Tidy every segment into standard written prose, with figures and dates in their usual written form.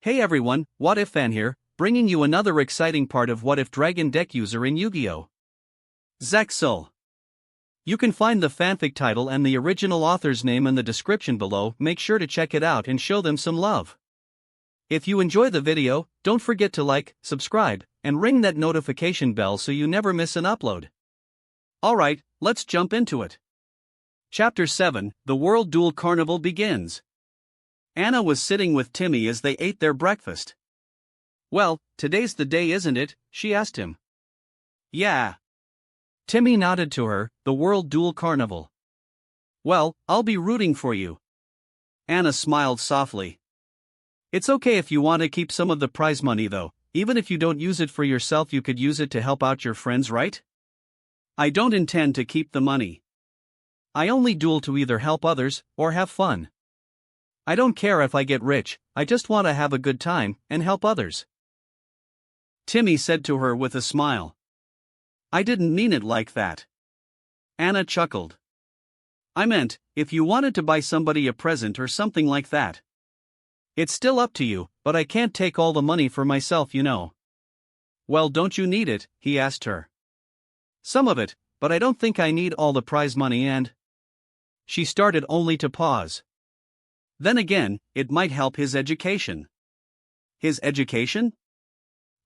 Hey everyone, What If Fan here, bringing you another exciting part of What If Dragon deck user in Yu-Gi-Oh! Zexal. You can find the fanfic title and the original author's name in the description below. Make sure to check it out and show them some love. If you enjoy the video, don't forget to like, subscribe, and ring that notification bell so you never miss an upload. Alright, let's jump into it. Chapter 7, The World Duel Carnival begins. Anna was sitting with Timmy as they ate their breakfast. "Well, today's the day, isn't it?" she asked him. "Yeah." Timmy nodded to her. "The World Duel Carnival. Well, I'll be rooting for you." Anna smiled softly. "It's okay if you want to keep some of the prize money though. Even if you don't use it for yourself, you could use it to help out your friends, right?" "I don't intend to keep the money. I only duel to either help others or have fun. I don't care if I get rich, I just want to have a good time and help others," Timmy said to her with a smile. "I didn't mean it like that." Anna chuckled. "I meant, if you wanted to buy somebody a present or something like that. It's still up to you, but I can't take all the money for myself, you know." "Well, don't you need it?" he asked her. "Some of it, but I don't think I need all the prize money and..." She started only to pause. "Then again, it might help his education." "His education?"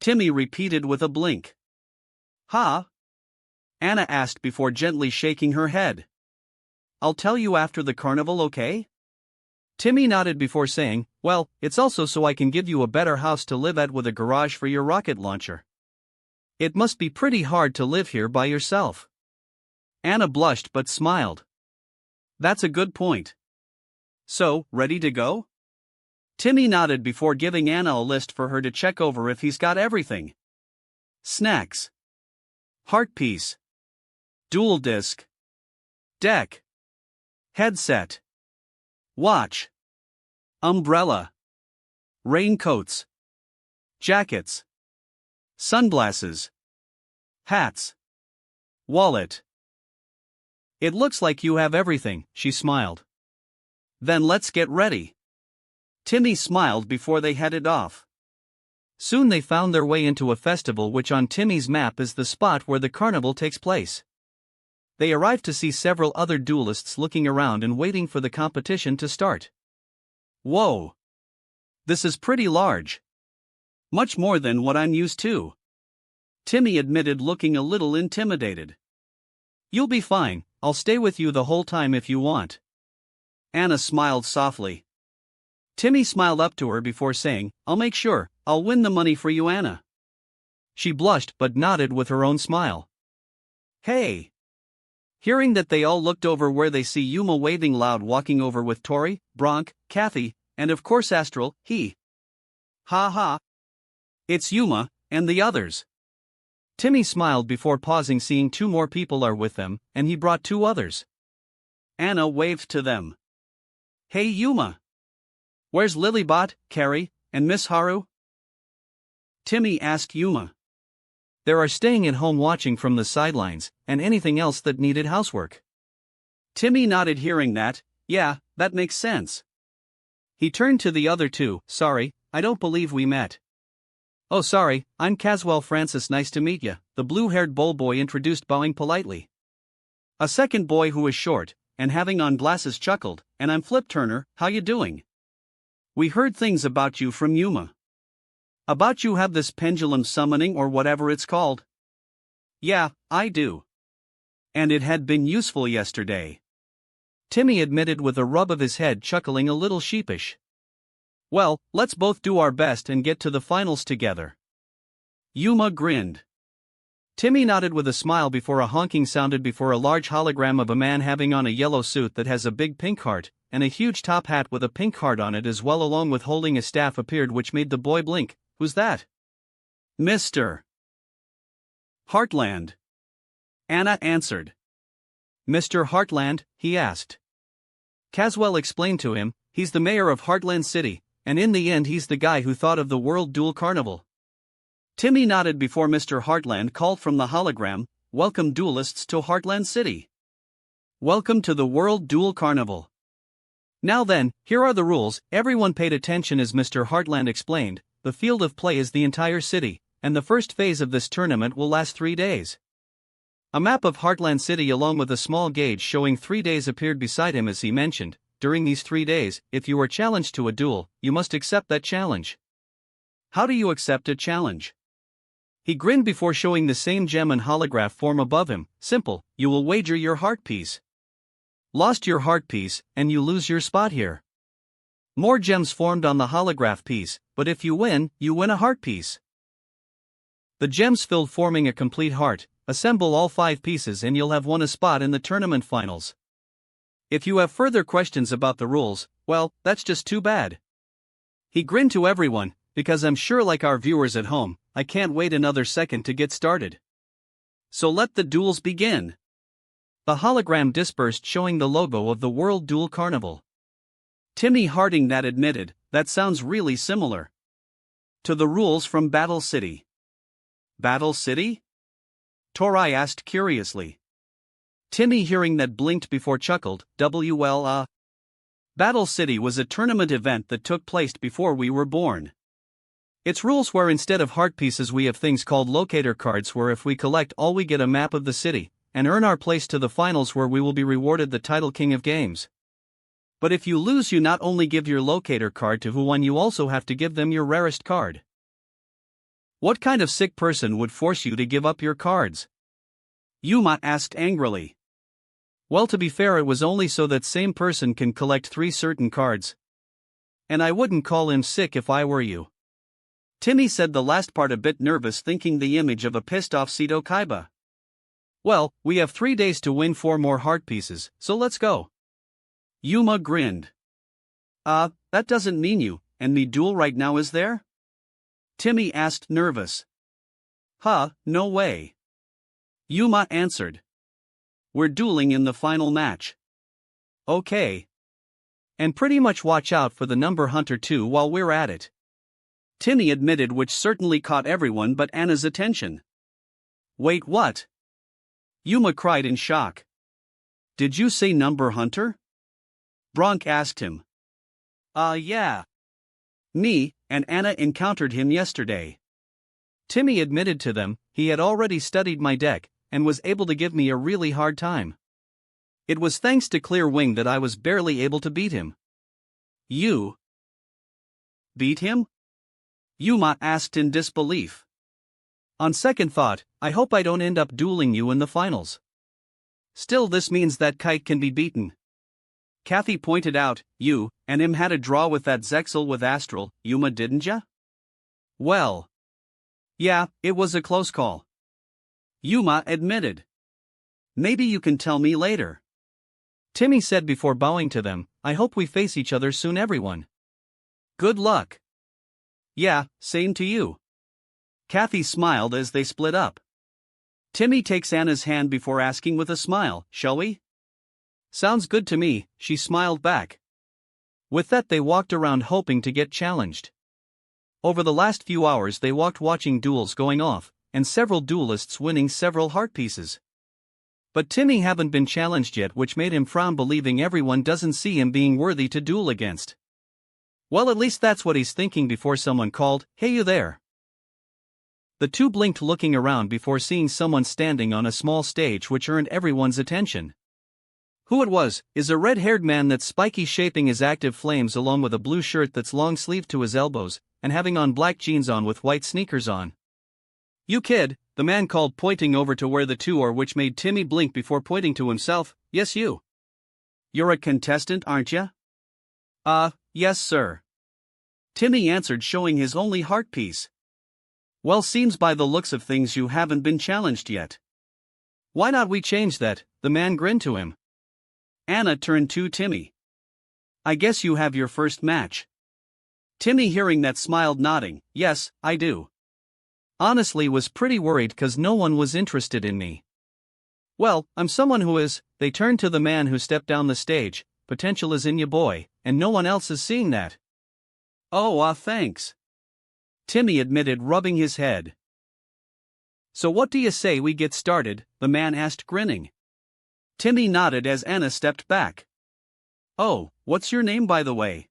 Timmy repeated with a blink. "Huh?" Anna asked before gently shaking her head. "I'll tell you after the carnival, okay?" Timmy nodded before saying, "Well, it's also so I can give you a better house to live at with a garage for your rocket launcher. It must be pretty hard to live here by yourself." Anna blushed but smiled. "That's a good point. So, ready to go?" Timmy nodded before giving Anna a list for her to check over if he's got everything. Snacks. Heart piece. Dual disc. Deck. Headset. Watch. Umbrella. Raincoats. Jackets. Sunglasses. Hats. Wallet. "It looks like you have everything," she smiled. "Then let's get ready." Timmy smiled before they headed off. Soon they found their way into a festival which on Timmy's map is the spot where the carnival takes place. They arrived to see several other duelists looking around and waiting for the competition to start. "Whoa! This is pretty large. Much more than what I'm used to," Timmy admitted, looking a little intimidated. "You'll be fine, I'll stay with you the whole time if you want." Anna smiled softly. Timmy smiled up to her before saying, "I'll make sure, I'll win the money for you, Anna." She blushed but nodded with her own smile. "Hey!" Hearing that, they all looked over where they see Yuma waving loud, walking over with Tori, Bronk, Kathy, and of course Astral. "He. Ha ha. It's Yuma, and the others." Timmy smiled before pausing, seeing two more people are with them, and he brought two others. Anna waved to them. "Hey Yuma. Where's Lilybot, Carrie, and Miss Haru?" Timmy asked Yuma. "They are staying at home watching from the sidelines, and anything else that needed housework." Timmy nodded, hearing that. "Yeah, that makes sense." He turned to the other two. "Sorry, I don't believe we met." "Oh sorry, I'm Caswell Francis, nice to meet ya," the blue-haired bowl boy introduced, bowing politely. A second boy who was short and having on glasses chuckled, "And I'm Flip Turner, how you doing? We heard things about you from Yuma. About you have this pendulum summoning or whatever it's called." "Yeah, I do. And it had been useful yesterday," Timmy admitted with a rub of his head, chuckling a little sheepish. "Well, let's both do our best and get to the finals together." Yuma grinned. Timmy nodded with a smile before a honking sounded before a large hologram of a man having on a yellow suit that has a big pink heart, and a huge top hat with a pink heart on it as well, along with holding a staff, appeared, which made the boy blink. "Who's that?" "Mr. Heartland," Anna answered. "Mr. Heartland?" he asked. Caswell explained to him, "He's the mayor of Heartland City, and in the end he's the guy who thought of the World Duel Carnival." Timmy nodded before Mr. Heartland called from the hologram, "Welcome duelists to Heartland City. Welcome to the World Duel Carnival. Now then, here are the rules. Everyone paid attention as Mr. Heartland explained. The field of play is the entire city, and the first phase of this tournament will last 3 days. A map of Heartland City along with a small gauge showing 3 days appeared beside him as he mentioned. During these 3 days, if you are challenged to a duel, you must accept that challenge. How do you accept a challenge? He grinned before showing the same gem and holograph form above him. Simple, you will wager your heart piece. Lost your heart piece, and you lose your spot here. More gems formed on the holograph piece, but if you win a heart piece. The gems filled forming a complete heart. Assemble all 5 pieces and you'll have won a spot in the tournament finals. If you have further questions about the rules, well, that's just too bad. He grinned to everyone, because I'm sure like our viewers at home, I can't wait another second to get started. So let the duels begin. The hologram dispersed showing the logo of the World Duel Carnival. Timmy Harding admitted, that sounds really similar to the rules from Battle City. Battle City? Torai asked curiously. Timmy hearing that blinked before chuckled, Battle City was a tournament event that took place before we were born. Its rules were instead of heart pieces we have things called locator cards where if we collect all we get a map of the city, and earn our place to the finals where we will be rewarded the title King of Games. But if you lose you not only give your locator card to who won you also have to give them your rarest card. What kind of sick person would force you to give up your cards? Yuma asked angrily. Well, to be fair, it was only so that same person can collect 3 certain cards. And I wouldn't call him sick if I were you. Timmy said the last part a bit nervous, thinking the image of a pissed off Seto Kaiba. Well, we have 3 days to win 4 more heart pieces, so let's go. Yuma grinned. That doesn't mean you and me duel right now, is there? Timmy asked nervous. No way. Yuma answered. We're dueling in the final match. Okay. And pretty much watch out for the number hunter too while we're at it. Timmy admitted, which certainly caught everyone but Anna's attention. Wait, what? Yuma cried in shock. Did you say number hunter? Bronk asked him. Yeah. Me and Anna encountered him yesterday. Timmy admitted to them, he had already studied my deck, and was able to give me a really hard time. It was thanks to Clear Wing that I was barely able to beat him. You beat him? Yuma asked in disbelief. On second thought, I hope I don't end up dueling you in the finals. Still, this means that Kite can be beaten. Kathy pointed out, you and him had a draw with that Zexal with Astral, Yuma, didn't ya? Well. Yeah, it was a close call. Yuma admitted. Maybe you can tell me later. Timmy said before bowing to them, I hope we face each other soon, everyone. Good luck. Yeah, same to you. Kathy smiled as they split up. Timmy takes Anna's hand before asking with a smile, shall we? Sounds good to me, she smiled back. With that they walked around hoping to get challenged. Over the last few hours they walked watching duels going off, and several duelists winning several heart pieces. But Timmy haven't been challenged yet, which made him frown, believing everyone doesn't see him being worthy to duel against. Well, at least that's what he's thinking before someone called, hey you there. The two blinked, looking around before seeing someone standing on a small stage, which earned everyone's attention. Who it was is a red-haired man that's spiky, shaping his active flames along with a blue shirt that's long-sleeved to his elbows, and having on black jeans on with white sneakers on. You kid, the man called, pointing over to where the two are, which made Timmy blink before pointing to himself. Yes, you. You're a contestant, aren't ya? Yes sir. Timmy answered, showing his only heart piece. Well, seems by the looks of things you haven't been challenged yet. Why not we change that? The man grinned to him. Anna turned to Timmy. I guess you have your first match. Timmy hearing that smiled, nodding, yes, I do. Honestly was pretty worried cause no one was interested in me. Well, I'm someone who is. They turned to the man who stepped down the stage. Potential is in ya boy, and no one else is seeing that. Oh, thanks. Timmy admitted, rubbing his head. So what do you say we get started? The man asked, grinning. Timmy nodded as Anna stepped back. Oh, what's your name by the way?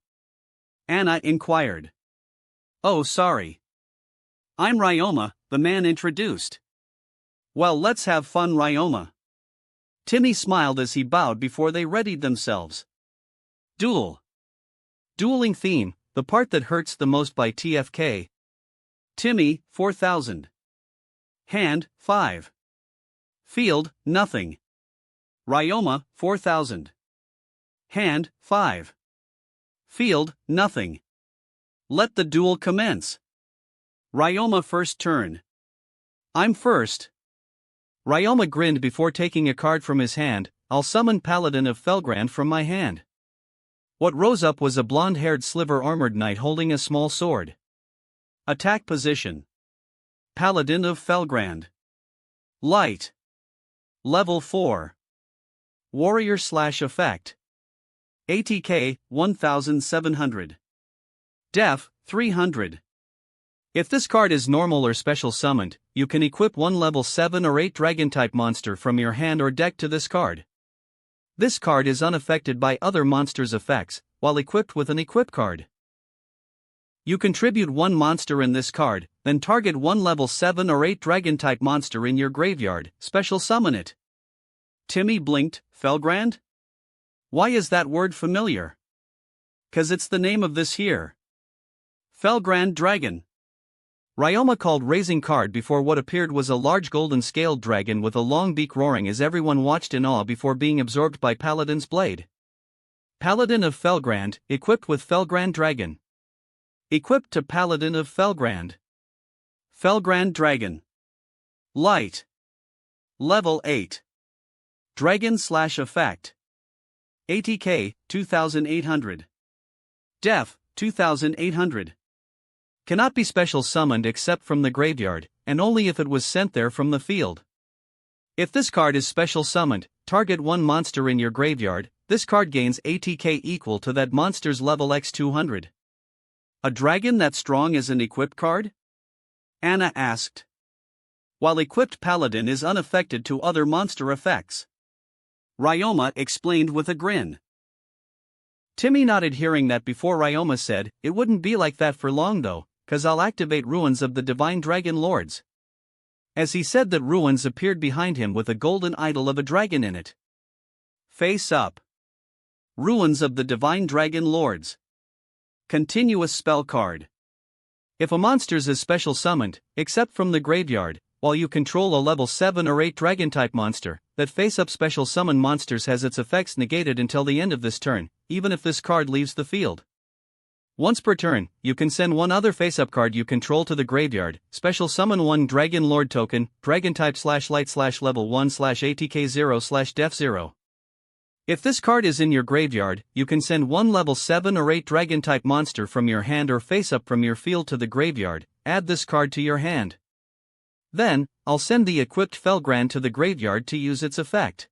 Anna inquired. Oh, sorry. I'm Ryoma, the man introduced. Well, let's have fun, Ryoma. Timmy smiled as he bowed before they readied themselves. Duel. Dueling theme, the part that hurts the most by TFK. Timmy, 4000. Hand, 5. Field, nothing. Ryoma, 4000. Hand, 5. Field, nothing. Let the duel commence. Ryoma first turn. I'm first. Ryoma grinned before taking a card from his hand. I'll summon Paladin of Felgrand from my hand. What rose up was a blonde-haired sliver-armored knight holding a small sword. Attack position. Paladin of Felgrand. Light. Level 4. Warrior/effect. ATK, 1700. Def, 300. If this card is normal or special summoned, you can equip one level 7 or 8 dragon-type monster from your hand or deck to this card. This card is unaffected by other monsters' effects, while equipped with an equip card. You contribute one monster in this card, then target one level 7 or 8 dragon-type monster in your graveyard, special summon it. Timmy blinked. Felgrand? Why is that word familiar? 'Cause it's the name of this here. Felgrand Dragon. Ryoma called raising card before what appeared was a large golden scaled dragon with a long beak roaring as everyone watched in awe before being absorbed by Paladin's blade. Paladin of Felgrand, equipped with Felgrand Dragon. Equipped to Paladin of Felgrand. Felgrand Dragon. Light. Level 8. Dragon/effect. ATK, 2800. Def, 2800. Cannot be special summoned except from the graveyard, and only if it was sent there from the field. If this card is special summoned, target one monster in your graveyard. This card gains ATK equal to that monster's level x 200. A dragon that strong is an equipped card? Anna asked. While equipped Paladin is unaffected to other monster effects. Ryoma explained with a grin. Timmy nodded, hearing that before Ryoma said, "It wouldn't be like that for long though, 'cause I'll activate Ruins of the Divine Dragon Lords." As he said that, Ruins appeared behind him with a golden idol of a dragon in it. Face up. Ruins of the Divine Dragon Lords. Continuous spell card. If a monster's is special summoned, except from the graveyard, while you control a level 7 or 8 dragon-type monster, that face-up special summon monsters has its effects negated until the end of this turn, even if this card leaves the field. Once per turn, you can send one other face-up card you control to the graveyard, special summon one Dragon Lord token, Dragon-type/light/level 1/ATK0/def0. If this card is in your graveyard, you can send one level 7 or 8 dragon-type monster from your hand or face-up from your field to the graveyard. Add this card to your hand. Then, I'll send the equipped Felgrand to the graveyard to use its effect.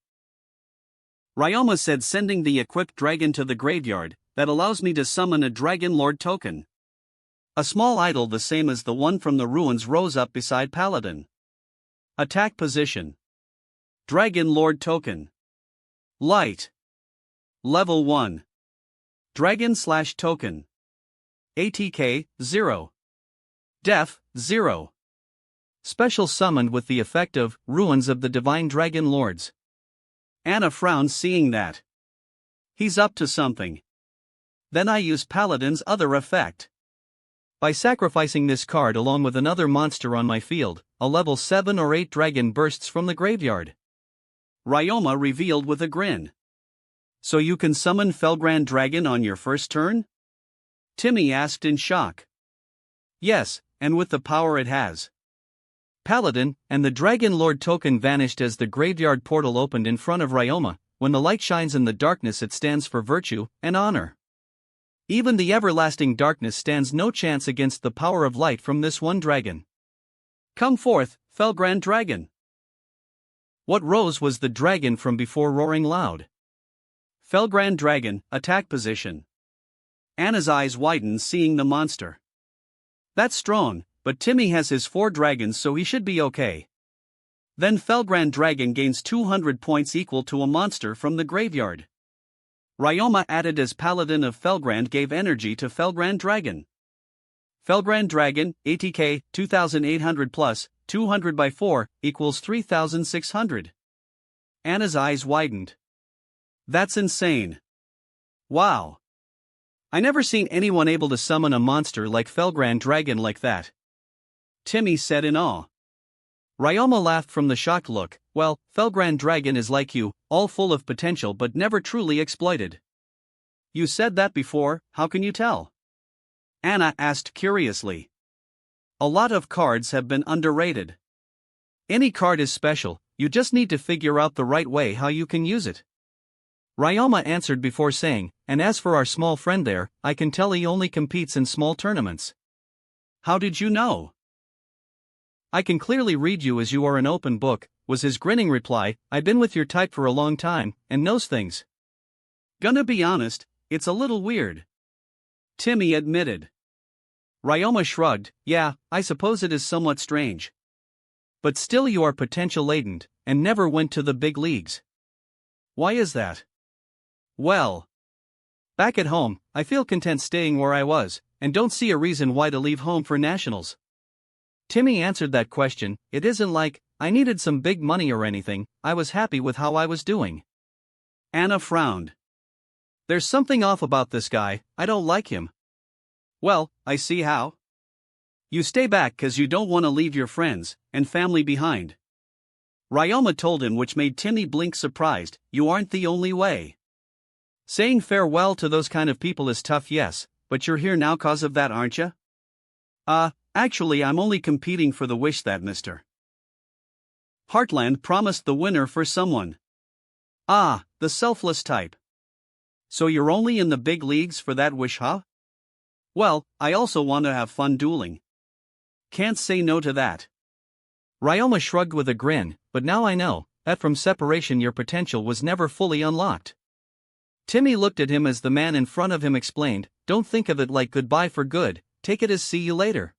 Ryoma said, sending the equipped dragon to the graveyard, that allows me to summon a Dragon Lord token. A small idol the same as the one from the ruins rose up beside Paladin. Attack position. Dragon Lord token. Light. Level 1. Dragon/token. ATK, 0. Def, 0. Special summoned with the effect of Ruins of the Divine Dragon Lords. Anna frowned, seeing that. He's up to something. Then I use Paladin's other effect. By sacrificing this card along with another monster on my field, a level 7 or 8 dragon bursts from the graveyard. Ryoma revealed with a grin. So you can summon Felgrand Dragon on your first turn? Timmy asked in shock. Yes, and with the power it has. Paladin and the Dragon Lord token vanished as the graveyard portal opened in front of Ryoma. When the light shines in the darkness, it stands for virtue and honor. Even the everlasting darkness stands no chance against the power of light from this one dragon. Come forth, Felgrand Dragon. What rose was the dragon from before, roaring loud. Felgrand Dragon, attack position. Anna's eyes widened, seeing the monster. That's strong, but Timmy has his 4 dragons, so he should be okay. Then Felgrand Dragon gains 200 points equal to a monster from the graveyard. Ryoma added as Paladin of Felgrand gave energy to Felgrand Dragon. Felgrand Dragon, ATK, 2800 plus, 200 by 4, equals 3600. Anna's eyes widened. That's insane. Wow. I never seen anyone able to summon a monster like Felgrand Dragon like that. Timmy said in awe. Ryoma laughed from the shocked look. Well, Felgrand Dragon is like you, all full of potential but never truly exploited. You said that before, how can you tell? Anna asked curiously. A lot of cards have been underrated. Any card is special, you just need to figure out the right way how you can use it. Ryoma answered before saying, and as for our small friend there, I can tell he only competes in small tournaments. How did you know? I can clearly read you as you are an open book, was his grinning reply. I've been with your type for a long time, and knows things. Gonna be honest, it's a little weird. Timmy admitted. Ryoma shrugged, yeah, I suppose it is somewhat strange. But still you are potential latent, and never went to the big leagues. Why is that? Well, back at home, I feel content staying where I was, and don't see a reason why to leave home for nationals. Timmy answered that question. It isn't like I needed some big money or anything, I was happy with how I was doing. Anna frowned. There's something off about this guy, I don't like him. Well, I see how. You stay back cause you don't want to leave your friends and family behind. Ryoma told him, which made Timmy blink surprised. You aren't the only way. Saying farewell to those kind of people is tough, yes, but you're here now cause of that, aren't you? Actually I'm only competing for the wish that Mr. Heartland promised the winner for someone. Ah, the selfless type. So you're only in the big leagues for that wish, huh? Well, I also want to have fun dueling. Can't say no to that. Ryoma shrugged with a grin, but now I know that from separation your potential was never fully unlocked. Timmy looked at him as the man in front of him explained, don't think of it like goodbye for good, take it as see you later.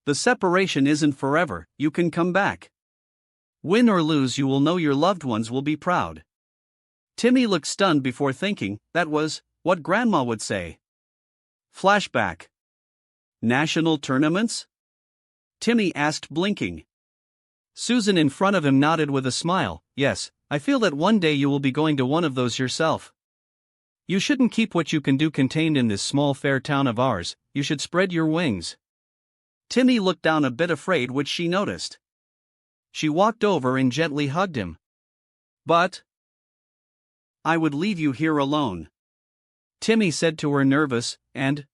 The separation isn't forever, you can come back. Win or lose you will know your loved ones will be proud. Timmy looked stunned before thinking, that was what Grandma would say. Flashback. National tournaments? Timmy asked, blinking. Susan in front of him nodded with a smile. Yes, I feel that one day you will be going to one of those yourself. You shouldn't keep what you can do contained in this small fair town of ours, you should spread your wings. Timmy looked down a bit afraid, which she noticed. She walked over and gently hugged him. But I would leave you here alone. Timmy said to her, nervous, and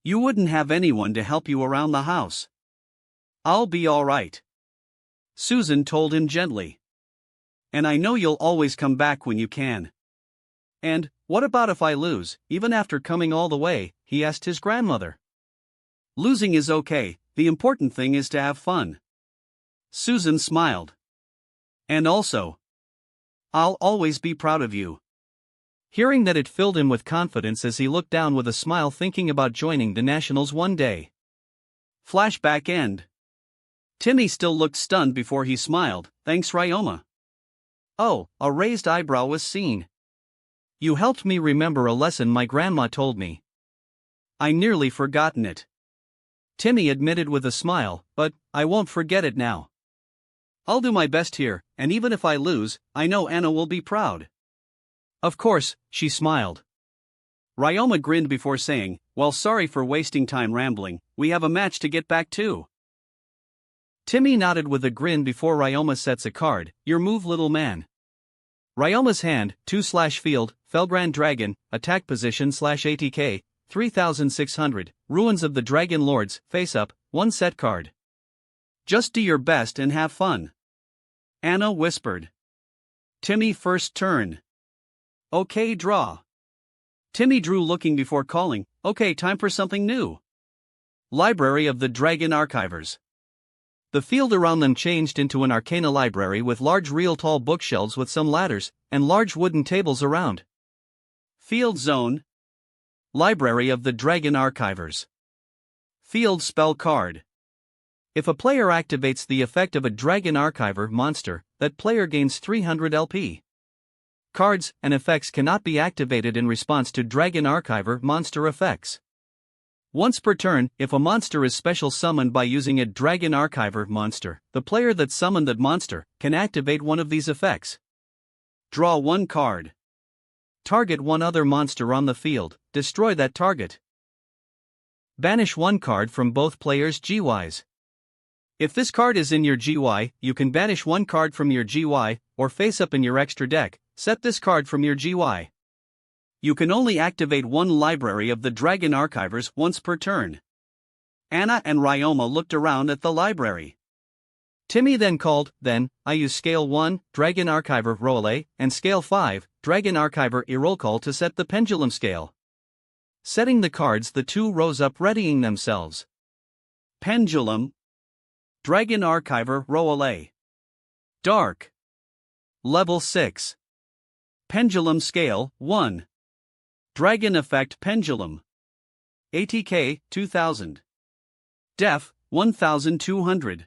you wouldn't have anyone to help you around the house. I'll be all right. Susan told him gently. And I know you'll always come back when you can. And what about if I lose, even after coming all the way? He asked his grandmother. Losing is okay, the important thing is to have fun. Susan smiled. And also, I'll always be proud of you. Hearing that, it filled him with confidence as he looked down with a smile, thinking about joining the Nationals one day. Flashback end. Timmy still looked stunned before he smiled. Thanks, Ryoma. Oh, a raised eyebrow was seen. You helped me remember a lesson my grandma told me. I nearly forgotten it. Timmy admitted with a smile, but I won't forget it now. I'll do my best here, and even if I lose, I know Anna will be proud. Of course, she smiled. Ryoma grinned before saying, well, sorry for wasting time rambling, we have a match to get back to. Timmy nodded with a grin before Ryoma sets a card, your move, little man. Ryoma's hand, 2/field, Felgrand Dragon, attack position /ATK, 3600, Ruins of the Dragon Lords, face up, 1 set card. Just do your best and have fun. Anna whispered. Timmy first turn. Okay, draw. Timmy drew, looking before calling, okay, time for something new. Library of the Dragon Archivers. The field around them changed into an arcana library with large real tall bookshelves with some ladders, and large wooden tables around. Field zone. Library of the Dragon Archivers. Field spell card. If a player activates the effect of a Dragon Archiver monster, that player gains 300 LP. cards, and effects cannot be activated in response to Dragon Archiver monster effects. Once per turn, if a monster is special summoned by using a Dragon Archiver monster, the player that summoned that monster can activate one of these effects. Draw one card. Target one other monster on the field, destroy that target. Banish one card from both players' GYs. If this card is in your GY, you can banish one card from your GY, or face up in your extra deck, set this card from your GY. You can only activate one library of the Dragon Archivers once per turn. Anna and Ryoma looked around at the library. Timmy then called, then, I use Scale 1, Dragon Archiver Rolle, and Scale 5, Dragon Archiver Irolcall to set the pendulum scale. Setting the cards, the two rose up readying themselves. Pendulum. Dragon Archiver Rolle. Dark. Level 6. Pendulum Scale 1. Dragon Effect Pendulum. ATK 2000. Def 1200.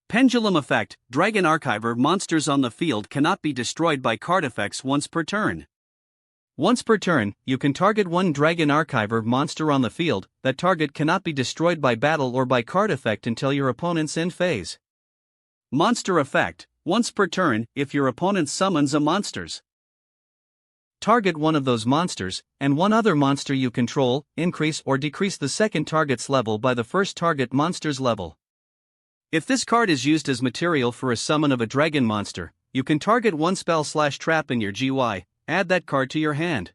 Pendulum Effect, Dragon Archiver monsters on the field cannot be destroyed by card effects once per turn. Once per turn, you can target one Dragon Archiver monster on the field. That target cannot be destroyed by battle or by card effect until your opponent's end phase. Monster Effect, once per turn, if your opponent summons a monsters. Target one of those monsters, and one other monster you control, increase or decrease the second target's level by the first target monster's level. If this card is used as material for a summon of a dragon monster, you can target one spell/trap in your GY, add that card to your hand.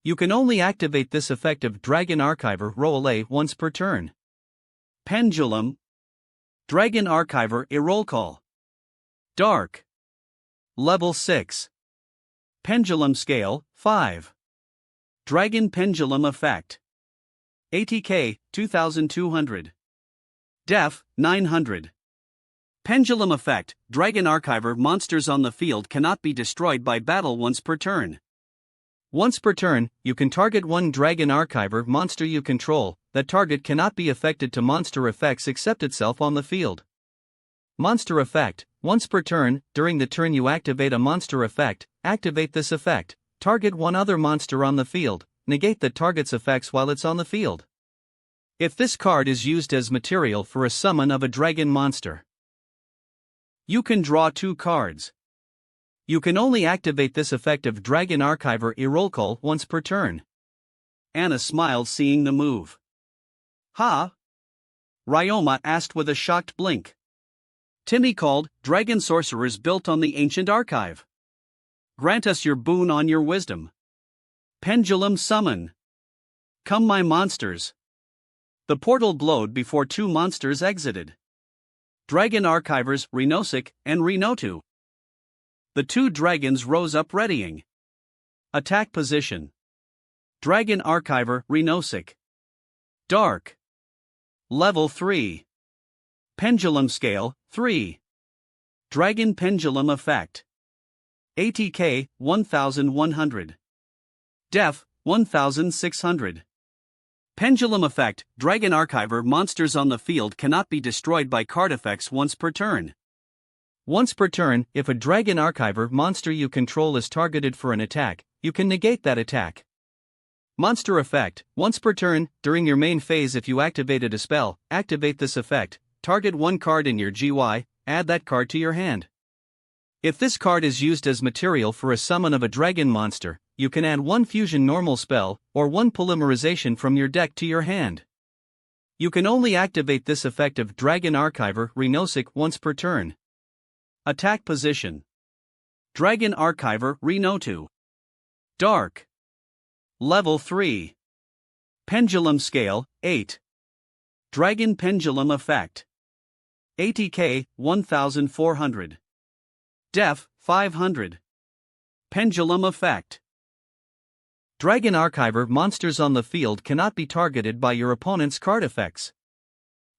You can only activate this effect of Dragon Archiver Rolle once per turn. Pendulum. Dragon Archiver Irolcall. Dark. Level 6. Pendulum Scale 5. Dragon Pendulum Effect. ATK 2200. Def 900. Pendulum Effect, Dragon Archiver monsters on the field cannot be destroyed by battle once per turn. Once per turn, you can target one Dragon Archiver monster you control. That target cannot be affected to monster effects except itself on the field. Monster Effect, once per turn, during the turn you activate a monster effect, activate this effect, target one other monster on the field, negate the target's effects while it's on the field. If this card is used as material for a summon of a dragon monster, you can draw two cards. You can only activate this effect of Dragon Archiver Irolcall once per turn. Anna smiled seeing the move. Ha? Ryoma asked with a shocked blink. Timmy called, Dragon Sorcerers built on the ancient archive. Grant us your boon on your wisdom. Pendulum Summon. Come my monsters. The portal glowed before two monsters exited. Dragon Archivers Renosik and Renotu. The two dragons rose up readying. Attack position. Dragon Archiver Renosik. Dark. Level 3. Pendulum Scale 3. Dragon Pendulum Effect. ATK 1100. Def 1600. Pendulum Effect, Dragon Archiver monsters on the field cannot be destroyed by card effects once per turn. Once per turn, if a Dragon Archiver monster you control is targeted for an attack, you can negate that attack. Monster Effect, once per turn, during your main phase if you activated a spell, activate this effect, target one card in your GY, add that card to your hand. If this card is used as material for a summon of a dragon monster, you can add one fusion normal spell, or one polymerization from your deck to your hand. You can only activate this effect of Dragon Archiver Renosik once per turn. Attack position. Dragon Archiver Renotu. Dark. Level 3. Pendulum Scale 8. Dragon Pendulum Effect. ATK 1400. Def 500. Pendulum Effect. Dragon Archiver monsters on the field cannot be targeted by your opponent's card effects.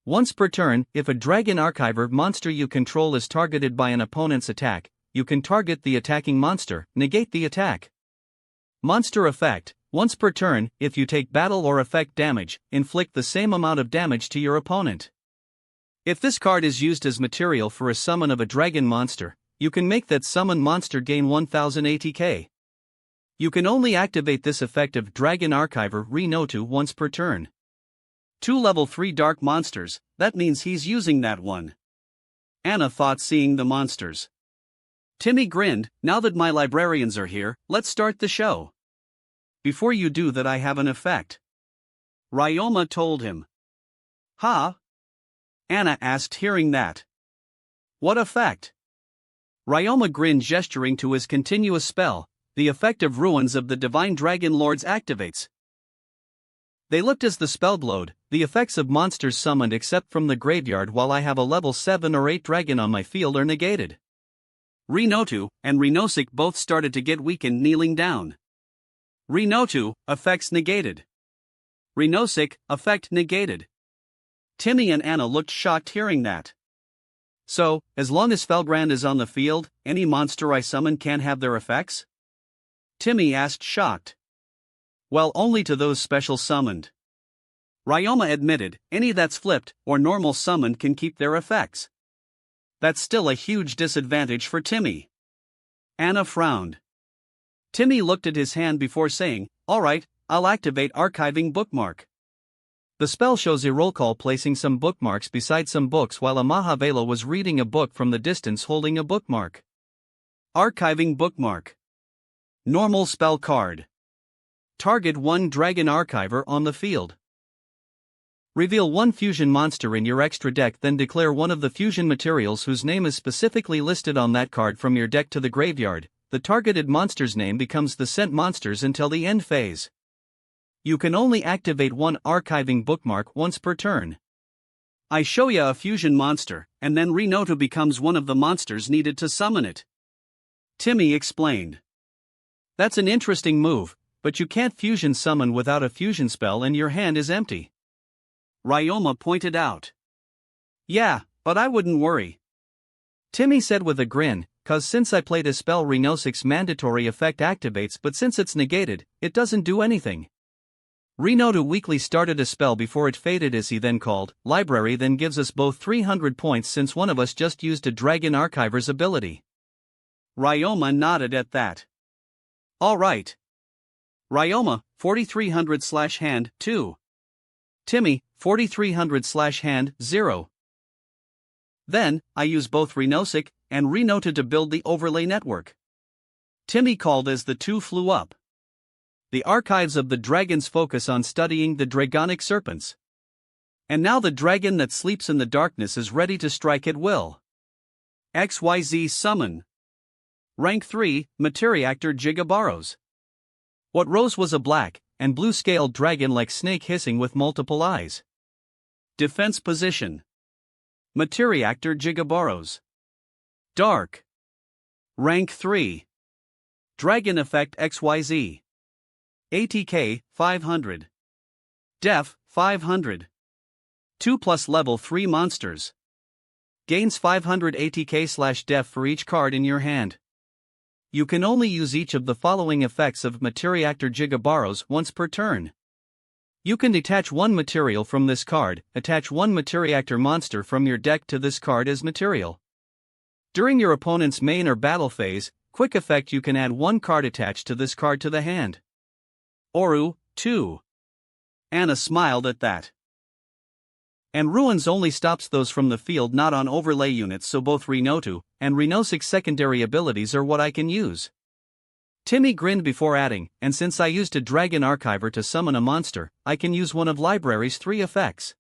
Once per turn, if a Dragon Archiver monster you control is targeted by an opponent's attack, you can target the attacking monster, negate the attack. Monster Effect, once per turn, if you take battle or effect damage, inflict the same amount of damage to your opponent. If this card is used as material for a summon of a dragon monster, you can make that summon monster gain 1000 ATK. You can only activate this effect of Dragon Archiver Re-Notu once per turn. 2 level 3 dark monsters, that means he's using that one. Anna thought, seeing the monsters. Timmy grinned. Now that my librarians are here, let's start the show. Before you do that, I have an effect. Ryoma told him. Huh? Anna asked, hearing that. What effect? Ryoma grinned, gesturing to his continuous spell. The effect of Ruins of the Divine Dragon Lords activates. They looked as the spell glowed. The effects of monsters summoned except from the graveyard while I have a level 7 or 8 dragon on my field are negated. Re-Notu and Renosik both started to get weakened, kneeling down. Re-Notu, effects negated. Renosik, effect negated. Timmy and Anna looked shocked hearing that. So, as long as Felgrand is on the field, any monster I summon can't have their effects? Timmy asked, shocked. Well, only to those special summoned. Ryoma admitted, any that's flipped or normal summoned can keep their effects. That's still a huge disadvantage for Timmy. Anna frowned. Timmy looked at his hand before saying, alright, I'll activate Archiving Bookmark. The spell shows a roll call placing some bookmarks beside some books while a Mahavela was reading a book from the distance holding a bookmark. Archiving Bookmark. Normal spell card. Target 1 Dragon Archiver on the field. Reveal 1 fusion monster in your extra deck, then declare one of the fusion materials whose name is specifically listed on that card from your deck to the graveyard. The targeted monster's name becomes the sent monsters until the end phase. You can only activate 1 Archiving Bookmark once per turn. I show ya a fusion monster, and then Re-Notu becomes one of the monsters needed to summon it. Timmy explained. That's an interesting move, but you can't fusion summon without a fusion spell and your hand is empty. Ryoma pointed out. Yeah, but I wouldn't worry. Timmy said with a grin, cause since I played a spell Renosik's mandatory effect activates, but since it's negated, it doesn't do anything. Re-Notu weakly started a spell before it faded as he then called, Library then gives us both 300 points since one of us just used a Dragon Archiver's ability. Ryoma nodded at that. Alright. Ryoma, 4300/hand, 2. Timmy, 4300/hand, 0. Then, I use both Renosik and Re-Notu to build the overlay network. Timmy called as the two flew up. The archives of the dragons focus on studying the dragonic serpents. And now the dragon that sleeps in the darkness is ready to strike at will. XYZ Summon. Rank 3, Materiactor Gigabaros. What rose was a black and blue-scaled dragon like snake hissing with multiple eyes. Defense position. Materiactor Gigabaros. Dark. Rank 3. Dragon Effect XYZ. ATK, 500. Def, 500. 2+ level 3 monsters. Gains 500 ATK/def for each card in your hand. You can only use each of the following effects of Materiactor Gigabaros once per turn. You can detach 1 material from this card, attach 1 Materiactor monster from your deck to this card as material. During your opponent's main or battle phase, quick effect, you can add 1 card attached to this card to the hand. Oru, 2. Anna smiled at that. And Ruins only stops those from the field not on overlay units, so both Re-Notu and Renosik's secondary abilities are what I can use. Timmy grinned before adding, and since I used a Dragon Archiver to summon a monster, I can use one of Library's 3 effects.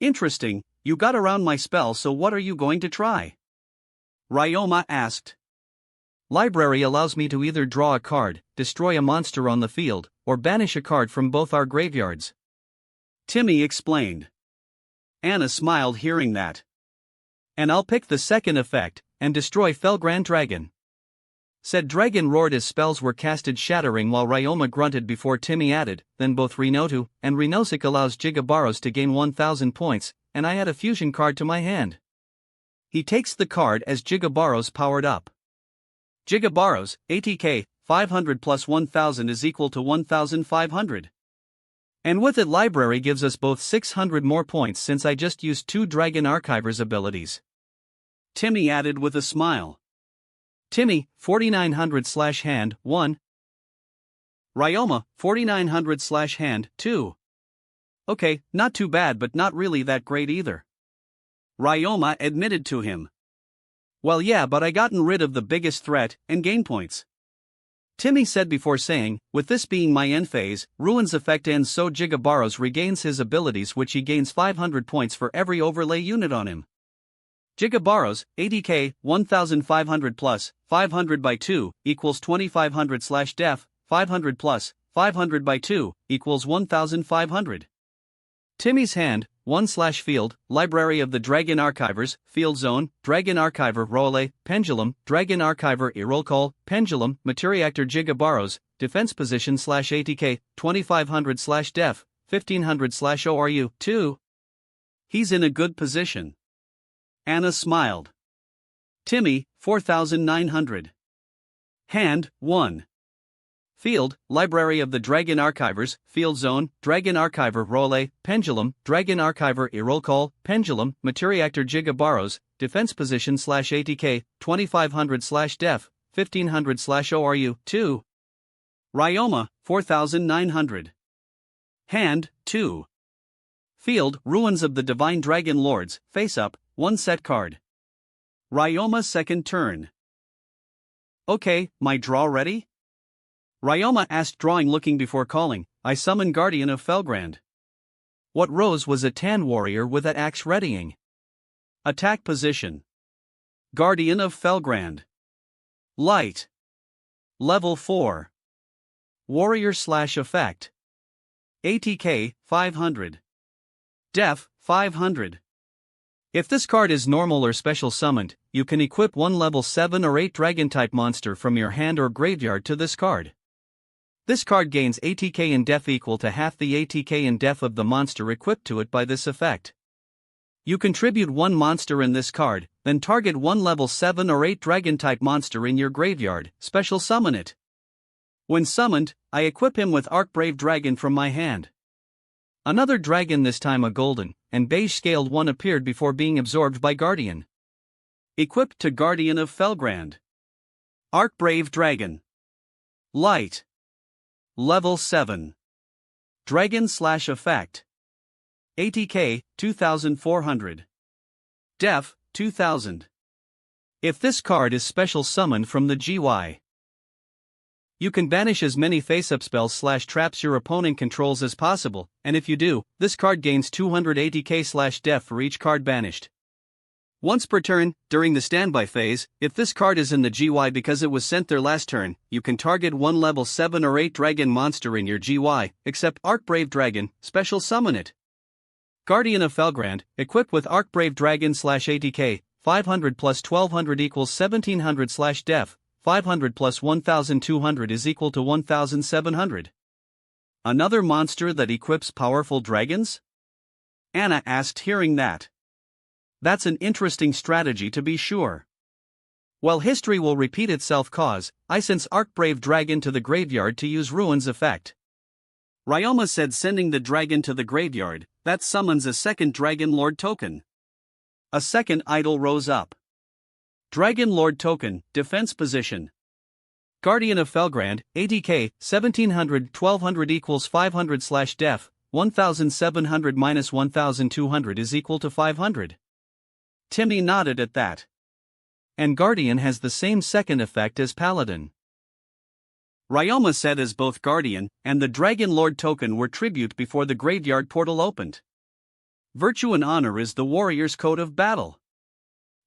Interesting, you got around my spell, so what are you going to try? Ryoma asked. Library allows me to either draw a card, destroy a monster on the field, or banish a card from both our graveyards. Timmy explained. Anna smiled hearing that. And I'll pick the second effect, and destroy Felgrand Dragon. Said Dragon roared as spells were casted, shattering, while Ryoma grunted before Timmy added, then both Re-Notu and Renosik allows Gigabaros to gain 1000 points, and I add a fusion card to my hand. He takes the card as Gigabaros powered up. Gigabaros, ATK, 500 plus 1000 is equal to 1500. And with it, Library gives us both 600 more points since I just used 2 Dragon Archiver's abilities. Timmy added with a smile. Timmy, 4900/hand, 1. Ryoma, 4900/hand, 2. Okay, not too bad but not really that great either. Ryoma admitted to him. Well yeah, but I gotten rid of the biggest threat, and gain points. Timmy said before saying, with this being my end phase, Ruin's effect ends so Gigabaros regains his abilities which he gains 500 points for every overlay unit on him. Gigabaros, 80k, 1500 plus, 500 by 2, equals 2500/def, 500 plus, 500 by 2, equals 1500. Timmy's hand, 1/field, Library of the Dragon Archivers, Field Zone, Dragon Archiver Role, Pendulum, Dragon Archiver Roll Call, Pendulum, Materiactor Gigabaros, Defense Position /80k, 2500/def, 1500/ORU, 2. He's in a good position. Anna smiled. Timmy, 4900. Hand, 1. Field, Library of the Dragon Archivers, Field Zone, Dragon Archiver Role, Pendulum, Dragon Archiver Roll Call, Pendulum, Materiactor Gigabaros, Defense Position /80k, 2500/def, 1500/ORU, 2. Ryoma, 4900. Hand, 2. Field, Ruins of the Divine Dragon Lords, Face Up, 1 set card. Ryoma second turn. Okay, my draw ready? Ryoma asked drawing looking before calling. I summon Guardian of Felgrand. What rose was a tan warrior with an axe readying. Attack position. Guardian of Felgrand. Light. Level 4. Warrior/effect. ATK, 500. Def, 500. If this card is normal or special summoned, you can equip one level 7 or 8 dragon-type monster from your hand or graveyard to this card. This card gains ATK in def equal to half the ATK in def of the monster equipped to it by this effect. You contribute one monster in this card, then target one level 7 or 8 dragon-type monster in your graveyard, special summon it. When summoned, I equip him with Archbrave Dragon from my hand. Another dragon, this time a golden and beige-scaled one, appeared before being absorbed by Guardian. Equipped to Guardian of Felgrand. Archbrave Dragon. Light. Level 7. Dragon/effect. ATK, 2400. Def, 2000. If this card is special summoned from the GY, you can banish as many face-up spells/traps your opponent controls as possible, and if you do, this card gains 200 ATK/def for each card banished. Once per turn, during the standby phase, if this card is in the GY because it was sent there last turn, you can target one level 7 or 8 dragon monster in your GY, except Archbrave Dragon, special summon it. Guardian of Felgrand, equipped with Archbrave Dragon/ATK, 500 plus 1200 equals 1700/def, 500 plus 1200 is equal to 1700. Another monster that equips powerful dragons? Anna asked, hearing that. That's an interesting strategy to be sure. Well, history will repeat itself cause I sends Archbrave Dragon to the graveyard to use Ruin's effect. Ryoma said sending the dragon to the graveyard, that summons a second Dragon Lord token. A second idol rose up. Dragon Lord token, defense position. Guardian of Felgrand, ATK, 1700, 1200 equals 500/def, 1700 minus 1200 is equal to 500. Timmy nodded at that. And Guardian has the same second effect as Paladin. Ryoma said as both Guardian and the Dragon Lord token were tribute before the graveyard portal opened. Virtue and honor is the warrior's code of battle.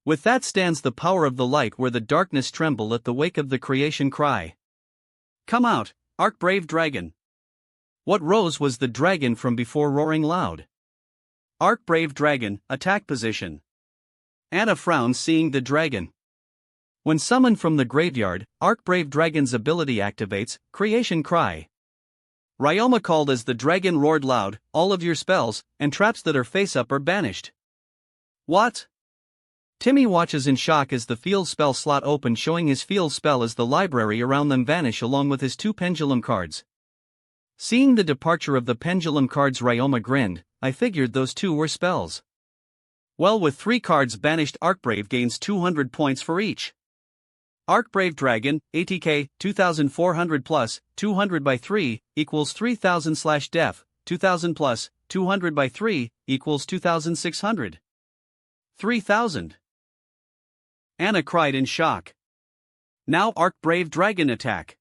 With that stands the power of the light where the darkness tremble at the wake of the creation cry. Come out, Archbrave Dragon. What rose was the dragon from before roaring loud? Archbrave Dragon, attack position. Anna frowned seeing the dragon. When summoned from the graveyard, Archbrave Dragon's ability activates, Creation Cry. Ryoma called as the dragon roared loud, all of your spells and traps that are face-up are banished. What? Timmy watches in shock as the field spell slot opens, showing his field spell as the library around them vanish along with his 2 pendulum cards. Seeing the departure of the pendulum cards, Ryoma grinned. I figured those 2 were spells. Well, with 3 cards banished, Archbrave gains 200 points for each. Archbrave Dragon, ATK, 2400 plus, 200 by 3, equals 3000 / def, 2000 plus, 200 by 3, equals 2600. 3000. Anna cried in shock. Now Archbrave Dragon attack.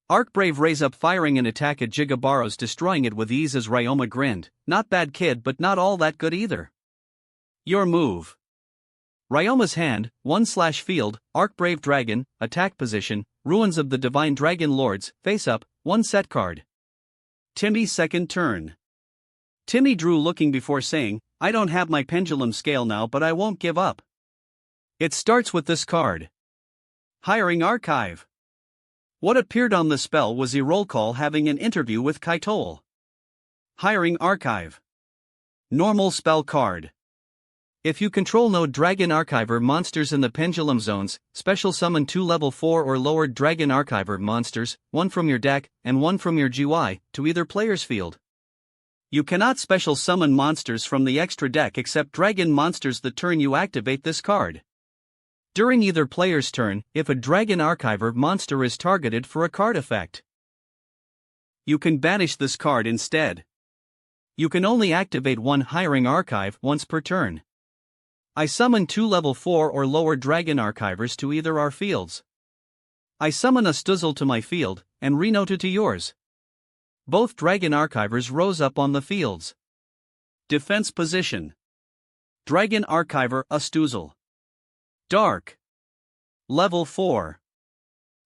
Archbrave raise up firing an attack at Gigabaros, destroying it with ease as Ryoma grinned. Not bad kid, but not all that good either. Your move. Ryoma's hand, 1/field, Archbrave Dragon, attack position, Ruins of the Divine Dragon Lords, face up, 1 set card. Timmy's second turn. Timmy drew looking before saying, I don't have my pendulum scale now, but I won't give up. It starts with this card. Hiring Archive. What appeared on the spell was a roll call having an interview with Kaitol. Hiring Archive. Normal spell card. If you control no Dragon Archiver monsters in the Pendulum Zones, special summon 2 level 4 or lower Dragon Archiver monsters, 1 from your deck, and 1 from your GUI, to either player's field. You cannot special summon monsters from the extra deck except Dragon monsters the turn you activate this card. During either player's turn, if a Dragon Archiver monster is targeted for a card effect, you can banish this card instead. You can only activate 1 Hiring Archive once per turn. I summon 2 level 4 or lower Dragon Archivers to either our fields. I summon a Stuzzle to my field, and Renoto to yours. Both Dragon Archivers rose up on the fields. Defense position. Dragon Archiver a Stuzzle. Dark. Level 4.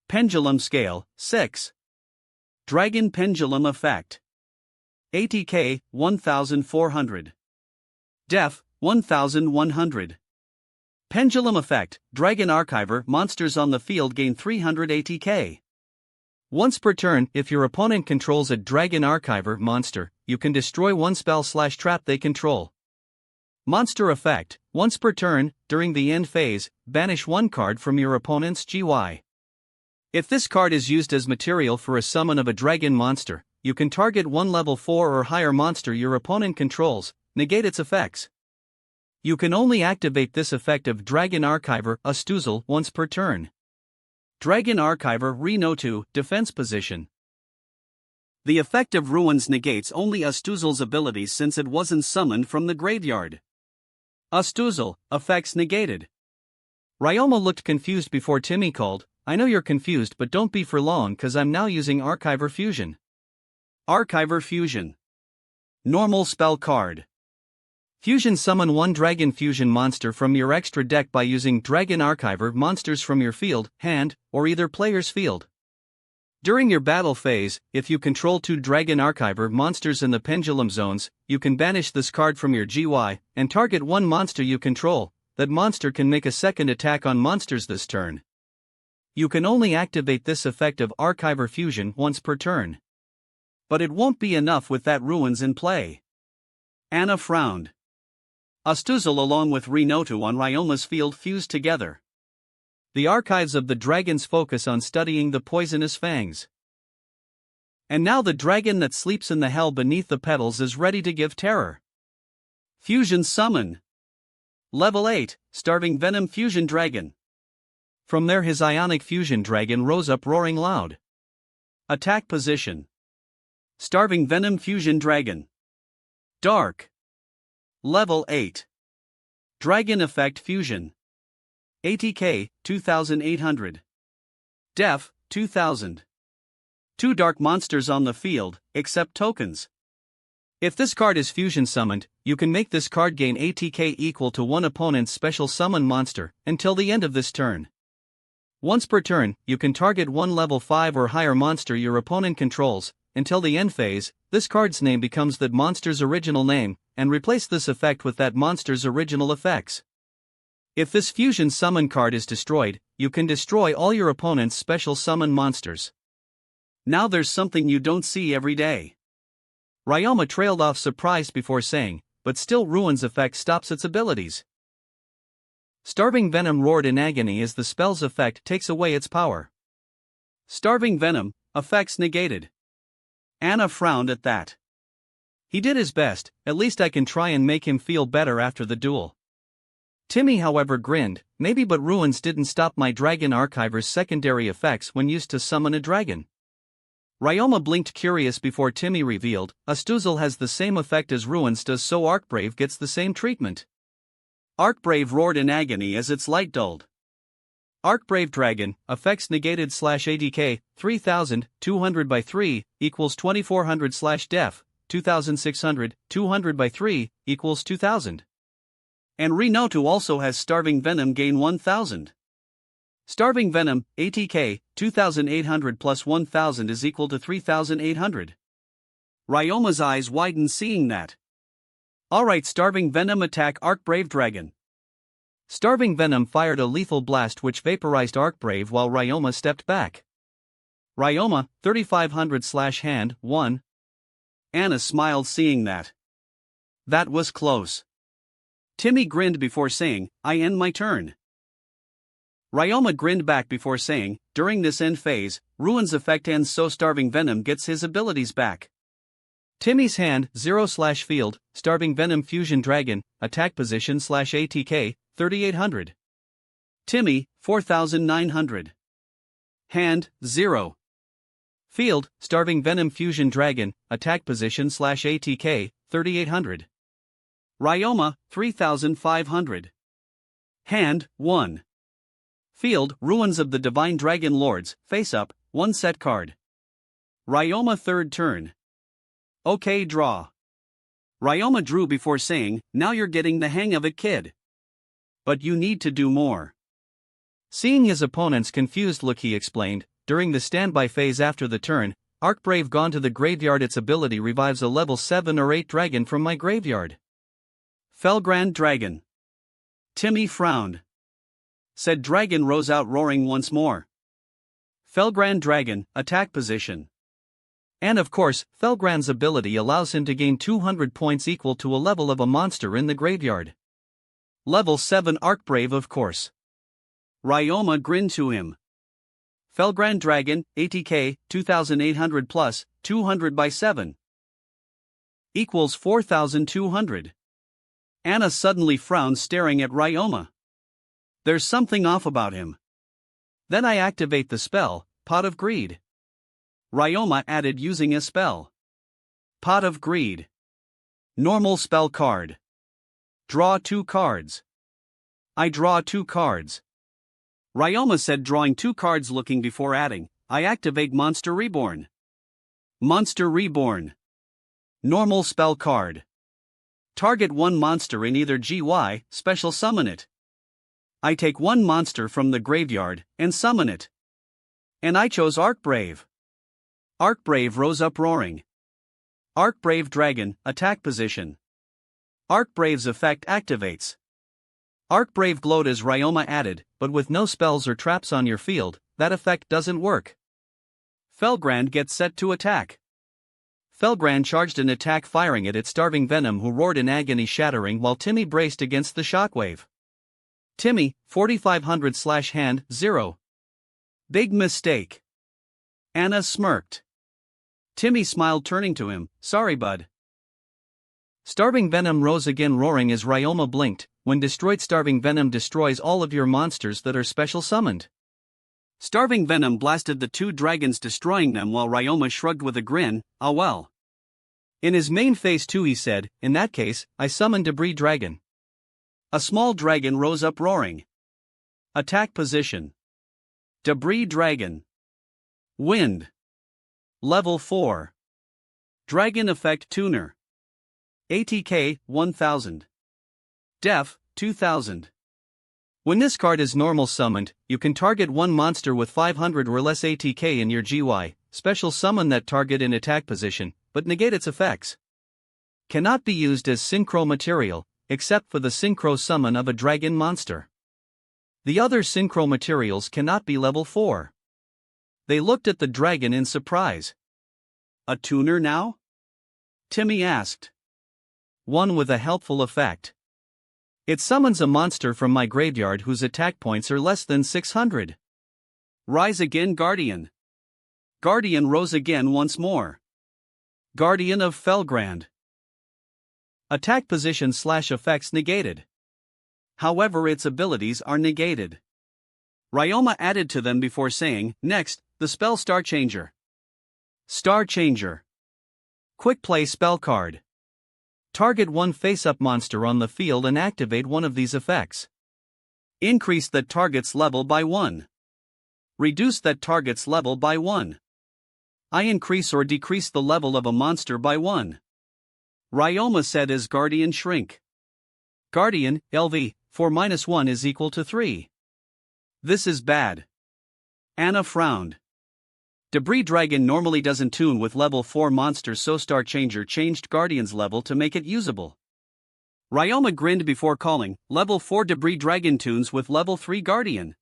Pendulum Scale, 6. Dragon Pendulum Effect. ATK, 1400. Def, 1100. Pendulum Effect, Dragon Archiver monsters on the field gain 300 ATK. Once per turn, if your opponent controls a Dragon Archiver monster, you can destroy 1 spell/trap they control. Monster Effect, once per turn, during the end phase, banish 1 card from your opponent's GUI. If this card is used as material for a summon of a dragon monster, you can target 1 level 4 or higher monster your opponent controls, negate its effects. You can only activate this effect of Dragon Archiver a Stuzzle once per turn. Dragon Archiver Renoto, defense position. The effect of Ruins negates only a Stuzzle's abilities since it wasn't summoned from the graveyard. A Stuzzle, effects negated. Ryoma looked confused before Timmy called, I know you're confused, but don't be for long cause I'm now using Archiver Fusion. Archiver Fusion. Normal spell card. Fusion summon 1 Dragon Fusion monster from your extra deck by using Dragon Archiver monsters from your field, hand, or either player's field. During your battle phase, if you control 2 Dragon Archiver monsters in the Pendulum Zones, you can banish this card from your GUI, and target 1 monster you control. That monster can make a second attack on monsters this turn. You can only activate this effect of Archiver Fusion once per turn. But it won't be enough with that Ruins in play. Anna frowned. A Stuzzle along with Renoto on Ryoma's field fused together. The archives of the dragons focus on studying the poisonous fangs. And now the dragon that sleeps in the hell beneath the petals is ready to give terror. Fusion Summon. Level 8, Starving Venom Fusion Dragon. From there his Ionic Fusion Dragon rose up roaring loud. Attack position. Starving Venom Fusion Dragon. Dark. Level 8. Dragon Effect Fusion. ATK, 2800. Def, 2000. 2 dark monsters on the field, except tokens. If this card is fusion summoned, you can make this card gain ATK equal to 1 opponent's special summon monster, until the end of this turn. Once per turn, you can target 1 level 5 or higher monster your opponent controls. Until the end phase, this card's name becomes that monster's original name, and replace this effect with that monster's original effects. If this fusion summon card is destroyed, you can destroy all your opponent's special summon monsters. Now there's something you don't see every day. Ryoma trailed off surprised before saying, but still Ruins effect stops its abilities. Starving Venom roared in agony as the spell's effect takes away its power. Starving Venom, effects negated. Anna frowned at that. He did his best, at least I can try and make him feel better after the duel. Timmy however grinned, maybe, but ruins didn't stop my dragon archiver's secondary effects when used to summon a dragon. Ryoma blinked curious before Timmy revealed, Astuzel has the same effect as ruins does, so Arcbrave gets the same treatment. Arcbrave roared in agony as its light dulled. Arcbrave Dragon, effects negated /ADK, 3200 by 3, equals 2400 /def, 2600, 200 by 3, equals 2000. And Renotu also has Starving Venom gain 1000. Starving Venom, ATK, 2800 plus 1000 is equal to 3800. Ryoma's eyes widened seeing that. Alright, Starving Venom attack Arcbrave Dragon. Starving Venom fired a lethal blast which vaporized Arcbrave while Ryoma stepped back. Ryoma, 3500/hand, 1. Anna smiled seeing that. That was close. Timmy grinned before saying, I end my turn. Ryoma grinned back before saying, during this end phase, Ruin's effect ends so Starving Venom gets his abilities back. Timmy's hand, 0/field, Starving Venom Fusion Dragon, attack position /ATK, 3800. Timmy, 4900. Hand, 0. Field, Starving Venom Fusion Dragon, attack position /ATK, 3800. Ryoma, 3500. Hand, 1. Field, Ruins of the Divine Dragon Lords, face up, 1 set card. Ryoma third turn. Okay, draw. Ryoma drew before saying, now you're getting the hang of it, kid. But you need to do more. Seeing his opponent's confused look, he explained, during the standby phase after the turn, Arcbrave gone to the graveyard, its ability revives a level 7 or 8 dragon from my graveyard. Felgrand Dragon. Timmy frowned. Said dragon rose out roaring once more. Felgrand Dragon, attack position. And of course, Felgrand's ability allows him to gain 200 points equal to a level of a monster in the graveyard. Level 7 Arcbrave, of course. Ryoma grinned to him. Felgrand Dragon, ATK, 2800 plus, 200 by 7. Equals 4200. Anna suddenly frowned staring at Ryoma. There's something off about him. Then I activate the spell, Pot of Greed. Ryoma added using a spell. Pot of Greed. Normal spell card. Draw 2 cards. I draw 2 cards. Ryoma said, drawing 2 cards, looking before adding, I activate Monster Reborn. Monster Reborn. Normal spell card. Target 1 monster in either GY, special summon it. I take 1 monster from the graveyard and summon it. And I chose Arcbrave. Arcbrave rose up roaring. Arcbrave Dragon, attack position. Arcbrave's effect activates. Arcbrave glowed as Ryoma added, but with no spells or traps on your field, that effect doesn't work. Felgrand gets set to attack. Felgrand charged an attack, firing it at Starving Venom, who roared in agony, shattering while Timmy braced against the shockwave. Timmy, 4500/hand, 0. Big mistake. Anna smirked. Timmy smiled, turning to him, sorry bud. Starving Venom rose again roaring as Ryoma blinked. When destroyed, Starving Venom destroys all of your monsters that are special summoned. Starving Venom blasted the 2 dragons, destroying them, while Ryoma shrugged with a grin, ah well. In his main phase 2 he said, in that case, I summon Debris Dragon. A small dragon rose up roaring. Attack position. Debris Dragon. Wind. Level 4. Dragon Effect Tuner. ATK, 1000. Def, 2000. When this card is normal summoned, you can target 1 monster with 500 or less ATK in your GY, special summon that target in attack position, but negate its effects. Cannot be used as synchro material, except for the synchro summon of a dragon monster. The other synchro materials cannot be level 4. They looked at the dragon in surprise. A tuner now? Timmy asked. One with a helpful effect. It summons a monster from my graveyard whose attack points are less than 600. Rise again, Guardian. Guardian rose again once more. Guardian of Felgrand. Attack position /effects negated. However, its abilities are negated. Ryoma added to them before saying, next, the spell Star Changer. Star Changer. Quick play spell card. Target one face-up monster on the field and activate one of these effects. Increase that target's level by 1. Reduce that target's level by 1. I increase or decrease the level of a monster by 1. Ryoma said as Guardian Shrink. Guardian, LV, for -1 is equal to 3. This is bad. Anna frowned. Debris Dragon normally doesn't tune with level 4 monsters, so Star Changer changed Guardian's level to make it usable. Ryoma grinned before calling, level 4 Debris Dragon tunes with level 3 Guardian.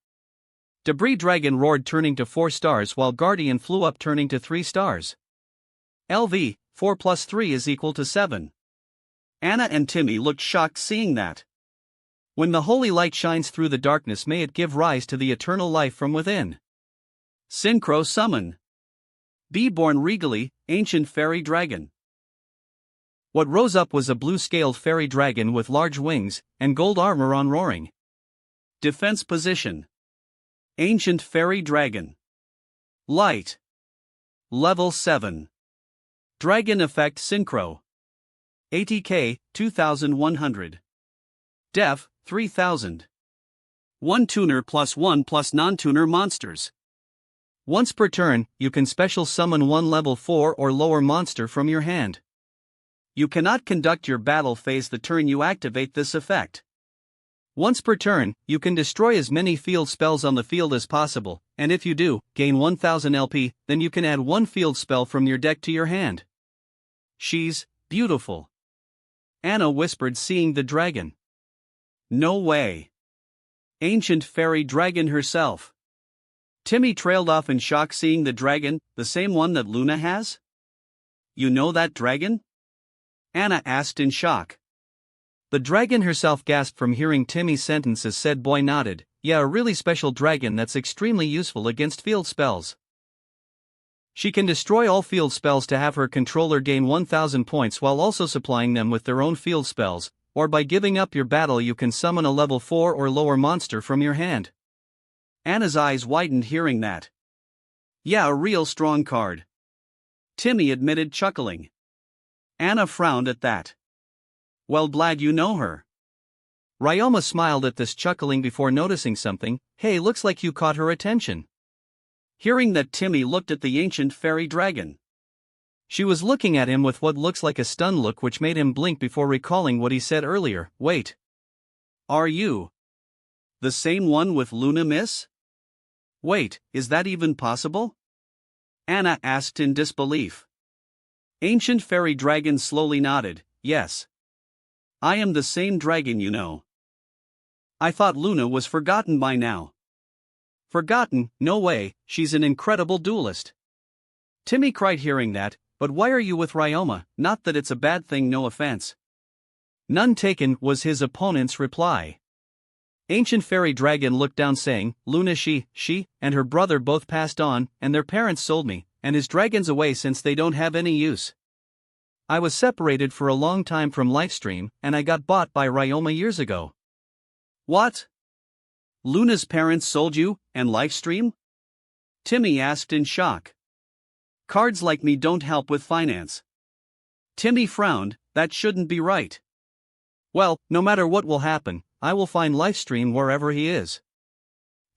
Debris Dragon roared, turning to 4 stars, while Guardian flew up, turning to 3 stars. LV, 4 plus 3 is equal to 7. Anna and Timmy looked shocked seeing that. When the holy light shines through the darkness, may it give rise to the eternal life from within. Synchro Summon. Be born regally, Ancient Fairy Dragon. What rose up was a blue-scaled fairy dragon with large wings and gold armor on roaring. Defense position. Ancient Fairy Dragon. Light. Level 7. Dragon Effect Synchro. ATK, 2100. Def, 3000. 1 tuner plus 1 plus non-tuner monsters. Once per turn, you can special summon one level 4 or lower monster from your hand. You cannot conduct your battle phase the turn you activate this effect. Once per turn, you can destroy as many field spells on the field as possible, and if you do, gain 1000 LP, then you can add one field spell from your deck to your hand. She's beautiful. Anna whispered, seeing the dragon. No way. Ancient Fairy Dragon herself. Timmy trailed off in shock, seeing the dragon, the same one that Luna has? You know that dragon? Anna asked in shock. The dragon herself gasped from hearing Timmy's sentences. Said boy nodded, yeah, a really special dragon that's extremely useful against field spells. She can destroy all field spells to have her controller gain 1000 points while also supplying them with their own field spells, or by giving up your battle you can summon a level 4 or lower monster from your hand. Anna's eyes widened hearing that. Yeah, a real strong card. Timmy admitted, chuckling. Anna frowned at that. Well, glad you know her. Ryoma smiled at this chuckling before noticing something. Hey, looks like you caught her attention. Hearing that, Timmy looked at the Ancient Fairy Dragon. She was looking at him with what looks like a stunned look, which made him blink before recalling what he said earlier. Wait. Are you the same one with Luna, miss? Wait, is that even possible? Anna asked in disbelief. Ancient Fairy Dragon slowly nodded. Yes. I am the same dragon, you know. I thought Luna was forgotten by now. Forgotten? No way, she's an incredible duelist. Timmy cried hearing that, but why are you with Ryoma? Not that it's a bad thing, no offense. None taken, was his opponent's reply. Ancient Fairy Dragon looked down, saying, Luna, she, and her brother both passed on, and their parents sold me, and his dragons away since they don't have any use. I was separated for a long time from Lifestream, and I got bought by Ryoma years ago. What? Luna's parents sold you, and Lifestream? Timmy asked in shock. Cards like me don't help with finance. Timmy frowned, that shouldn't be right. Well, no matter what will happen, I will find Lifestream wherever he is.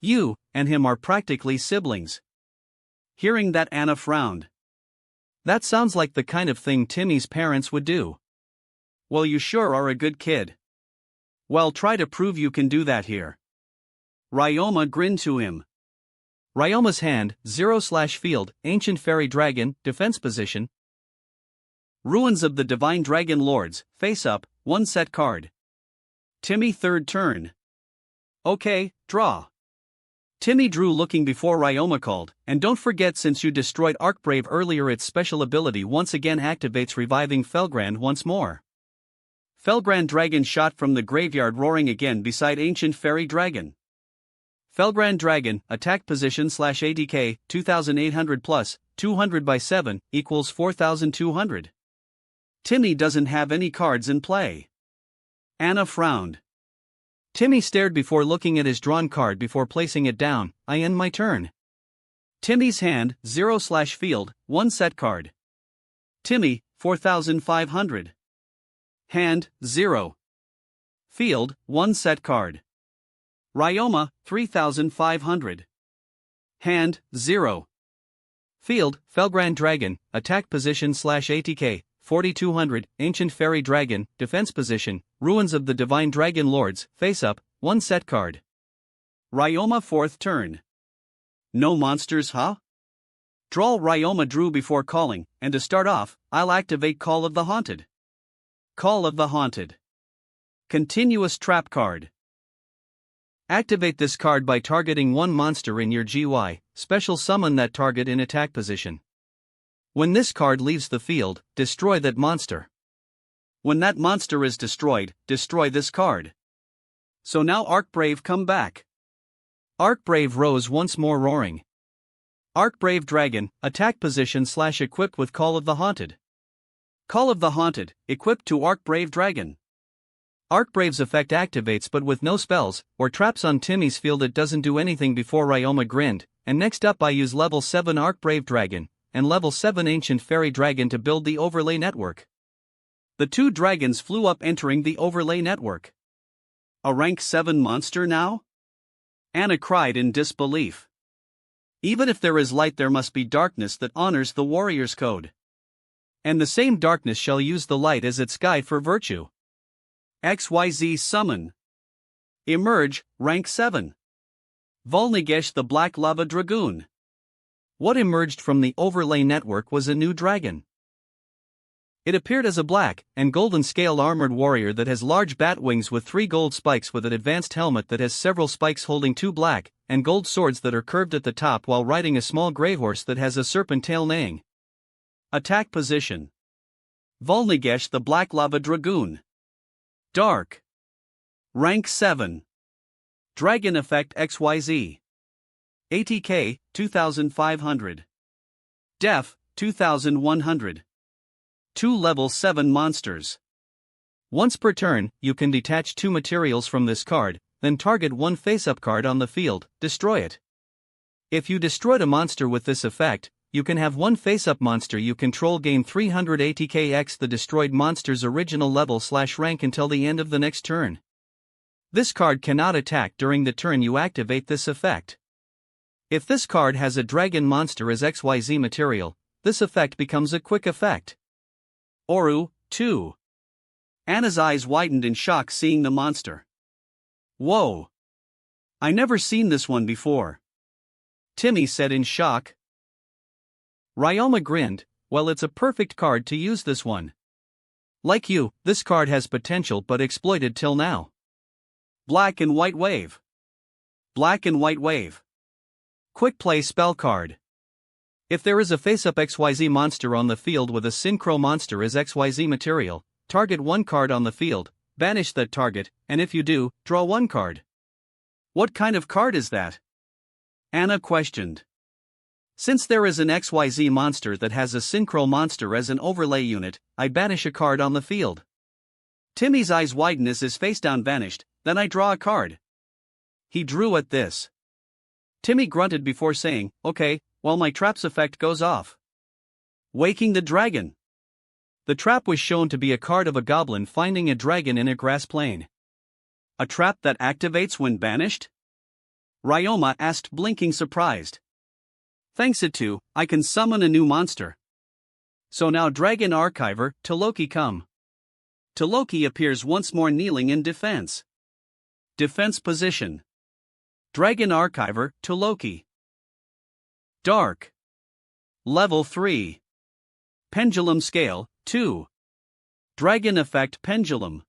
You and him are practically siblings. Hearing that, Anna frowned. That sounds like the kind of thing Timmy's parents would do. Well, you sure are a good kid. Well, try to prove you can do that here. Ryoma grinned to him. Ryoma's hand, 0/field, Ancient Fairy Dragon, defense position. Ruins of the Divine Dragon Lords, face up, 1 set card. Timmy third turn. Okay, draw. Timmy drew, looking before Ryoma called, and don't forget, since you destroyed Arcbrave earlier, its special ability once again activates, reviving Felgrand once more. Felgrand Dragon shot from the graveyard, roaring again beside Ancient Fairy Dragon. Felgrand Dragon, attack position /ADK, 2800 plus, 200 by 7, equals 4200. Timmy doesn't have any cards in play. Anna frowned. Timmy stared before looking at his drawn card before placing it down. I end my turn. Timmy's hand, 0/field, 1 set card. Timmy, 4,500. Hand, 0. Field, 1 set card. Ryoma, 3,500. Hand, 0. Field, Felgrand Dragon, attack position /ATK, 4,200, Ancient Fairy Dragon, defense position, Ruins of the Divine Dragon Lords, face up, 1 set card. Ryoma 4th turn. No monsters, huh? Draw. Ryoma drew before calling, and to start off, I'll activate Call of the Haunted. Call of the Haunted. Continuous trap card. Activate this card by targeting one monster in your GY, special summon that target in attack position. When this card leaves the field, destroy that monster. When that monster is destroyed, destroy this card. So now Archbrave come back. Archbrave rose once more roaring. Archbrave Dragon, attack position /equipped with Call of the Haunted. Call of the Haunted, equipped to Archbrave Dragon. Archbrave's effect activates but with no spells or traps on Timmy's field. It doesn't do anything before Ryoma grinned, and next up I use level 7 Archbrave Dragon and level 7 Ancient Fairy Dragon to build the overlay network. The two dragons flew up entering the overlay network. A rank 7 monster now? Anna cried in disbelief. Even if there is light, there must be darkness that honors the warrior's code. And the same darkness shall use the light as its guide for virtue. XYZ summon. Emerge, rank 7. Volnigesh the Black Lava Dragoon. What emerged from the overlay network was a new dragon. It appeared as a black and golden scale armored warrior that has large bat wings with 3 gold spikes, with an advanced helmet that has several spikes, holding 2 black and gold swords that are curved at the top, while riding a small grey horse that has a serpent tail neighing. Attack position. Volnigesh the Black Lava Dragoon. Dark. Rank 7. Dragon effect XYZ. ATK, 2,500. Def, 2,100. 2 level 7 monsters. Once per turn, you can detach 2 materials from this card, then target 1 face-up card on the field, destroy it. If you destroyed a monster with this effect, you can have 1 face-up monster you control gain 300 ATK x the destroyed monster's original level/rank until the end of the next turn. This card cannot attack during the turn you activate this effect. If this card has a dragon monster as XYZ material, this effect becomes a quick effect. Oru, 2. Anna's eyes widened in shock seeing the monster. Whoa! I never seen this one before. Timmy said in shock. Ryoma grinned. Well, it's a perfect card to use this one. Like you, this card has potential but exploited till now. Black and White Wave. Black and White Wave. Quick play spell card. If there is a face-up XYZ monster on the field with a synchro monster as XYZ material, target 1 card on the field, banish that target, and if you do, draw 1 card. What kind of card is that? Anna questioned. Since there is an XYZ monster that has a synchro monster as an overlay unit, I banish a card on the field. Timmy's eyes widen as his face down vanished, then I draw a card. He drew at this. Timmy grunted before saying, okay, while my trap's effect goes off. Waking the Dragon. The trap was shown to be a card of a goblin finding a dragon in a grass plain. A trap that activates when banished? Ryoma asked, blinking surprised. Thanks it to, I can summon a new monster. So now Dragon Archiver, Toloki come. Toloki appears once more kneeling in defense. Defense position. Dragon Archiver, Toloki. Dark. Level 3. Pendulum Scale, 2. Dragon Effect Pendulum.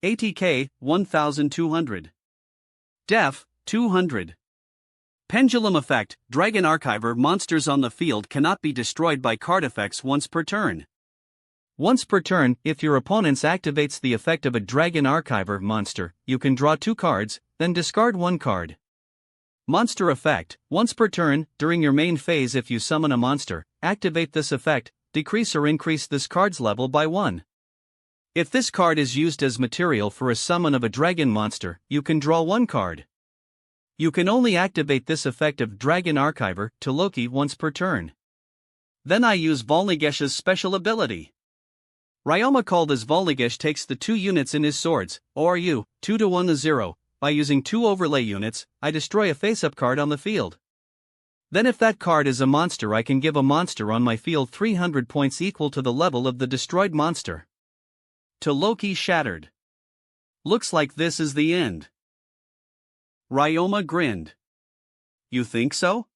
ATK, 1,200. Def, 200. Pendulum Effect, Dragon Archiver monsters on the field cannot be destroyed by card effects once per turn. Once per turn, if your opponent activates the effect of a Dragon Archiver monster, you can draw 2 cards, then discard 1 card. Monster Effect, once per turn, during your main phase if you summon a monster, activate this effect, decrease or increase this card's level by 1. If this card is used as material for a summon of a dragon monster, you can draw one card. You can only activate this effect of Dragon Archiver to Loki once per turn. Then I use Volnigesh's special ability. Ryoma called as Volnigesh takes the 2 units in his swords, ORU, 2-1-0. By using 2 overlay units, I destroy a face-up card on the field. Then if that card is a monster, I can give a monster on my field 300 points equal to the level of the destroyed monster. To Loki shattered. Looks like this is the end. Ryoma grinned. You think so?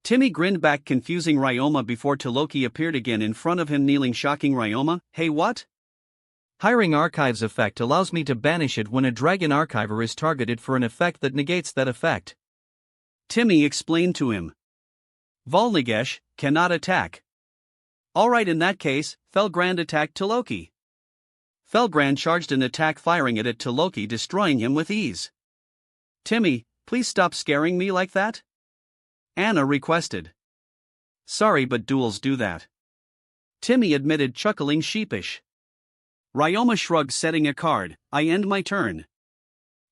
Timmy grinned back, confusing Ryoma before Loki appeared again in front of him, kneeling, shocking Ryoma. Hey, what? Hiring Archives effect allows me to banish it when a Dragon Archiver is targeted for an effect that negates that effect. Timmy explained to him. Volnigesh cannot attack. Alright, in that case, Felgrand attacked to Loki. Felgrand charged an attack, firing it at Loki, destroying him with ease. Timmy, please stop scaring me like that? Anna requested. Sorry, but duels do that. Timmy admitted, chuckling sheepish. Ryoma shrugged, setting a card. I end my turn.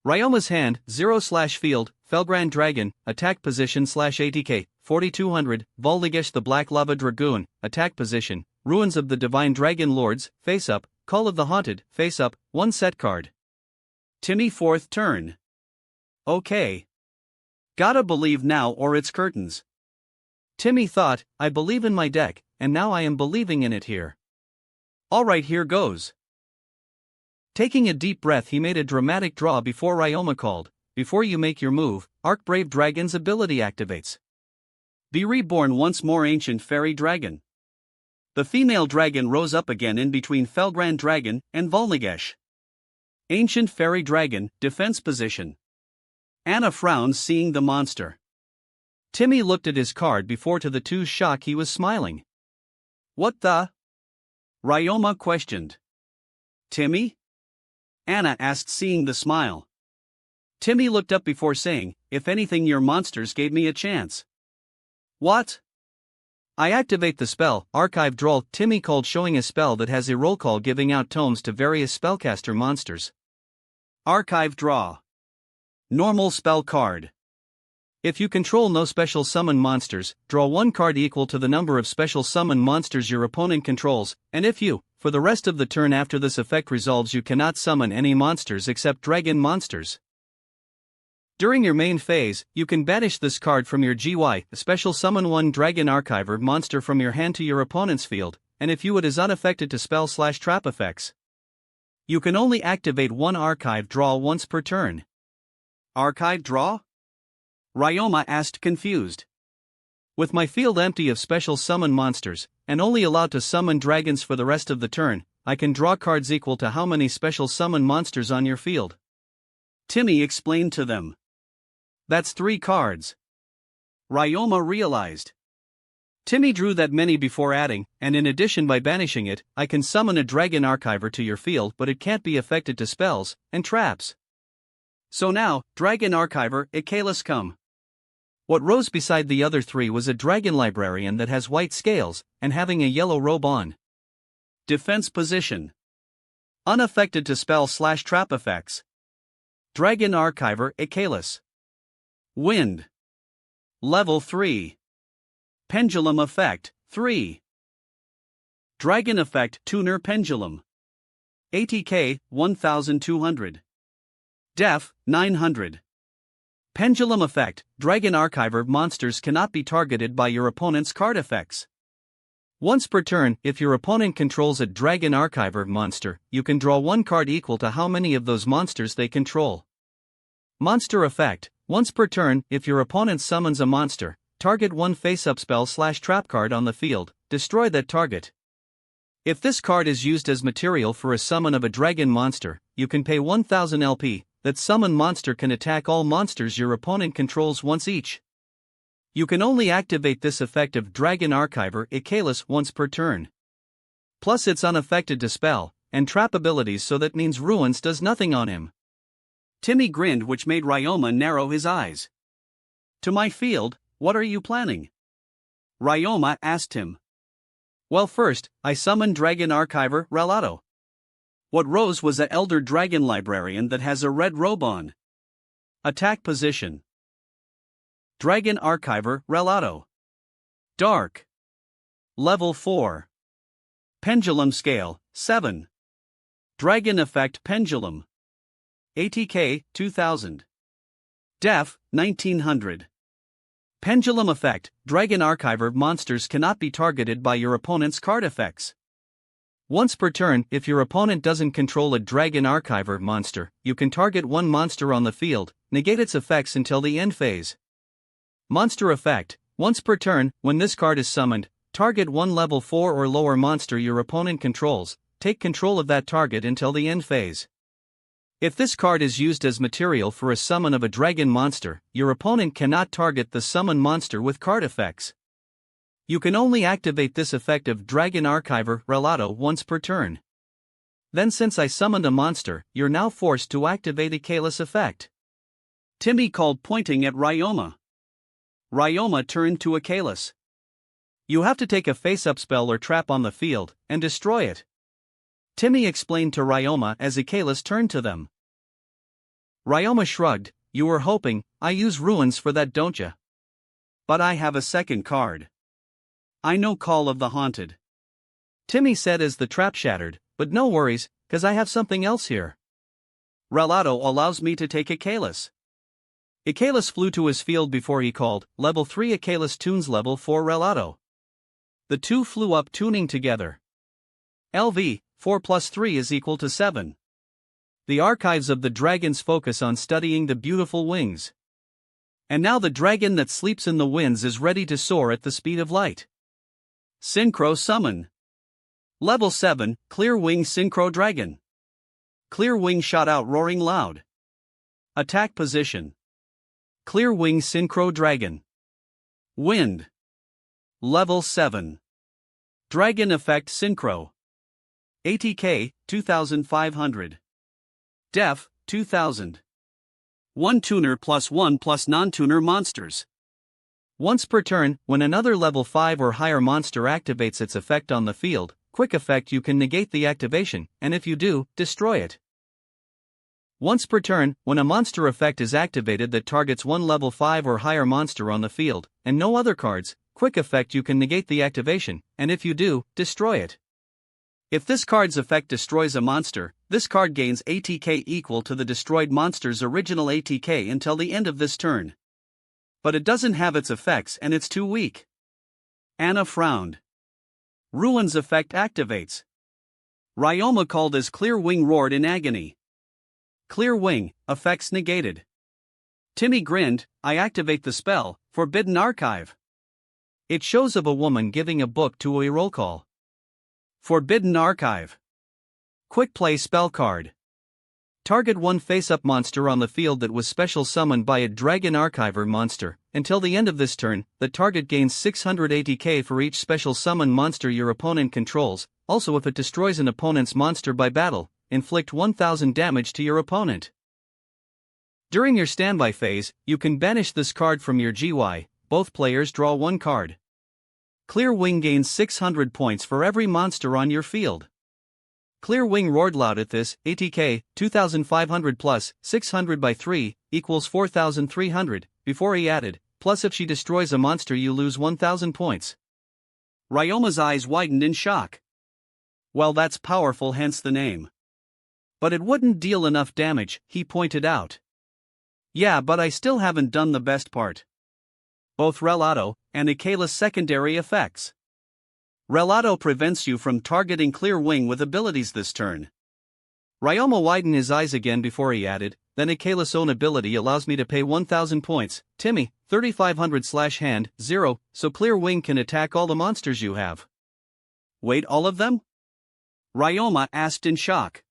Ryoma's hand, 0/field, Felgrand Dragon, attack position /ATK, 4200, Volnigesh the Black Lava Dragoon, attack position, Ruins of the Divine Dragon Lords, face up, Call of the Haunted, face up, 1 set card. Timmy 4th turn. Okay. Gotta believe now or it's curtains. Timmy thought, I believe in my deck, and now I am believing in it here. Alright, here goes. Taking a deep breath, he made a dramatic draw before Ryoma called, before you make your move, Archbrave Dragon's ability activates. Be reborn once more, Ancient Fairy Dragon. The female dragon rose up again in between Felgrand Dragon and Volnigesh. Ancient Fairy Dragon, defense position. Anna frowned, seeing the monster. Timmy looked at his card before, to the two's shock, he was smiling. What the? Ryoma questioned. Timmy? Anna asked, seeing the smile. Timmy looked up before saying, if anything, your monsters gave me a chance. What? I activate the spell, Archive Draw, Timmy called, showing a spell that has a roll call giving out tomes to various spellcaster monsters. Archive Draw. Normal spell card. If you control no special summon monsters, draw 1 card equal to the number of special summon monsters your opponent controls, and if you, for the rest of the turn after this effect resolves, you cannot summon any monsters except dragon monsters. During your main phase, you can banish this card from your GY, special summon 1 Dragon Archiver monster from your hand to your opponent's field, and if you it is unaffected to spell/trap effects. You can only activate 1 Archive Draw once per turn. Archive Draw? Ryoma asked, confused. With my field empty of special summon monsters, and only allowed to summon dragons for the rest of the turn, I can draw cards equal to how many special summon monsters on your field. Timmy explained to them. That's 3 cards. Ryoma realized. Timmy drew that many before adding, and in addition, by banishing it, I can summon a Dragon Archiver to your field, but it can't be affected to spells and traps. So now, Dragon Archiver, Icalis come. What rose beside the other 3 was a Dragon Librarian that has white scales, and having a yellow robe on. Defense position. Unaffected to spell/trap effects. Dragon Archiver, Icalis. Wind. Level 3. Pendulum effect, 3. Dragon effect, Tuner Pendulum. ATK, 1200. Def, 900. Pendulum effect, Dragon Archiver monsters cannot be targeted by your opponent's card effects. Once per turn, if your opponent controls a Dragon Archiver monster, you can draw 1 card equal to how many of those monsters they control. Monster effect, once per turn, if your opponent summons a monster, target 1 face-up spell/trap card on the field, destroy that target. If this card is used as material for a summon of a dragon monster, you can pay 1000 LP. That summon monster can attack all monsters your opponent controls once each. You can only activate this effect of Dragon Archiver Icalis once per turn. Plus it's unaffected to spell and trap abilities, so that means Ruins does nothing on him. Timmy grinned, which made Ryoma narrow his eyes. To my field, what are you planning? Ryoma asked him. Well, first, I summon Dragon Archiver Ralato. What rose was a elder dragon librarian that has a red robe on? Attack position. Dragon Archiver Relato. Dark. Level 4. Pendulum Scale 7. Dragon Effect Pendulum. ATK 2000. Def 1900. Pendulum Effect. Dragon Archiver monsters cannot be targeted by your opponent's card effects. Once per turn, if your opponent doesn't control a Dragon Archiver monster, you can target one monster on the field, negate its effects until the end phase. Monster Effect. Once per turn, when this card is summoned, target one level 4 or lower monster your opponent controls, take control of that target until the end phase. If this card is used as material for a summon of a dragon monster, your opponent cannot target the summon monster with card effects. You can only activate this effect of Dragon Archiver Relato once per turn. Then since I summoned a monster, you're now forced to activate a Kalis effect. Timmy called, pointing at Ryoma. Ryoma turned to a Kalis. You have to take a face-up spell or trap on the field, and destroy it. Timmy explained to Ryoma as a Kalis turned to them. Ryoma shrugged. You were hoping I use ruins for that, don't ya? But I have a second card. I know Call of the Haunted. Timmy said as the trap shattered, but no worries, cause I have something else here. Relato allows me to take a Kalis. A Kalis flew to his field before he called, level 3 a Kalis tunes level 4 Relato. The two flew up tuning together. LV, 4 plus 3 is equal to 7. The archives of the dragons focus on studying the beautiful wings. And now the dragon that sleeps in the winds is ready to soar at the speed of light. Synchro Summon. Level 7, Clear Wing Synchro Dragon. Clear Wing shot out roaring loud. Attack position. Clear Wing Synchro Dragon. Wind. Level 7. Dragon Effect Synchro. ATK 2500. Def 2000. 1 tuner plus 1 plus non-tuner monsters. Once per turn, when another level 5 or higher monster activates its effect on the field, quick effect, you can negate the activation, and if you do, destroy it. Once per turn, when a monster effect is activated that targets one level 5 or higher monster on the field, and no other cards, quick effect, you can negate the activation, and if you do, destroy it. If this card's effect destroys a monster, this card gains ATK equal to the destroyed monster's original ATK until the end of this turn. But it doesn't have its effects and it's too weak. Anna frowned. Ruin's effect activates. Ryoma called as Clear Wing roared in agony. Clear Wing, effects negated. Timmy grinned. I activate the spell, Forbidden Archive. It shows of a woman giving a book to a roll call. Forbidden Archive. Quick play spell card. Target one face-up monster on the field that was special summoned by a Dragon Archiver monster. Until the end of this turn, the target gains 600 ATK for each special summon monster your opponent controls. Also, if it destroys an opponent's monster by battle, inflict 1000 damage to your opponent. During your standby phase, you can banish this card from your GY. Both players draw one card. Clear Wing gains 600 points for every monster on your field. Clear Wing roared loud at this. ATK 2500 plus 600 by 3 equals 4300, before he added, plus if she destroys a monster you lose 1000 points. Ryoma's eyes widened in shock. Well, that's powerful, hence the name. But it wouldn't deal enough damage, he pointed out. Yeah, but I still haven't done the best part. Both Relato and Ikala's secondary effects. Relato prevents you from targeting Clear Wing with abilities this turn. Ryoma widened his eyes again before he added, then Ikala's own ability allows me to pay 1000 points, Timmy, 3500/hand, 0, so Clear Wing can attack all the monsters you have. Wait, all of them? Ryoma asked in shock.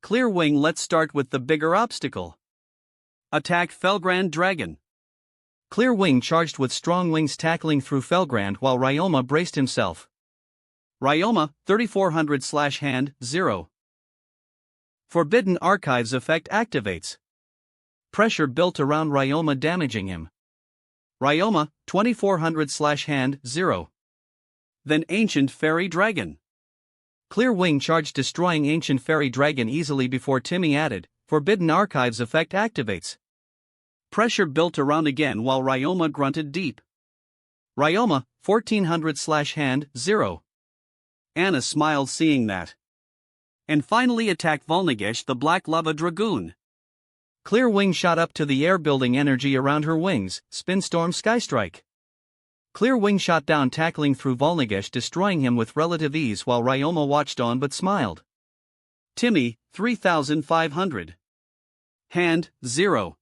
Clear Wing, let's start with the bigger obstacle. Attack Felgrand Dragon. Clear Wing charged with strong wings, tackling through Felgrand while Ryoma braced himself. Ryoma, 3400/hand, 0. Forbidden Archives effect activates. Pressure built around Ryoma, damaging him. Ryoma, 2400/hand, 0. Then Ancient Fairy Dragon. Clear Wing charged, destroying Ancient Fairy Dragon easily before Timmy added, Forbidden Archives effect activates. Pressure built around again while Ryoma grunted deep. Ryoma, 1400/hand, 0. Anna smiled seeing that. And finally attacked Volnagesh, the Black Lava Dragoon. Clear Wing shot up to the air, building energy around her wings, Spinstorm Skystrike. Clear Wing shot down, tackling through Volnagesh, destroying him with relative ease while Ryoma watched on but smiled. Timmy, 3500. Hand, 0.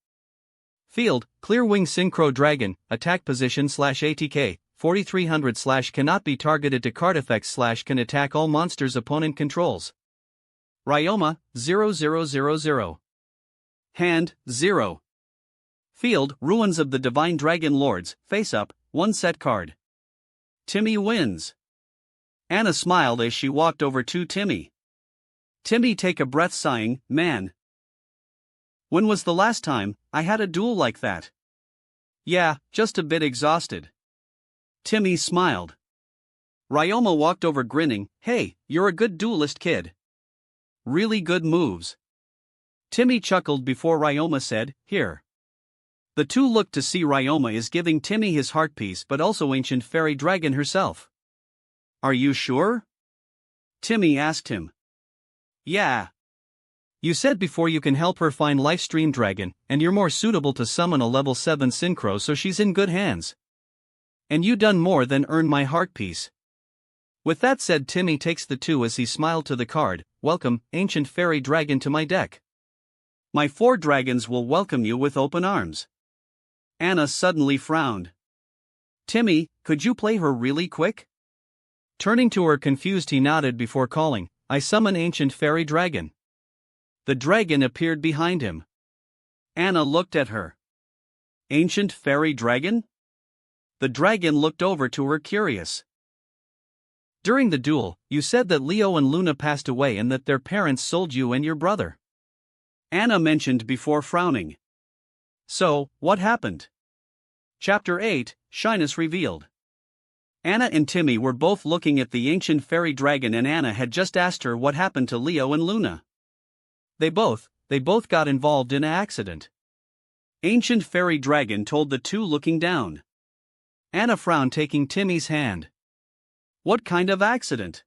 Field, Clear Wing Synchro Dragon, attack position /ATK, 4300 / cannot be targeted to card effects / can attack all monsters opponent controls. Ryoma, 0000. Hand, 0. Field, Ruins of the Divine Dragon Lords, face up, 1 set card. Timmy wins. Anna smiled as she walked over to Timmy. Timmy take a breath, sighing, man. When was the last time I had a duel like that? Yeah, just a bit exhausted. Timmy smiled. Ryoma walked over grinning, hey, you're a good duelist, kid. Really good moves. Timmy chuckled before Ryoma said, here. The two looked to see Ryoma is giving Timmy his heart piece, but also Ancient Fairy Dragon herself. Are you sure? Timmy asked him. Yeah. You said before you can help her find Lifestream Dragon, and you're more suitable to summon a level 7 Synchro, so she's in good hands. And you done more than earn my heart piece. With that said, Timmy takes the 2 as he smiled to the card, welcome, Ancient Fairy Dragon, to my deck. My 4 dragons will welcome you with open arms. Anna suddenly frowned. Timmy, could you play her really quick? Turning to her confused, he nodded before calling, I summon Ancient Fairy Dragon. The dragon appeared behind him. Anna looked at her. Ancient Fairy Dragon? The dragon looked over to her, curious. During the duel, you said that Leo and Luna passed away and that their parents sold you and your brother. Anna mentioned before frowning. So, what happened? Chapter 8, Shyness Revealed. Anna and Timmy were both looking at the Ancient Fairy Dragon, and Anna had just asked her what happened to Leo and Luna. They both got involved in an accident. Ancient Fairy Dragon told the two, looking down. Anna frowned, taking Timmy's hand. What kind of accident?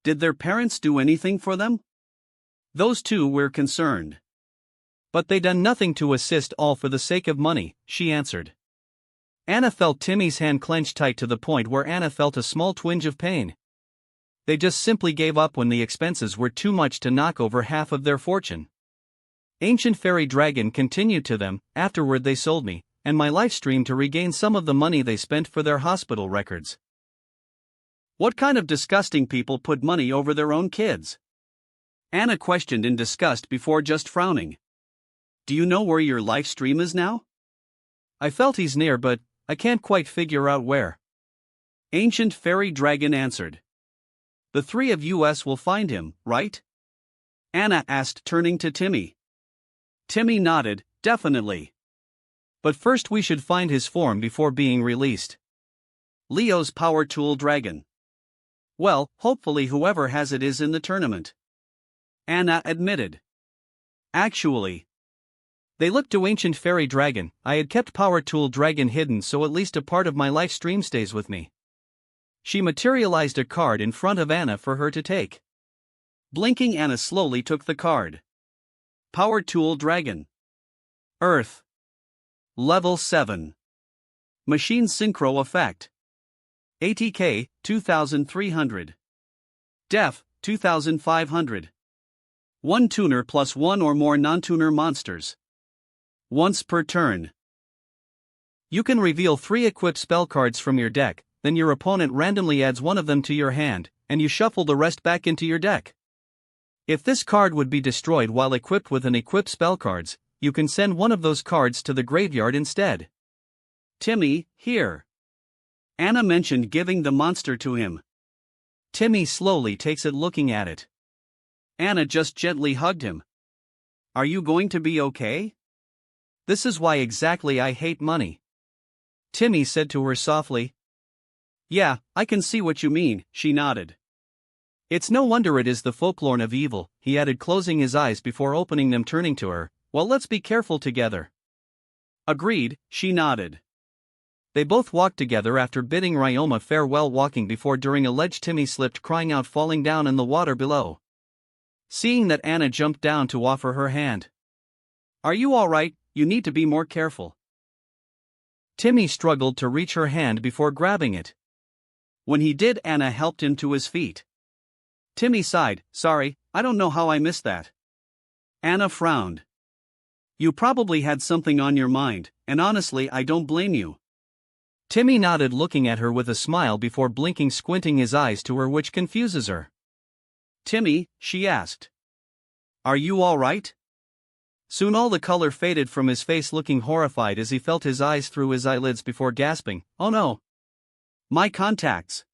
Did their parents do anything for them? Those two were concerned. But they done nothing to assist, all for the sake of money, she answered. Anna felt Timmy's hand clench tight to the point where Anna felt a small twinge of pain. They just simply gave up when the expenses were too much to knock over half of their fortune. Ancient Fairy Dragon continued to them, afterward they sold me, and my life stream to regain some of the money they spent for their hospital records. What kind of disgusting people put money over their own kids? Anna questioned in disgust before just frowning. Do you know where your life stream is now? I felt he's near, but I can't quite figure out where. Ancient Fairy Dragon answered. The 3 of us will find him, right? Anna asked, turning to Timmy. Timmy nodded, definitely. But first we should find his form before being released. Leo's Power Tool Dragon. Well, hopefully whoever has it is in the tournament. Anna admitted. Actually, they looked to Ancient Fairy Dragon. I had kept Power Tool Dragon hidden, so at least a part of my life stream stays with me. She materialized a card in front of Anna for her to take. Blinking, Anna slowly took the card. Power Tool Dragon. Earth. Level 7. Machine Synchro Effect. ATK, 2300. Def, 2500. 1 tuner plus 1 or more non-tuner monsters. Once per turn. You can reveal 3 equipped spell cards from your deck, then your opponent randomly adds one of them to your hand, and you shuffle the rest back into your deck. If this card would be destroyed while equipped with an equipped spell cards, you can send one of those cards to the graveyard instead. Timmy, here. Anna mentioned giving the monster to him. Timmy slowly takes it, looking at it. Anna just gently hugged him. Are you going to be okay? This is why exactly I hate money. Timmy said to her softly. Yeah, I can see what you mean, she nodded. It's no wonder it is the folklore of evil, he added, closing his eyes before opening them, turning to her. Well, let's be careful together. Agreed, she nodded. They both walked together after bidding Ryoma farewell, walking before during a ledge Timmy slipped, crying out, falling down in the water below. Seeing that, Anna jumped down to offer her hand. Are you all right? You need to be more careful. Timmy struggled to reach her hand before grabbing it. When he did, Anna helped him to his feet. Timmy sighed, sorry, I don't know how I missed that. Anna frowned. You probably had something on your mind, and honestly I don't blame you. Timmy nodded, looking at her with a smile before blinking, squinting his eyes to her, which confuses her. Timmy, she asked. Are you all right? Soon all the color faded from his face, looking horrified as he felt his eyes through his eyelids before gasping, oh no. My contacts.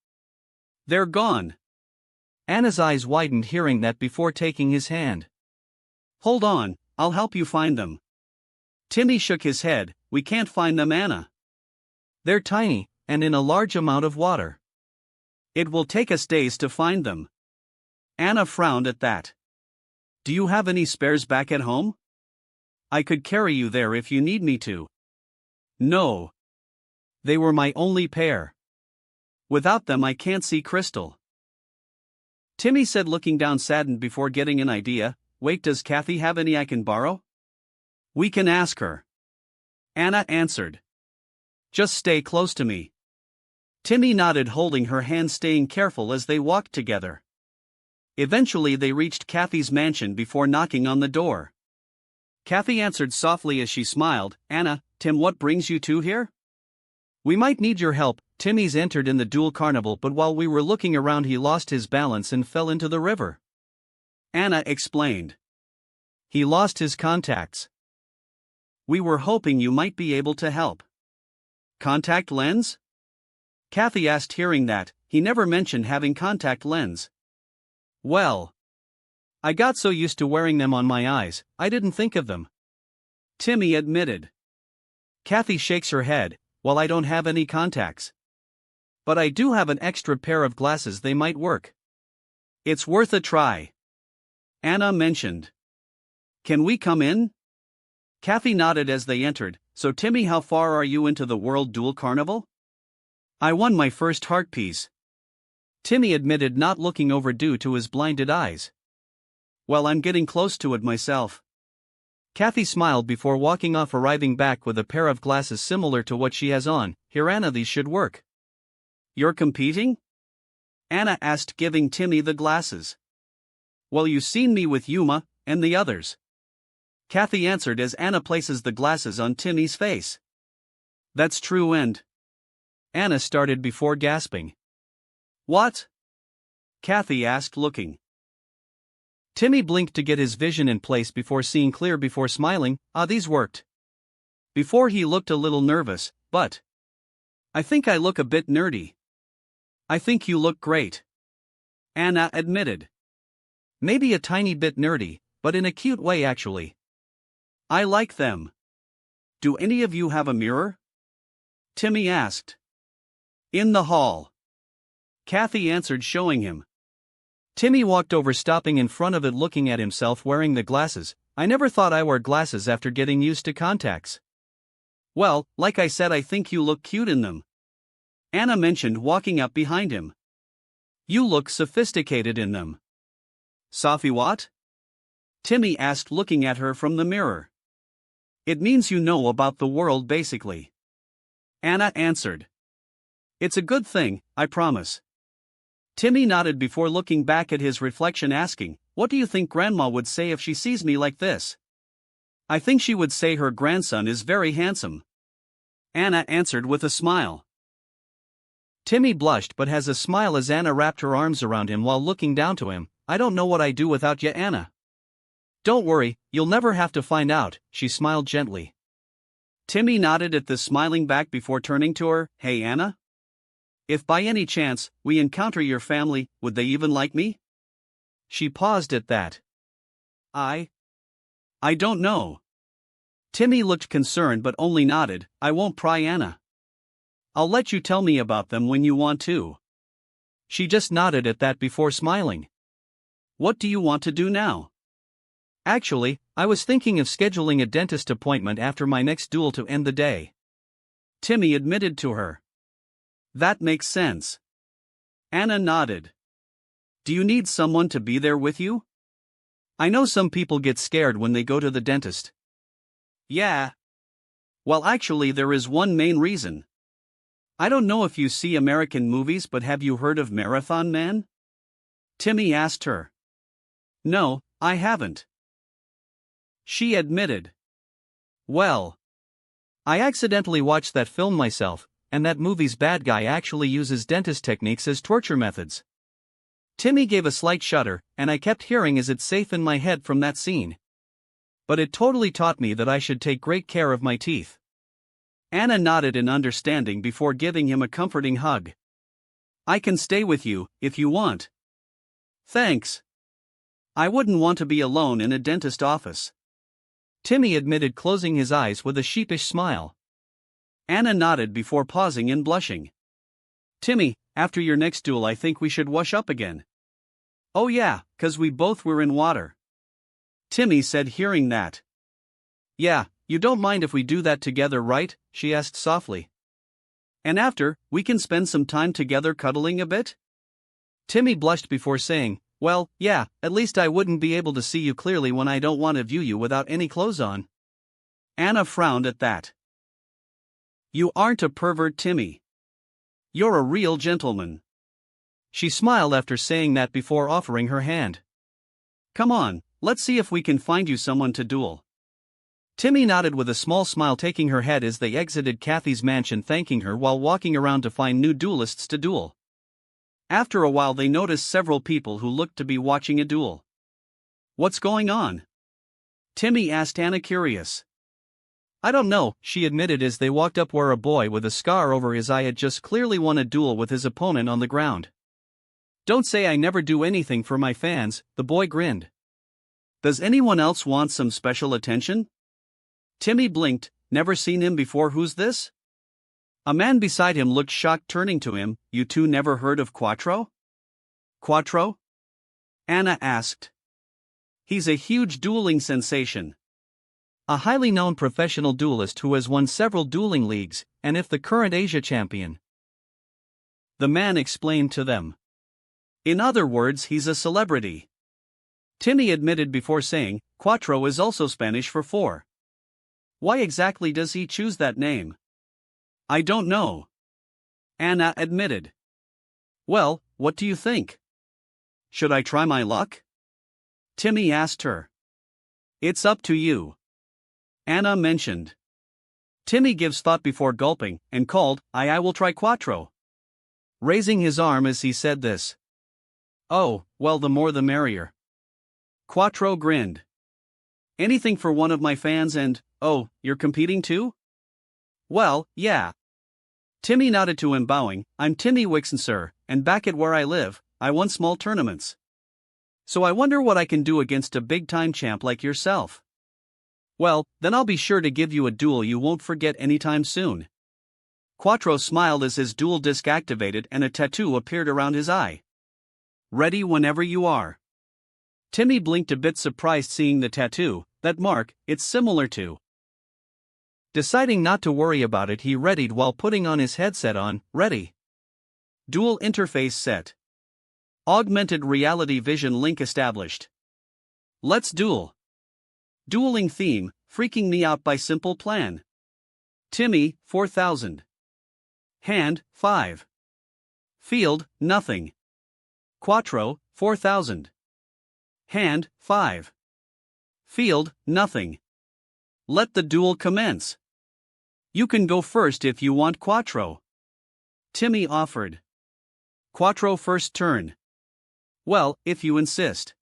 They're gone. Anna's eyes widened hearing that before taking his hand. Hold on, I'll help you find them. Timmy shook his head, we can't find them, Anna. They're tiny, and in a large amount of water. It will take us days to find them. Anna frowned at that. Do you have any spares back at home? I could carry you there if you need me to. No. They were my only pair. Without them I can't see crystal. Timmy said, looking down saddened before getting an idea. Wait, does Kathy have any I can borrow? We can ask her. Anna answered. Just stay close to me. Timmy nodded, holding her hand, staying careful as they walked together. Eventually they reached Kathy's mansion before knocking on the door. Kathy answered softly as she smiled, Anna, Tim, what brings you two here? We might need your help. Timmy's entered in the dual carnival, but while we were looking around he lost his balance and fell into the river. Anna explained. He lost his contacts. We were hoping you might be able to help. Contact lens? Kathy asked, hearing that. He never mentioned having contact lens. Well, I got so used to wearing them on my eyes, I didn't think of them. Timmy admitted. Kathy shakes her head. Well, I don't have any contacts. But I do have an extra pair of glasses, they might work. It's worth a try. Anna mentioned. Can we come in? Kathy nodded as they entered. So Timmy, how far are you into the World Duel Carnival? I won my first heart piece. Timmy admitted, not looking over due to his blinded eyes. Well, I'm getting close to it myself. Kathy smiled before walking off, arriving back with a pair of glasses similar to what she has on. Here, Anna, these should work. You're competing? Anna asked, giving Timmy the glasses. Well, you've seen me with Yuma and the others. Kathy answered as Anna places the glasses on Timmy's face. That's true, and Anna started before gasping. What? Kathy asked, looking. Timmy blinked to get his vision in place before seeing clear, before smiling. These worked. Before he looked a little nervous, but I think I look a bit nerdy. I think you look great. Anna admitted. Maybe a tiny bit nerdy, but in a cute way actually. I like them. Do any of you have a mirror? Timmy asked. In the hall. Kathy answered, showing him. Timmy walked over, stopping in front of it, looking at himself wearing the glasses. I never thought I wore glasses after getting used to contacts. Well, like I said, I think you look cute in them. Anna mentioned, walking up behind him. You look sophisticated in them. Safi what? Timmy asked, looking at her from the mirror. It means you know about the world, basically. Anna answered. It's a good thing, I promise. Timmy nodded before looking back at his reflection, asking, what do you think Grandma would say if she sees me like this? I think she would say her grandson is very handsome. Anna answered with a smile. Timmy blushed but has a smile as Anna wrapped her arms around him while looking down to him. I don't know what I'd do without you, Anna. Don't worry, you'll never have to find out, she smiled gently. Timmy nodded at this, smiling back before turning to her. Hey, Anna? If by any chance we encounter your family, would they even like me? She paused at that. I don't know. Timmy looked concerned but only nodded. I won't pry, Anna. I'll let you tell me about them when you want to. She just nodded at that before smiling. What do you want to do now? Actually, I was thinking of scheduling a dentist appointment after my next duel to end the day. Timmy admitted to her. That makes sense. Anna nodded. Do you need someone to be there with you? I know some people get scared when they go to the dentist. Yeah. Well, actually, there is one main reason. I don't know if you see American movies, but have you heard of Marathon Man? Timmy asked her. No, I haven't. She admitted. Well, I accidentally watched that film myself, and that movie's bad guy actually uses dentist techniques as torture methods. Timmy gave a slight shudder, and I kept hearing "is it safe" in my head from that scene. But it totally taught me that I should take great care of my teeth. Anna nodded in understanding before giving him a comforting hug. I can stay with you, if you want. Thanks. I wouldn't want to be alone in a dentist office. Timmy admitted, closing his eyes with a sheepish smile. Anna nodded before pausing and blushing. Timmy, after your next duel I think we should wash up again. Oh yeah, 'cause we both were in water. Timmy said, hearing that. Yeah, you don't mind if we do that together, right? She asked softly. And after, we can spend some time together cuddling a bit? Timmy blushed before saying, well, yeah, at least I wouldn't be able to see you clearly when I don't want to view you without any clothes on. Anna frowned at that. You aren't a pervert, Timmy. You're a real gentleman. She smiled after saying that before offering her hand. Come on, let's see if we can find you someone to duel. Timmy nodded with a small smile, taking her head as they exited Kathy's mansion, thanking her while walking around to find new duelists to duel. After a while they noticed several people who looked to be watching a duel. What's going on? Timmy asked Anna, curious. I don't know, she admitted as they walked up where a boy with a scar over his eye had just clearly won a duel with his opponent on the ground. Don't say I never do anything for my fans, the boy grinned. Does anyone else want some special attention? Timmy blinked. Never seen him before. Who's this? A man beside him looked shocked, turning to him. You two never heard of Quattro? Quattro? Anna asked. He's a huge dueling sensation. A highly known professional duelist who has won several dueling leagues, and if the current Asia champion. The man explained to them. In other words, he's a celebrity. Timmy admitted before saying, Quattro is also Spanish for four. Why exactly does he choose that name? I don't know. Anna admitted. Well, what do you think? Should I try my luck? Timmy asked her. It's up to you. Anna mentioned. Timmy gives thought before gulping, and called, I will try Quattro. Raising his arm as he said this. Oh, well, the more the merrier. Quattro grinned. Anything for one of my fans and, oh, you're competing too? Well, yeah. Timmy nodded to him, bowing. I'm Timmy Wixon, sir, and back at where I live, I won small tournaments. So I wonder what I can do against a big-time champ like yourself. Well, then I'll be sure to give you a duel you won't forget anytime soon. Quattro smiled as his duel disc activated and a tattoo appeared around his eye. Ready whenever you are. Timmy blinked, a bit surprised seeing the tattoo. That mark, it's similar to. Deciding not to worry about it, he readied while putting on his headset on. Ready. Dual interface set. Augmented reality vision link established. Let's duel. Dueling theme, freaking me out by simple plan. Timmy, 4000. Hand, 5. Field, nothing. Quattro, 4000. Hand, 5. Field, nothing. Let the duel commence. You can go first if you want, Quattro. Timmy offered. Quattro first turn. Well, if you insist.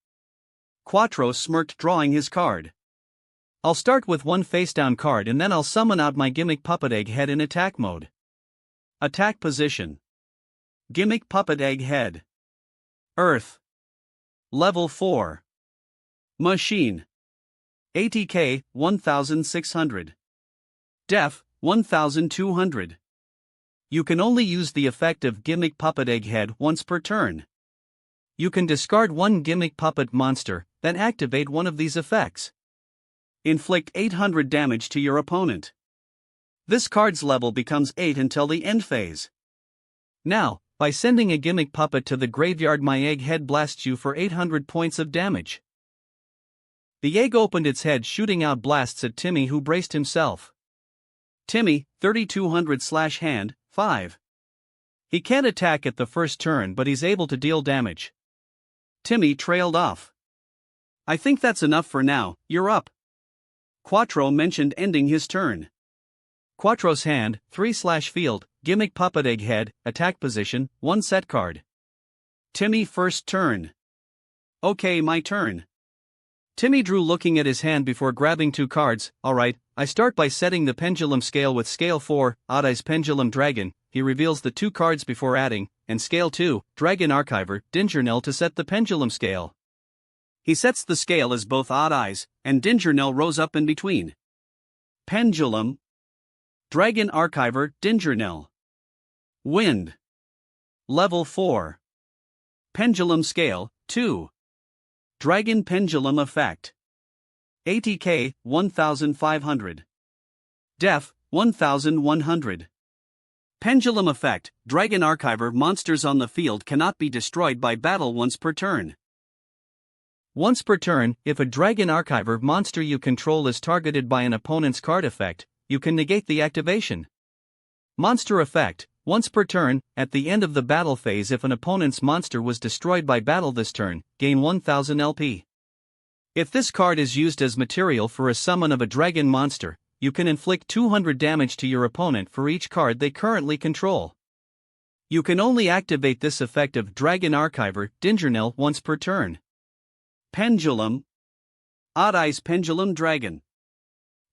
Quattro smirked, drawing his card. I'll start with one face-down card and then I'll summon out my Gimmick Puppet Egg Head in attack mode. Attack position. Gimmick Puppet Egg Head. Earth. Level 4. Machine. ATK, 1600. Def, 1200. You can only use the effect of Gimmick Puppet Egghead once per turn. You can discard one Gimmick Puppet monster, then activate one of these effects. Inflict 800 damage to your opponent. This card's level becomes 8 until the end phase. Now, by sending a Gimmick Puppet to the graveyard, my Egghead blasts you for 800 points of damage. The egg opened its head, shooting out blasts at Timmy, who braced himself. Timmy, 3200/hand, 5. He can't attack at the first turn, but he's able to deal damage. Timmy trailed off. I think that's enough for now, you're up. Quattro mentioned ending his turn. Quattro's hand, 3/field, Gimmick Puppet Egghead, attack position, 1 set card. Timmy first turn. Okay, my turn. Timmy drew, looking at his hand before grabbing 2 cards. Alright, I start by setting the pendulum scale with scale 4, Odd Eyes Pendulum Dragon. He reveals the 2 cards before adding, and scale 2, Dragon Archiver, Dingernell to set the pendulum scale. He sets the scale as both Odd Eyes and Dingernell rose up in between. Pendulum. Dragon Archiver, Dingernell. Wind. Level 4. Pendulum Scale, 2. Dragon Pendulum Effect. ATK, 1500. Def, 1100. Pendulum Effect, Dragon Archiver. Monsters on the field cannot be destroyed by battle once per turn. Once per turn, if a Dragon Archiver monster you control is targeted by an opponent's card effect, you can negate the activation. Monster Effect, once per turn, at the end of the battle phase, if an opponent's monster was destroyed by battle this turn, gain 1000 LP. If this card is used as material for a summon of a dragon monster, you can inflict 200 damage to your opponent for each card they currently control. You can only activate this effect of Dragon Archiver, Dingernell, once per turn. Pendulum. Odd Eyes Pendulum Dragon.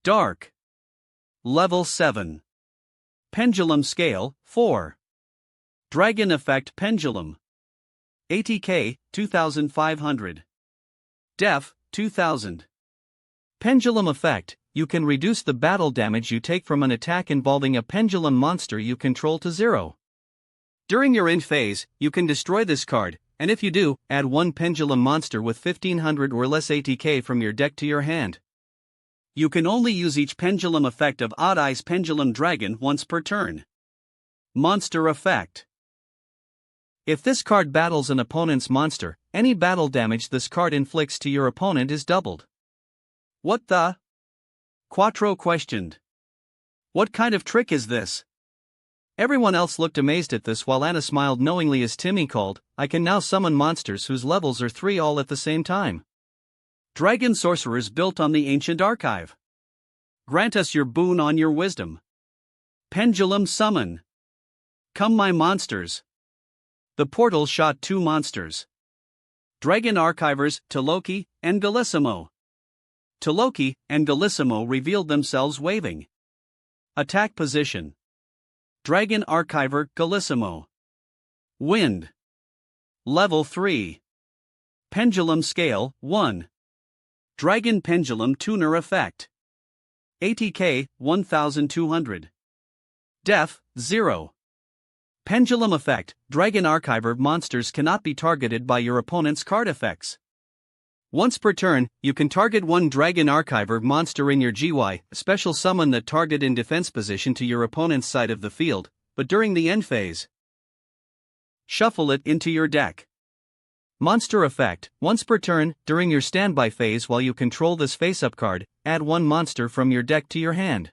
Dark. Level 7. Pendulum Scale, 4. Dragon Effect Pendulum. ATK, 2500. Def, 2000. Pendulum Effect, you can reduce the battle damage you take from an attack involving a pendulum monster you control to 0. During your end phase, you can destroy this card, and if you do, add 1 pendulum monster with 1500 or less ATK from your deck to your hand. You can only use each pendulum effect of Odd Eyes Pendulum Dragon once per turn. Monster Effect. If this card battles an opponent's monster, any battle damage this card inflicts to your opponent is doubled. What the? Quattro questioned. What kind of trick is this? Everyone else looked amazed at this, while Anna smiled knowingly as Timmy called, I can now summon monsters whose levels are 3 all at the same time. Dragon Sorcerers built on the ancient archive. Grant us your boon on your wisdom. Pendulum Summon. Come my monsters. The portal shot 2 monsters. Dragon Archivers, Toloki and Galissimo. Toloki and Galissimo revealed themselves waving. Attack position. Dragon Archiver, Galissimo. Wind. Level 3. Pendulum Scale, 1. Dragon Pendulum Tuner Effect. ATK, 1200. Def, 0. Pendulum Effect, Dragon Archiver. Monsters cannot be targeted by your opponent's card effects. Once per turn, you can target 1 Dragon Archiver monster in your GY, special summon that target in defense position to your opponent's side of the field, but during the end phase, shuffle it into your deck. Monster Effect, once per turn, during your standby phase while you control this face-up card, add 1 monster from your deck to your hand.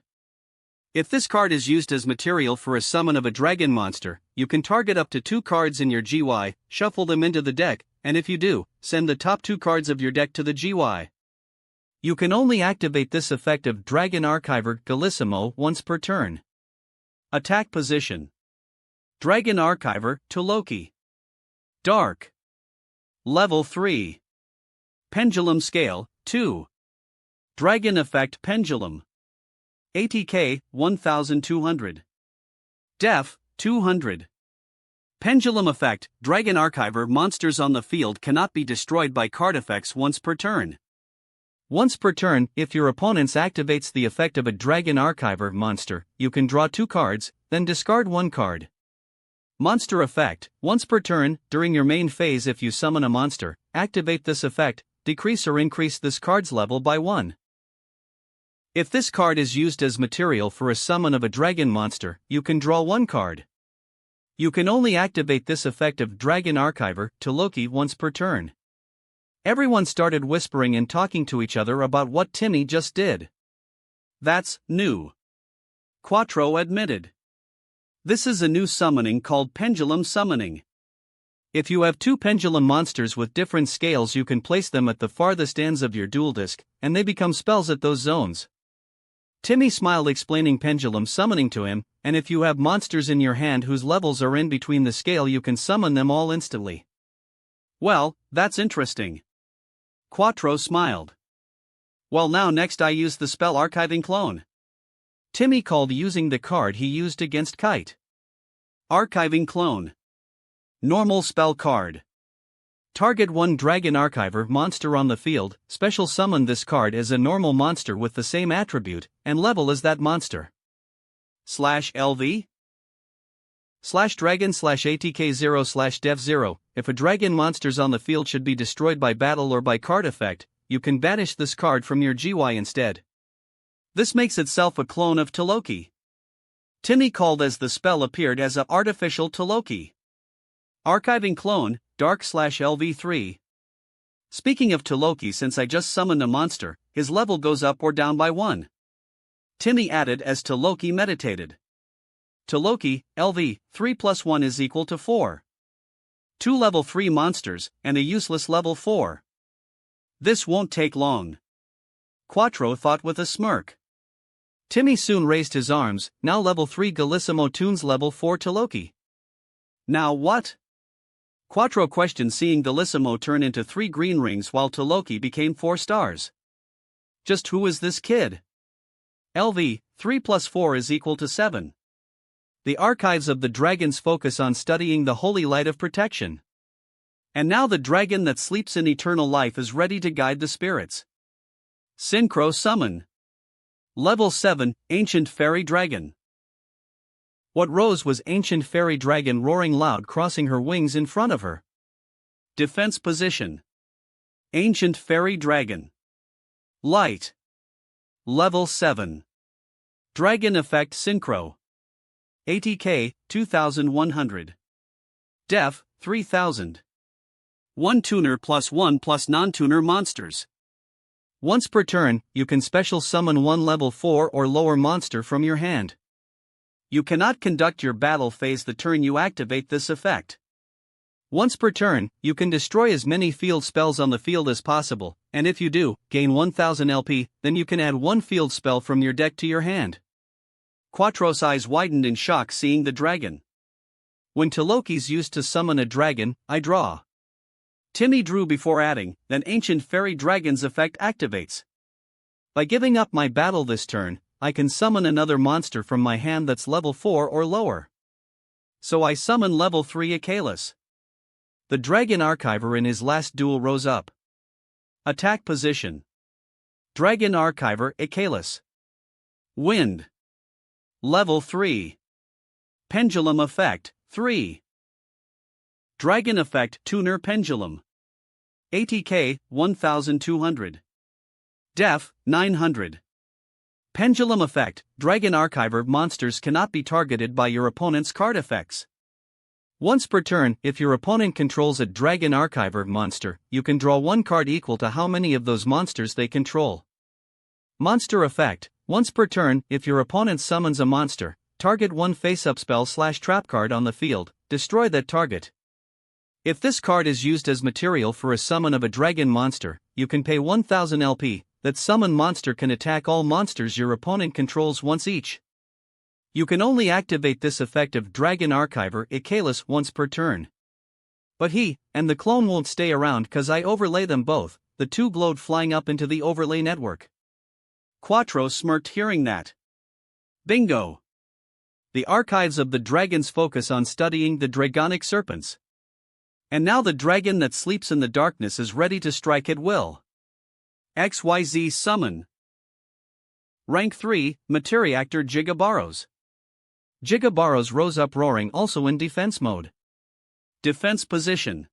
If this card is used as material for a summon of a dragon monster, you can target up to 2 cards in your GY, shuffle them into the deck, and if you do, send the top 2 cards of your deck to the GY. You can only activate this effect of Dragon Archiver, Galissimo, once per turn. Attack position. Dragon Archiver, Toloki. Dark. Level 3. Pendulum Scale, 2. Dragon Effect Pendulum. ATK, 1200. Def, 200. Pendulum Effect, Dragon Archiver. Monsters on the field cannot be destroyed by card effects once per turn. Once per turn, if your opponent activates the effect of a Dragon Archiver monster, you can draw 2 cards, then discard 1 card. Monster effect: once per turn, during your main phase, if you summon a monster, activate this effect, decrease or increase this card's level by 1. If this card is used as material for a summon of a dragon monster, you can draw 1 card. You can only activate this effect of Dragon Archiver to Loki once per turn. Everyone started whispering and talking to each other about what Timmy just did. That's new. Quattro admitted. This is a new summoning called Pendulum Summoning. If you have 2 pendulum monsters with different scales, you can place them at the farthest ends of your duel disk, and they become spells at those zones. Timmy smiled, explaining pendulum summoning to him, and if you have monsters in your hand whose levels are in between the scale, you can summon them all instantly. Well, that's interesting. Quattro smiled. Well, now next I use the spell Archiving Clone. Timmy called, using the card he used against Kite. Archiving Clone. Normal spell card. Target 1 Dragon Archiver monster on the field, special summon this card as a normal monster with the same attribute and level as that monster. /LV /dragon /ATK0 /dev0. If a dragon monster's on the field should be destroyed by battle or by card effect, you can banish this card from your GY instead. This makes itself a clone of Toloki. Timmy called as the spell appeared as a artificial Toloki. Archiving Clone, Dark /LV3. Speaking of Toloki, since I just summoned a monster, his level goes up or down by 1. Timmy added as Toloki meditated. Toloki, LV, 3 + 1 is equal to 4. 2 level 3 monsters, and a useless level 4. This won't take long. Quattro thought with a smirk. Timmy soon raised his arms. Now level 3 Galissimo tunes level 4 Toloki. Now what? Quattro questioned, seeing Galissimo turn into 3 green rings while Toloki became 4 stars. Just who is this kid? LV, 3 + 4 is equal to 7. The archives of the dragons focus on studying the holy light of protection. And now the dragon that sleeps in eternal life is ready to guide the spirits. Synchro Summon. Level 7, Ancient Fairy Dragon. What rose was Ancient Fairy Dragon, roaring loud, crossing her wings in front of her. Defense position. Ancient Fairy Dragon. Light. Level 7. Dragon Effect Synchro. ATK, 2100. Def, 3000. 1 tuner +1 + non-tuner monsters. Once per turn, you can special summon 1 level 4 or lower monster from your hand. You cannot conduct your battle phase the turn you activate this effect. Once per turn, you can destroy as many field spells on the field as possible, and if you do, gain 1000 LP, then you can add 1 field spell from your deck to your hand. Quattro's eyes widened in shock, seeing the dragon. When Toloki's used to summon a dragon, I draw. Timmy drew before adding, then Ancient Fairy Dragon's effect activates. By giving up my battle this turn, I can summon another monster from my hand that's level 4 or lower. So I summon level 3 Acalis. The Dragon Archiver in his last duel rose up. Attack position. Dragon Archiver Acalis. Wind. Level 3. Pendulum Effect, 3. Dragon Effect Tuner Pendulum. ATK, 1200. Def, 900. Pendulum Effect, Dragon Archiver monsters cannot be targeted by your opponent's card effects. Once per turn, if your opponent controls a Dragon Archiver monster, you can draw 1 card equal to how many of those monsters they control. Monster Effect, once per turn, if your opponent summons a monster, target 1 face-up spell /trap card on the field, destroy that target. If this card is used as material for a summon of a dragon monster, you can pay 1000 LP. That summon monster can attack all monsters your opponent controls once each. You can only activate this effect of Dragon Archiver Acalis once per turn. But he and the clone won't stay around, cause I overlay them both. The 2 glowed, flying up into the overlay network. Quattro smirked, hearing that. Bingo! The archives of the dragons focus on studying the dragonic serpents. And now the dragon that sleeps in the darkness is ready to strike at will. XYZ Summon. Rank 3, Materiactor Gigabaros. Gigabaros rose up roaring, also in defense mode. Defense position.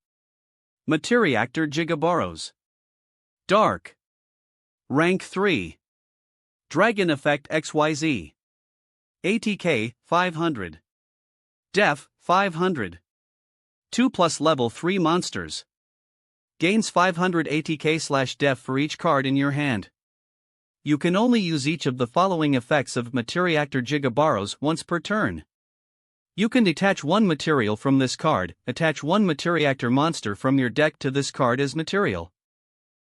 Materiactor Gigabaros. Dark. Rank 3. Dragon Effect XYZ. ATK, 500. Def, 500. 2 plus level 3 monsters. Gains 500 ATK/def for each card in your hand. You can only use each of the following effects of Materiactor Gigabaros once per turn. You can detach one material from this card, attach one Materiactor monster from your deck to this card as material.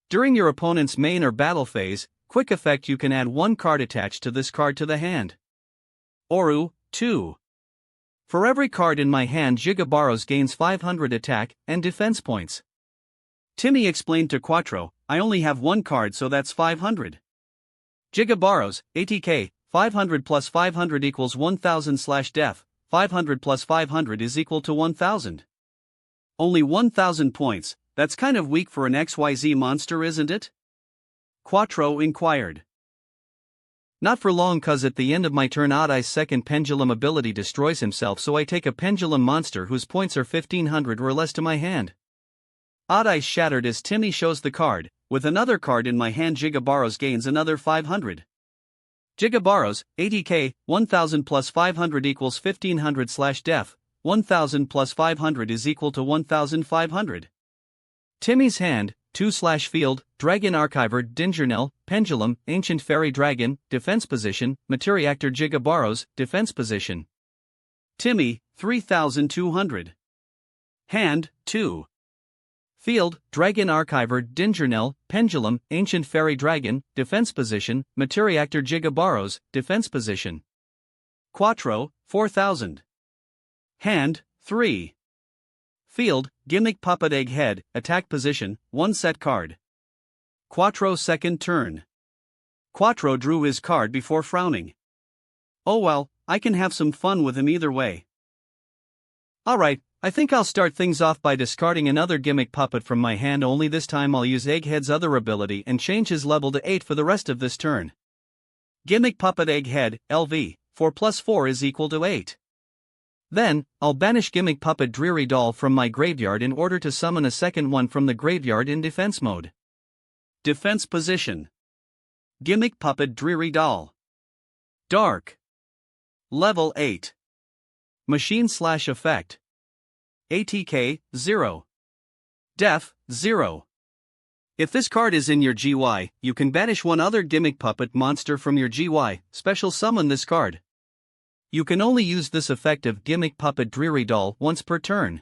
During your opponent's main or battle phase, quick effect, you can add one card attached to this card to the hand. Oru, 2. For every card in my hand, Gigabaros gains 500 attack and defense points. Timmy explained to Quattro, I only have one card, so that's 500. Gigabaros, ATK, 500 plus 500 equals 1000/def, 500 plus 500 is equal to 1000. Only 1000 points, that's kind of weak for an XYZ monster, isn't it? Quattro inquired. Not for long, cuz at the end of my turn Odd-Eye's second pendulum ability destroys himself, so I take a pendulum monster whose points are 1500 or less to my hand. Odd-Eye shattered as Timmy shows the card. With another card in my hand, Gigabaros gains another 500. Gigabaros, ATK, 1000 plus 500 equals 1500/def, 1000 plus 500 is equal to 1500. Timmy's hand, 2/field, Dragon Archiver, Dingernell, Pendulum, Ancient Fairy Dragon, Defense Position, Materiactor Gigabaros, Defense Position. Timmy, 3200. Hand, 2. Field, Dragon Archiver, Dingernell, Pendulum, Ancient Fairy Dragon, Defense Position, Materiactor Gigabaros, Defense Position. Quattro, 4000. Hand, 3. Field, Gimmick Puppet Egghead, Attack Position, 1 set card. Quattro second turn. Quattro drew his card before frowning. Oh well, I can have some fun with him either way. Alright, I think I'll start things off by discarding another Gimmick Puppet from my hand, only this time I'll use Egghead's other ability and change his level to 8 for the rest of this turn. Gimmick Puppet Egghead, LV, 4 plus 4 is equal to 8. Then, I'll banish Gimmick Puppet Dreary Doll from my graveyard in order to summon a second one from the graveyard in defense mode. Defense position. Gimmick Puppet Dreary Doll. Dark. Level 8. Machine/effect. ATK, 0. Def, 0. If this card is in your GY, you can banish one other Gimmick Puppet monster from your GY, special summon this card. You can only use this effect of Gimmick Puppet Dreary Doll once per turn.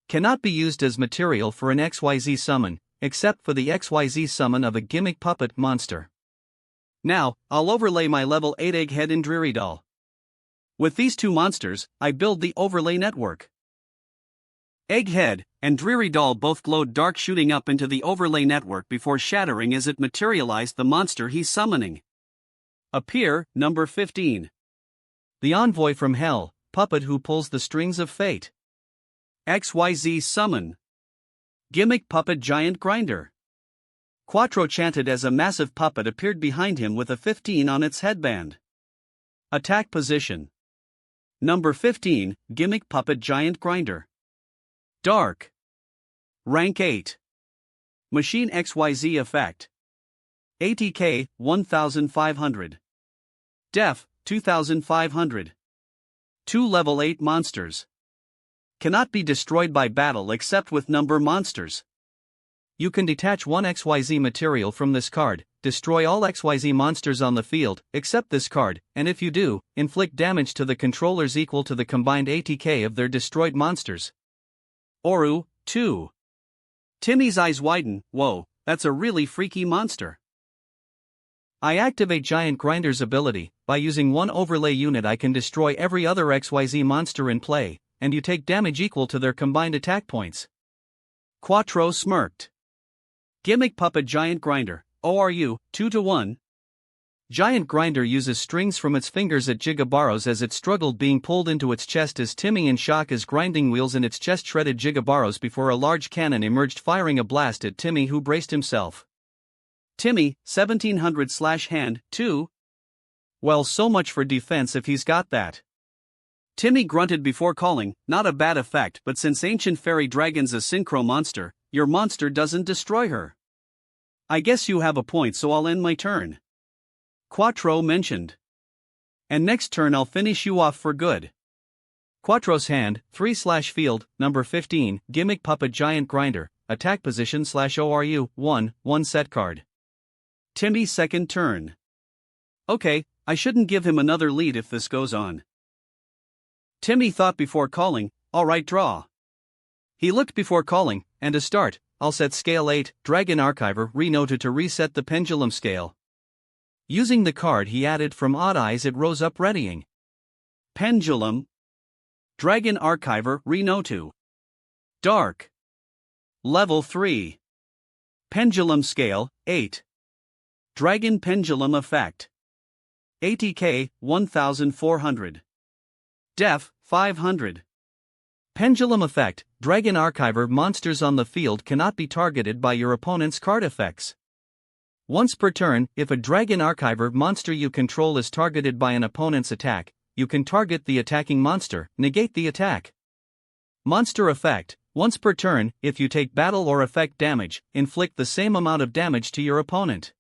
Cannot be used as material for an XYZ summon, except for the XYZ summon of a Gimmick Puppet monster. Now, I'll overlay my level 8 Egghead and Dreary Doll. With these two monsters, I build the overlay network. Egghead and Dreary Doll both glowed dark, shooting up into the overlay network before shattering as it materialized the monster he's summoning. Appear, number 15. The Envoy from Hell, puppet who pulls the strings of fate. XYZ Summon. Gimmick Puppet Giant Grinder. Quattro chanted as a massive puppet appeared behind him with a 15 on its headband. Attack position. Number 15, Gimmick Puppet Giant Grinder. Dark. Rank 8. Machine XYZ effect. ATK, 1500. Def, 2500. 2 level 8 monsters. Cannot be destroyed by battle except with number monsters. You can detach one XYZ material from this card, destroy all XYZ monsters on the field, except this card, and if you do, inflict damage to the controllers equal to the combined ATK of their destroyed monsters. Oru, 2. Timmy's eyes widen. Whoa, that's a really freaky monster. I activate Giant Grinder's ability. By using one overlay unit I can destroy every other XYZ monster in play, and you take damage equal to their combined attack points. Quattro smirked. Gimmick Puppet Giant Grinder, ORU, 2-1. Giant Grinder uses strings from its fingers at Gigabaros as it struggled, being pulled into its chest as Timmy in shock as grinding wheels in its chest shredded Gigabaros before a large cannon emerged firing a blast at Timmy, who braced himself. Timmy, 1700/hand, 2. Well, so much for defense if he's got that. Timmy grunted before calling, not a bad effect, but since ancient fairy dragon's a synchro monster, your monster doesn't destroy her. I guess you have a point, so I'll end my turn. Quattro mentioned. And next turn I'll finish you off for good. Quattro's hand, 3/field, number 15, Gimmick Puppet Giant Grinder, attack position /ORU, 1 set card. Timmy's second turn. Okay, I shouldn't give him another lead if this goes on. Timmy thought before calling, alright, draw. He looked before calling, and to start, I'll set scale 8, Dragon Archiver, renoted to reset the pendulum scale. Using the card he added from Odd Eyes, it rose up readying. Pendulum. Dragon Archiver, Reno to Dark. Level 3. Pendulum Scale, 8. Dragon Pendulum Effect. ATK, 1400. Def, 500. Pendulum Effect, Dragon Archiver monsters on the field cannot be targeted by your opponent's card effects. Once per turn, if a Dragon Archiver monster you control is targeted by an opponent's attack, you can target the attacking monster, negate the attack. Monster Effect, once per turn, if you take battle or effect damage, inflict the same amount of damage to your opponent.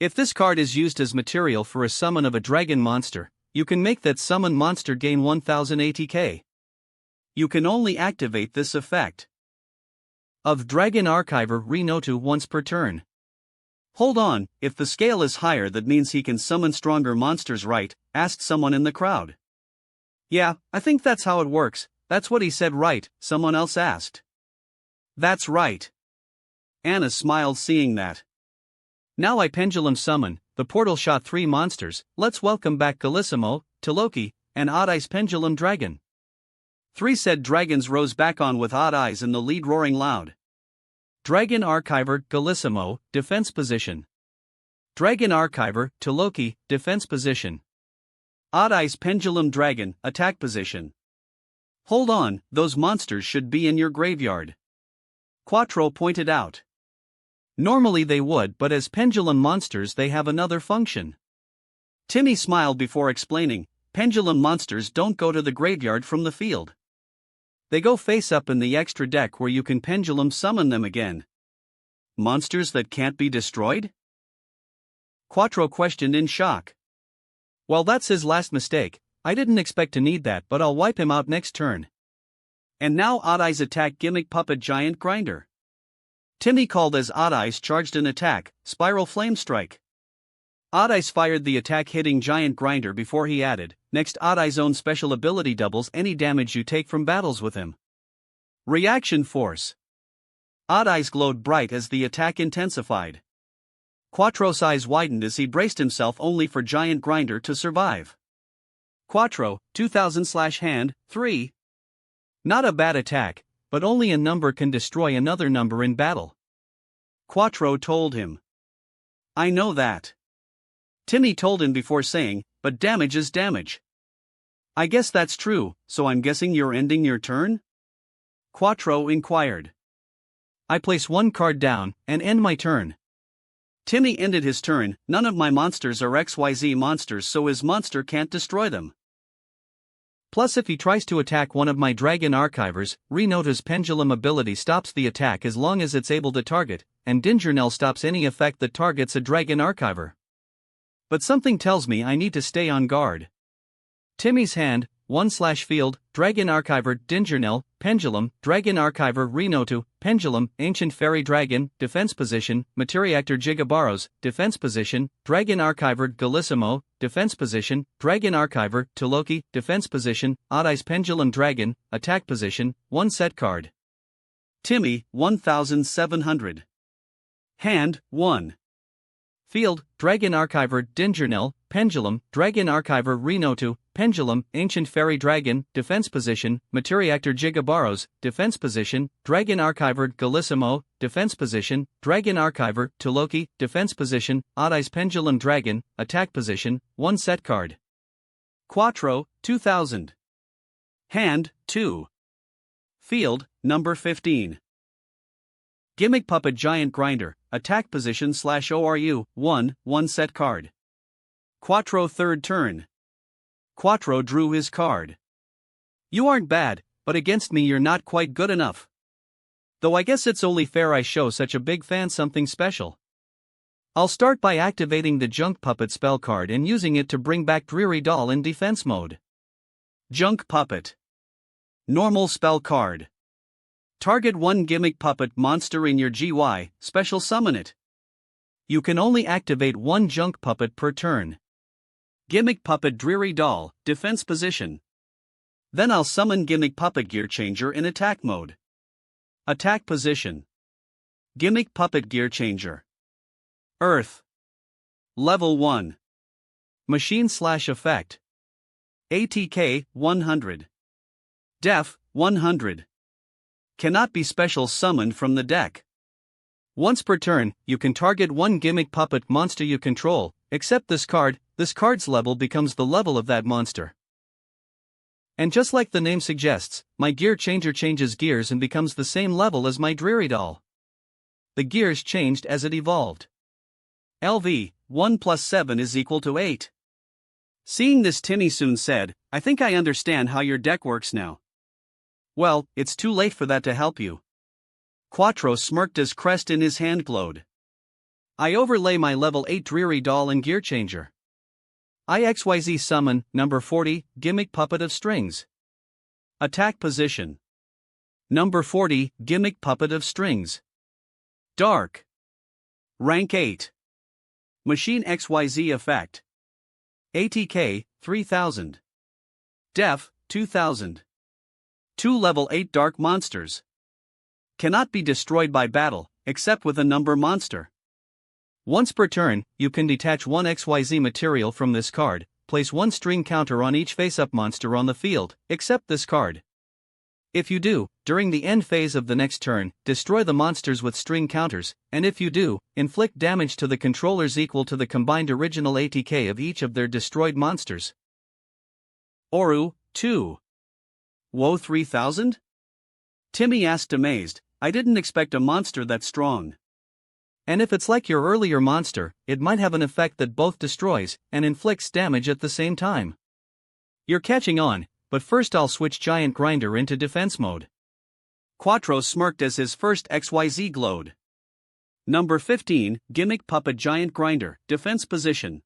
If this card is used as material for a summon of a dragon monster, you can make that summon monster gain 1000 ATK. You can only activate this effect of Dragon Archiver Renotu once per turn. Hold on, if the scale is higher that means he can summon stronger monsters, right? Asked someone in the crowd. Yeah, I think that's how it works. That's what he said, right? Someone else asked. That's right. Anna smiled seeing that. Now I pendulum summon, the portal shot 3 monsters, let's welcome back Galissimo, Taloki, and Odd Eyes Pendulum Dragon. 3 said dragons rose back on with Odd Eyes in the lead roaring loud. Dragon Archiver, Galissimo, defense position. Dragon Archiver, Taloki, defense position. Odd Eyes Pendulum Dragon, attack position. Hold on, those monsters should be in your graveyard. Quattro pointed out. Normally they would, but as pendulum monsters they have another function. Timmy smiled before explaining, pendulum monsters don't go to the graveyard from the field. They go face up in the extra deck where you can pendulum summon them again. Monsters that can't be destroyed? Quattro questioned in shock. Well, that's his last mistake. I didn't expect to need that, but I'll wipe him out next turn. And now Odd Eyes attack Gimmick Puppet Giant Grinder. Timmy called as Odd Eyes charged an attack, Spiral Flame Strike. Odd Eyes fired the attack hitting Giant Grinder before he added, next Odd Eyes' own special ability doubles any damage you take from battles with him. Reaction Force. Odd Eyes glowed bright as the attack intensified. Quattro's eyes widened as he braced himself only for Giant Grinder to survive. Quattro, 2000/hand, 3. Not a bad attack, but only a number can destroy another number in battle. Quattro told him. I know that. Timmy told him before saying, but damage is damage. I guess that's true, so I'm guessing you're ending your turn? Quattro inquired. I place 1 card down, and end my turn. Timmy ended his turn. None of my monsters are XYZ monsters, so his monster can't destroy them. Plus if he tries to attack one of my Dragon Archivers, Renota's pendulum ability stops the attack as long as it's able to target, and Dingernell stops any effect that targets a Dragon Archiver. But something tells me I need to stay on guard. Timmy's hand, 1/field, Dragon Archiver, Dingernell, Pendulum, Dragon Archiver, Renotu, Pendulum, Ancient Fairy Dragon, defense position, Materiactor Gigabaros, defense position, Dragon Archiver, Galissimo, defense position, Dragon Archiver, Taloki, defense position, Odd Eyes Pendulum Dragon, attack position, 1 set card. Timmy, 1700. Hand, 1. Field, Dragon Archiver, Dingernell, Pendulum, Dragon Archiver, Renotu, Pendulum, Ancient Fairy Dragon, defense position, Materiactor Gigabaros, defense position, Dragon Archiver, Galissimo, defense position, Dragon Archiver, Taloki, defense position, Odd Eyes Pendulum Dragon, attack position, 1 set card. Quattro, 2000. Hand, 2. Field, number 15. Gimmick Puppet Giant Grinder, attack position /ORU, 1 set card. Quattro third turn. Quattro drew his card. You aren't bad, but against me you're not quite good enough. Though I guess it's only fair I show such a big fan something special. I'll start by activating the Junk Puppet spell card and using it to bring back Dreary Doll in defense mode. Junk Puppet. Normal spell card. Target one gimmick puppet monster in your GY, special summon it. You can only activate one Junk Puppet per turn. Gimmick Puppet Dreary Doll, defense position. Then I'll summon Gimmick Puppet Gear Changer in attack mode. Attack position. Gimmick Puppet Gear Changer. Earth. Level 1. Machine / effect. ATK 100. Def 100. Cannot be special summoned from the deck. Once per turn, you can target one gimmick puppet monster you control, except this card's level becomes the level of that monster. And just like the name suggests, my gear changer changes gears and becomes the same level as my Dreary Doll. The gears changed as it evolved. LV, 1 + 7 is equal to 8. Seeing this, Timmy soon said, I think I understand how your deck works now. Well, it's too late for that to help you. Quattro smirked as crest in his hand glowed. I overlay my level 8 Dreary Doll and Gear Changer. IXYZ summon, number 40, Gimmick Puppet of Strings. Attack position. Number 40, Gimmick Puppet of Strings. Dark. Rank 8. Machine XYZ effect. ATK, 3000. Def, 2000. 2 level 8 dark monsters. Cannot be destroyed by battle, except with a number monster. Once per turn, you can detach one XYZ material from this card, place one string counter on each face-up monster on the field, except this card. If you do, during the end phase of the next turn, destroy the monsters with string counters, and if you do, inflict damage to the controllers equal to the combined original ATK of each of their destroyed monsters. Oru, 2. Woe 3000? Timmy asked amazed, I didn't expect a monster that strong. And if it's like your earlier monster, it might have an effect that both destroys and inflicts damage at the same time. You're catching on, but first I'll switch Giant Grinder into defense mode. Quattro smirked as his first XYZ glowed. Number 15, Gimmick Puppet Giant Grinder, defense position.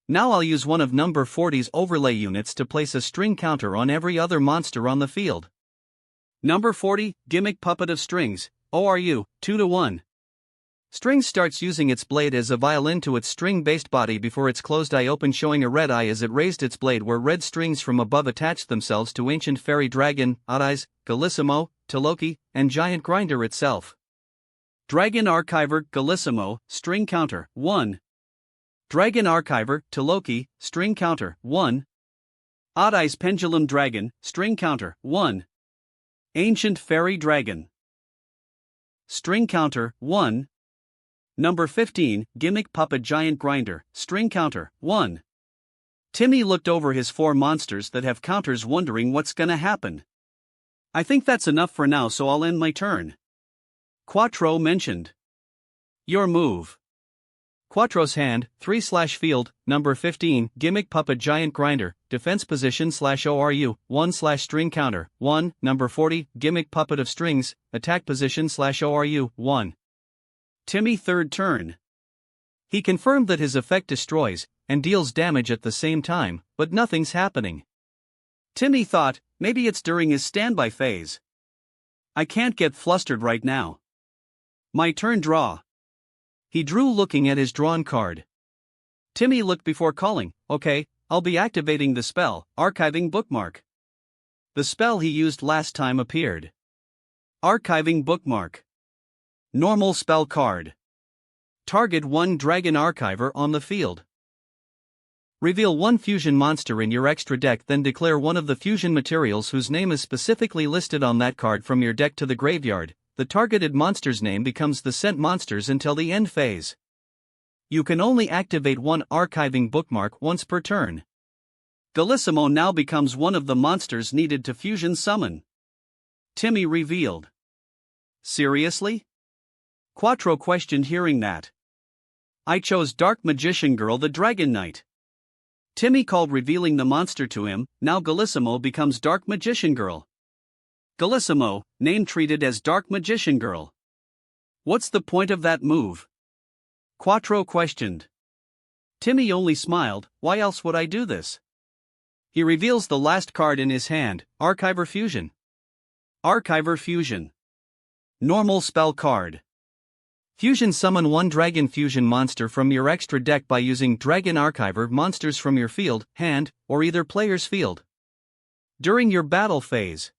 Now I'll use one of number 40's overlay units to place a string counter on every other monster on the field. Number 40, Gimmick Puppet of Strings, ORU, 2-1. Strings starts using its blade as a violin to its string-based body before its closed eye opened, showing a red eye as it raised its blade where red strings from above attached themselves to Ancient Fairy Dragon, Odd Eyes, Gallissimo, Taloki, and Giant Grinder itself. Dragon Archiver, Gallissimo, string counter, 1. Dragon Archiver, Taloki, string counter, 1. Odd Eyes Pendulum Dragon, string counter, 1. Ancient Fairy Dragon. String counter, 1. Number 15, Gimmick Puppet Giant Grinder, string counter, 1. Timmy looked over his 4 monsters that have counters, wondering what's gonna happen. I think that's enough for now, so I'll end my turn. Quattro mentioned. Your move. Quattro's hand, 3/field, number 15, Gimmick Puppet Giant Grinder, defense position /ORU, 1/string counter, 1, number 40, Gimmick Puppet of Strings, attack position /ORU, 1. Timmy third turn. He confirmed that his effect destroys and deals damage at the same time, but nothing's happening. Timmy thought, maybe it's during his standby phase. I can't get flustered right now. My turn, draw. He drew looking at his drawn card. Timmy looked before calling, okay, I'll be activating the spell, Archiving Bookmark. The spell he used last time appeared. Archiving Bookmark. Normal spell card. Target one Dragon Archiver on the field. Reveal one fusion monster in your extra deck, then declare one of the fusion materials whose name is specifically listed on that card from your deck to the graveyard. The targeted monster's name becomes the sent monsters until the end phase. You can only activate one Archiving Bookmark once per turn. Gallissimo now becomes one of the monsters needed to fusion summon. Timmy revealed. Seriously? Quattro questioned hearing that. I chose Dark Magician Girl the Dragon Knight. Timmy called, revealing the monster to him. Now Gallissimo becomes Dark Magician Girl. Gallissimo, name treated as Dark Magician Girl. What's the point of that move? Quattro questioned. Timmy only smiled. Why else would I do this? He reveals the last card in his hand, Archiver Fusion. Archiver Fusion. Normal spell card. Fusion: summon one Dragon Fusion monster from your extra deck by using Dragon Archiver monsters from your field, hand, or either player's field. During your battle phase.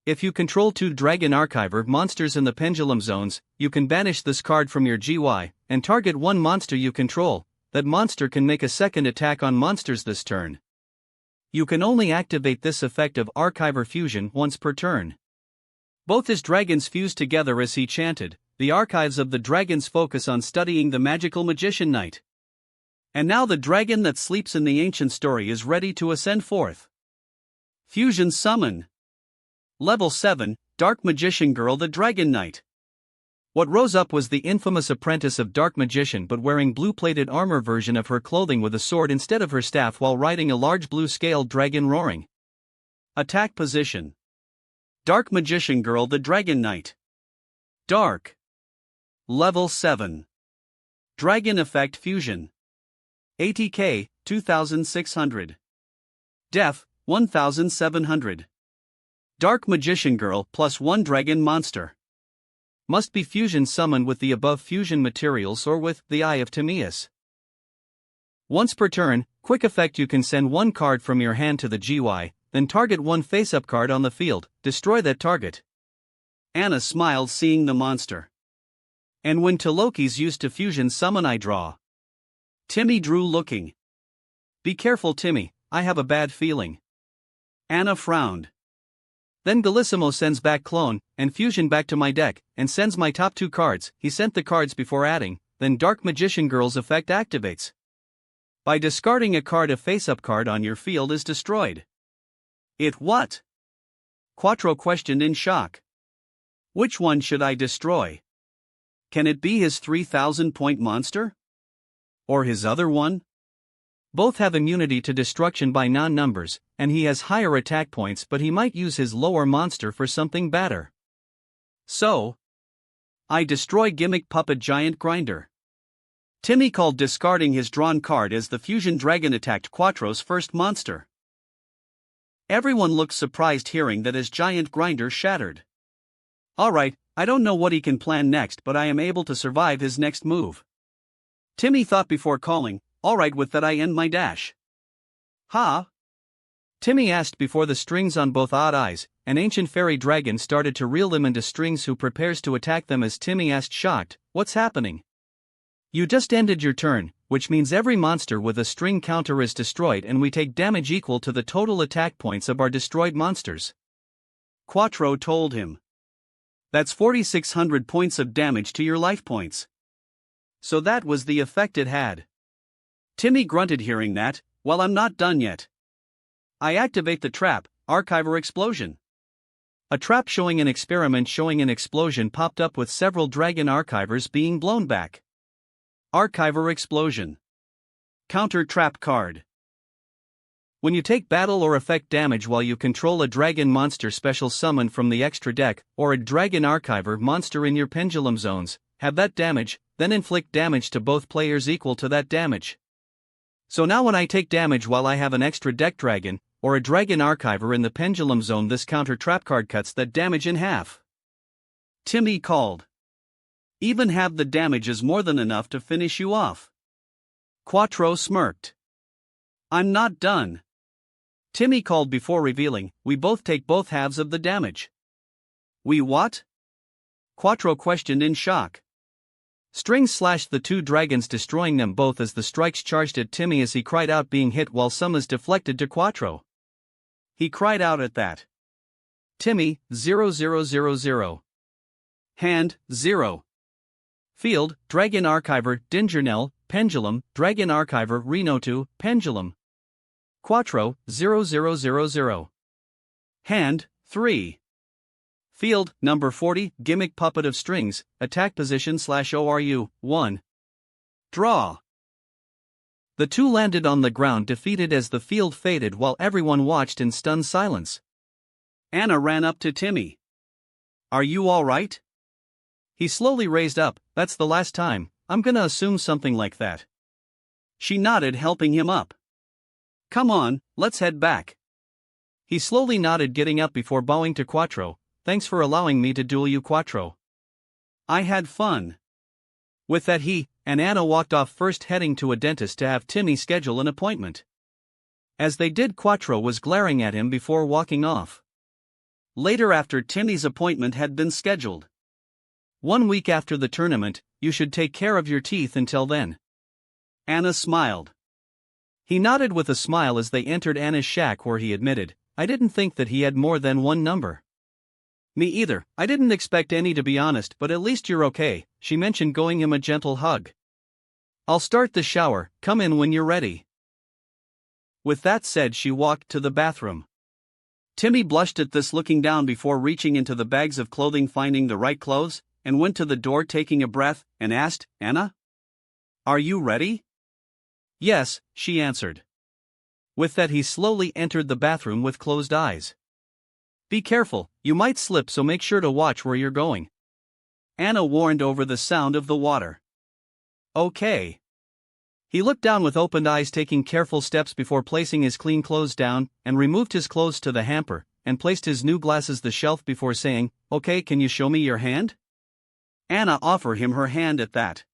If you control 2 Dragon Archiver monsters in the Pendulum Zones, you can banish this card from your GY, and target one monster you control. That monster can make a second attack on monsters this turn. You can only activate this effect of Archiver Fusion once per turn. Both his dragons fuse together as he chanted. The archives of the dragons focus on studying the magical Magician Knight. And now the dragon that sleeps in the ancient story is ready to ascend forth. Fusion Summon. Level 7, Dark Magician Girl the Dragon Knight. What rose up was the infamous apprentice of Dark Magician, but wearing blue-plated armor version of her clothing with a sword instead of her staff while riding a large blue-scaled dragon roaring. Attack position. Dark Magician Girl the Dragon Knight. Dark. Level 7. Dragon Effect Fusion. ATK, 2600. Def, 1700. Dark Magician Girl plus 1 dragon monster. Must be fusion summoned with the above fusion materials or with the Eye of Timaeus. Once per turn, quick effect: you can send 1 card from your hand to the GY, then target 1 face-up card on the field, destroy that target. Anna smiled seeing the monster. And when Loki's used to fusion summon, I draw. Timmy drew, looking. Be careful, Timmy, I have a bad feeling. Anna frowned. Then Gallissimo sends back clone and fusion back to my deck, and sends my top 2 cards. He sent the cards before adding, then Dark Magician Girl's effect activates. By discarding a card, a face-up card on your field is destroyed. It what? Quattro questioned in shock. Which one should I destroy? Can it be his 3,000-point monster? Or his other one? Both have immunity to destruction by non-numbers, and he has higher attack points, but he might use his lower monster for something better. So, I destroy Gimmick Puppet Giant Grinder. Timmy called, discarding his drawn card as the Fusion Dragon attacked Quattro's first monster. Everyone looked surprised hearing that his Giant Grinder shattered. Alright, I don't know what he can plan next, but I am able to survive his next move. Timmy thought before calling. Alright, with that I end my dash. Ha? Timmy asked before the strings on both odd eyes. An ancient fairy dragon started to reel them into strings, who prepares to attack them as Timmy asked, shocked, what's happening? You just ended your turn, which means every monster with a string counter is destroyed and we take damage equal to the total attack points of our destroyed monsters. Quattro told him. That's 4,600 points of damage to your life points. So that was the effect it had. Timmy grunted hearing that. Well, I'm not done yet. I activate the trap, Archiver Explosion. A trap showing an experiment showing an explosion popped up with several dragon archivers being blown back. Archiver Explosion. Counter trap card. When you take battle or effect damage while you control a dragon monster special summoned from the extra deck, or a dragon archiver monster in your pendulum zones, have that damage, then inflict damage to both players equal to that damage. So now when I take damage while I have an extra deck dragon, or a dragon archiver in the pendulum zone, this counter trap card cuts that damage in half. Timmy called. Even half the damage is more than enough to finish you off. Quattro smirked. I'm not done. Timmy called before revealing, we both take both halves of the damage. We what? Quattro questioned in shock. Strings slashed the 2 dragons, destroying them both as the strikes charged at Timmy as he cried out, being hit while some is deflected to Quattro. He cried out at that. Timmy, 0000. Hand, 0. Field, Dragon Archiver, Dingernell, Pendulum, Dragon Archiver, Renotu, Pendulum. Quattro, 0000. Hand, 3. Field, number 40, gimmick puppet of strings, attack position /ORU, 1. Draw. The two landed on the ground defeated as the field faded while everyone watched in stunned silence. Anna ran up to Timmy. Are you all right? He slowly raised up. That's the last time, I'm gonna assume something like that. She nodded, helping him up. Come on, let's head back. He slowly nodded, getting up before bowing to Quattro. Thanks for allowing me to duel you, Quattro. I had fun. With that, he and Anna walked off, first heading to a dentist to have Timmy schedule an appointment. As they did, Quattro was glaring at him before walking off. Later, after Timmy's appointment had been scheduled. 1 week after the tournament, you should take care of your teeth until then. Anna smiled. He nodded with a smile as they entered Anna's shack, where he admitted, I didn't think that he had more than one number. Me either, I didn't expect any, to be honest, but at least you're okay, she mentioned, going him a gentle hug. I'll start the shower, come in when you're ready. With that said, she walked to the bathroom. Timmy blushed at this, looking down before reaching into the bags of clothing, finding the right clothes, and went to the door, taking a breath, and asked, Anna? Are you ready? Yes, she answered. With that, he slowly entered the bathroom with closed eyes. Be careful, you might slip, so make sure to watch where you're going. Anna warned over the sound of the water. Okay. He looked down with opened eyes, taking careful steps before placing his clean clothes down, and removed his clothes to the hamper, and placed his new glasses the shelf before saying, Okay, can you show me your hand? Anna offered him her hand at that.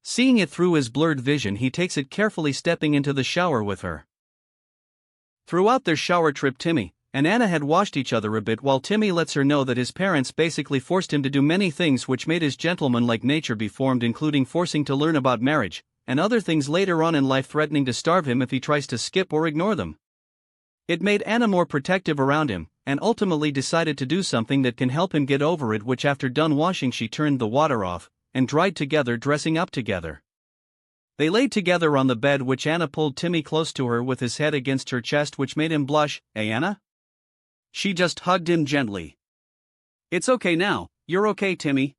Seeing it through his blurred vision, he takes it carefully, stepping into the shower with her. Throughout their shower trip, Timmy and Anna had watched each other a bit, while Timmy lets her know that his parents basically forced him to do many things which made his gentleman-like nature be formed, including forcing to learn about marriage, and other things later on in life, threatening to starve him if he tries to skip or ignore them. It made Anna more protective around him, and ultimately decided to do something that can help him get over it, which after done washing, she turned the water off, and dried together, dressing up together. They laid together on the bed, which Anna pulled Timmy close to her with his head against her chest, which made him blush. Hey, Anna? She just hugged him gently. It's okay now, you're okay, Timmy.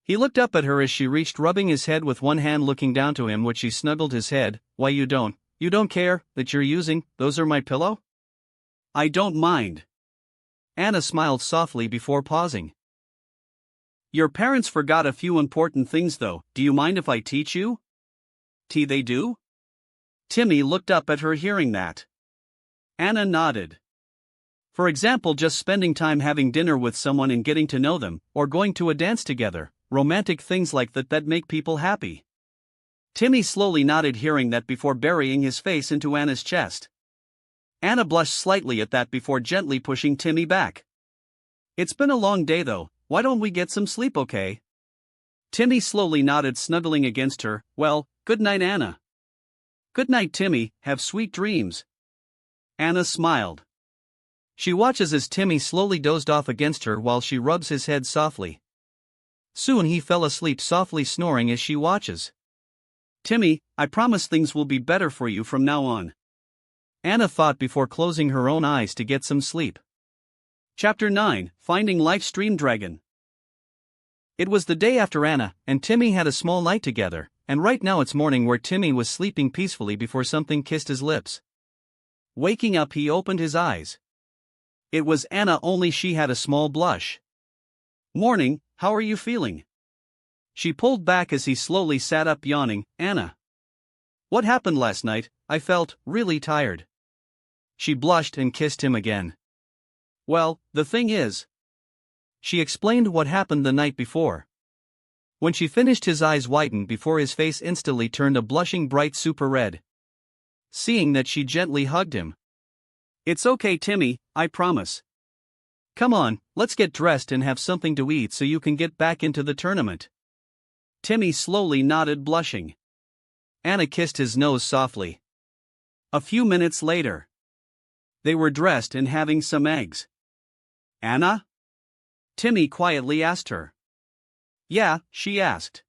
He looked up at her as she reached, rubbing his head with one hand, looking down to him, which she snuggled his head. Why, you don't care that you're using those are my pillow? I don't mind. Anna smiled softly before pausing. Your parents forgot a few important things though, do you mind if I teach you? They do? Timmy looked up at her, hearing that. Anna nodded. For example, just spending time having dinner with someone and getting to know them, or going to a dance together, romantic things like that make people happy. Timmy slowly nodded, hearing that, before burying his face into Anna's chest. Anna blushed slightly at that before gently pushing Timmy back. It's been a long day though, why don't we get some sleep, okay? Timmy slowly nodded, snuggling against her. Well, good night, Anna. Good night, Timmy, have sweet dreams. Anna smiled. She watches as Timmy slowly dozed off against her while she rubs his head softly. Soon he fell asleep, softly snoring as she watches. Timmy, I promise things will be better for you from now on. Anna thought before closing her own eyes to get some sleep. Chapter 9, Finding Life's Dream Dragon. It was the day after Anna and Timmy had a small night together, and right now it's morning, where Timmy was sleeping peacefully before something kissed his lips. Waking up, he opened his eyes. It was Anna, only she had a small blush. Morning, how are you feeling? She pulled back as he slowly sat up, yawning. Anna. What happened last night? I felt really tired. She blushed and kissed him again. Well, the thing is. She explained what happened the night before. When she finished, his eyes widened before his face instantly turned a blushing bright super red. Seeing that, she gently hugged him. It's okay, Timmy, I promise. Come on, let's get dressed and have something to eat so you can get back into the tournament. Timmy slowly nodded, blushing. Anna kissed his nose softly. A few minutes later. They were dressed and having some eggs. Anna? Timmy quietly asked her. Yeah, she asked.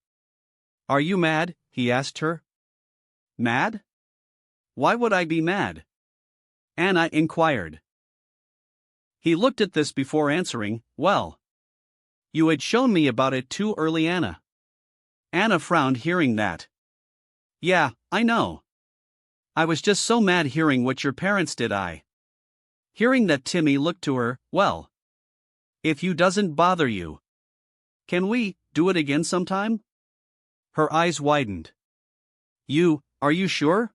Are you mad? He asked her. Mad? Why would I be mad? Anna inquired. He looked at this before answering, well. You had shown me about it too early, Anna. Anna frowned hearing that. Yeah, I know. I was just so mad hearing what your parents did. Hearing that, Timmy looked to her, well. If you doesn't bother you. Can we do it again sometime? Her eyes widened. Are you sure?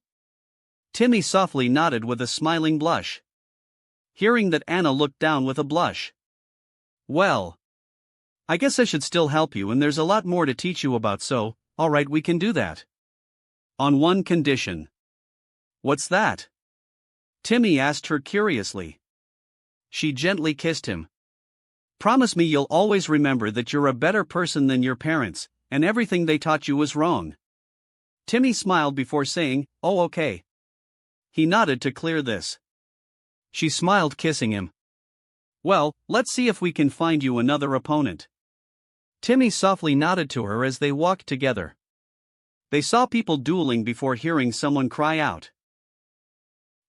Timmy softly nodded with a smiling blush. Hearing that, Anna looked down with a blush. Well. I guess I should still help you, and there's a lot more to teach you about, so, alright, we can do that. On one condition. What's that? Timmy asked her curiously. She gently kissed him. Promise me you'll always remember that you're a better person than your parents, and everything they taught you was wrong. Timmy smiled before saying, oh, okay. He nodded to clear this. She smiled, kissing him. Well, let's see if we can find you another opponent. Timmy softly nodded to her as they walked together. They saw people dueling before hearing someone cry out.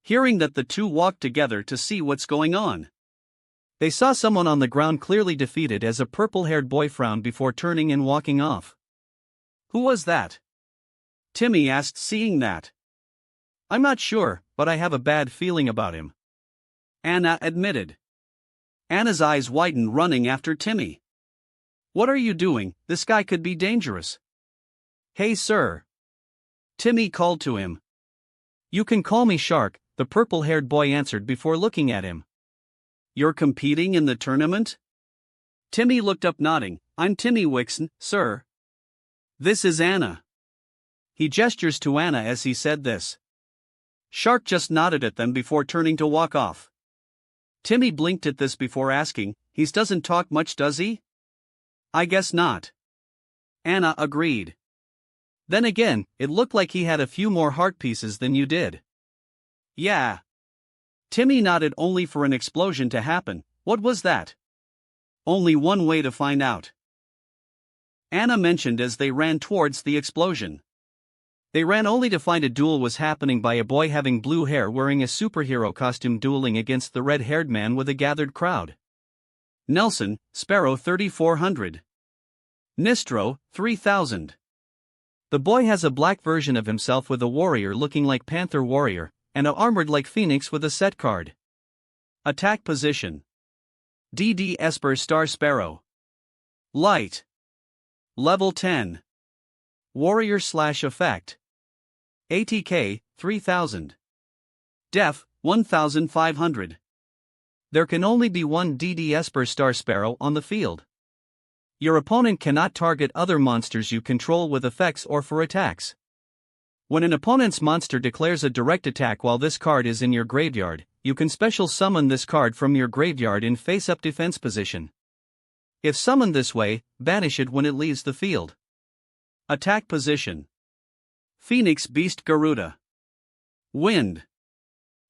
Hearing that, the two walked together to see what's going on. They saw someone on the ground clearly defeated as a purple-haired boy frowned before turning and walking off. Who was that? Timmy asked, seeing that. I'm not sure, but I have a bad feeling about him. Anna admitted. Anna's eyes widened, running after Timmy. What are you doing? This guy could be dangerous. Hey, sir. Timmy called to him. You can call me Shark, the purple-haired boy answered before looking at him. You're competing in the tournament? Timmy looked up, nodding. I'm Timmy Wixon, sir. This is Anna. He gestures to Anna as he said this. Shark just nodded at them before turning to walk off. Timmy blinked at this before asking, he doesn't talk much, does he? I guess not. Anna agreed. Then again, it looked like he had a few more heart pieces than you did. Yeah. Timmy nodded, only for an explosion to happen. What was that? Only one way to find out. Anna mentioned as they ran towards the explosion. They ran only to find a duel was happening by a boy having blue hair wearing a superhero costume dueling against the red-haired man with a gathered crowd. Nelson, Sparrow 3400. Nistro, 3000. The boy has a black version of himself with a warrior looking like Panther Warrior, and a armored like Phoenix with a set card. Attack position. DD Esper Star Sparrow. Light. Level 10. Warrior/Effect. ATK, 3000. Def, 1500. There can only be one DD Esper Star Sparrow on the field. Your opponent cannot target other monsters you control with effects or for attacks. When an opponent's monster declares a direct attack while this card is in your graveyard, you can special summon this card from your graveyard in face-up defense position. If summoned this way, banish it when it leaves the field. Attack position. Phoenix Beast Garuda. Wind.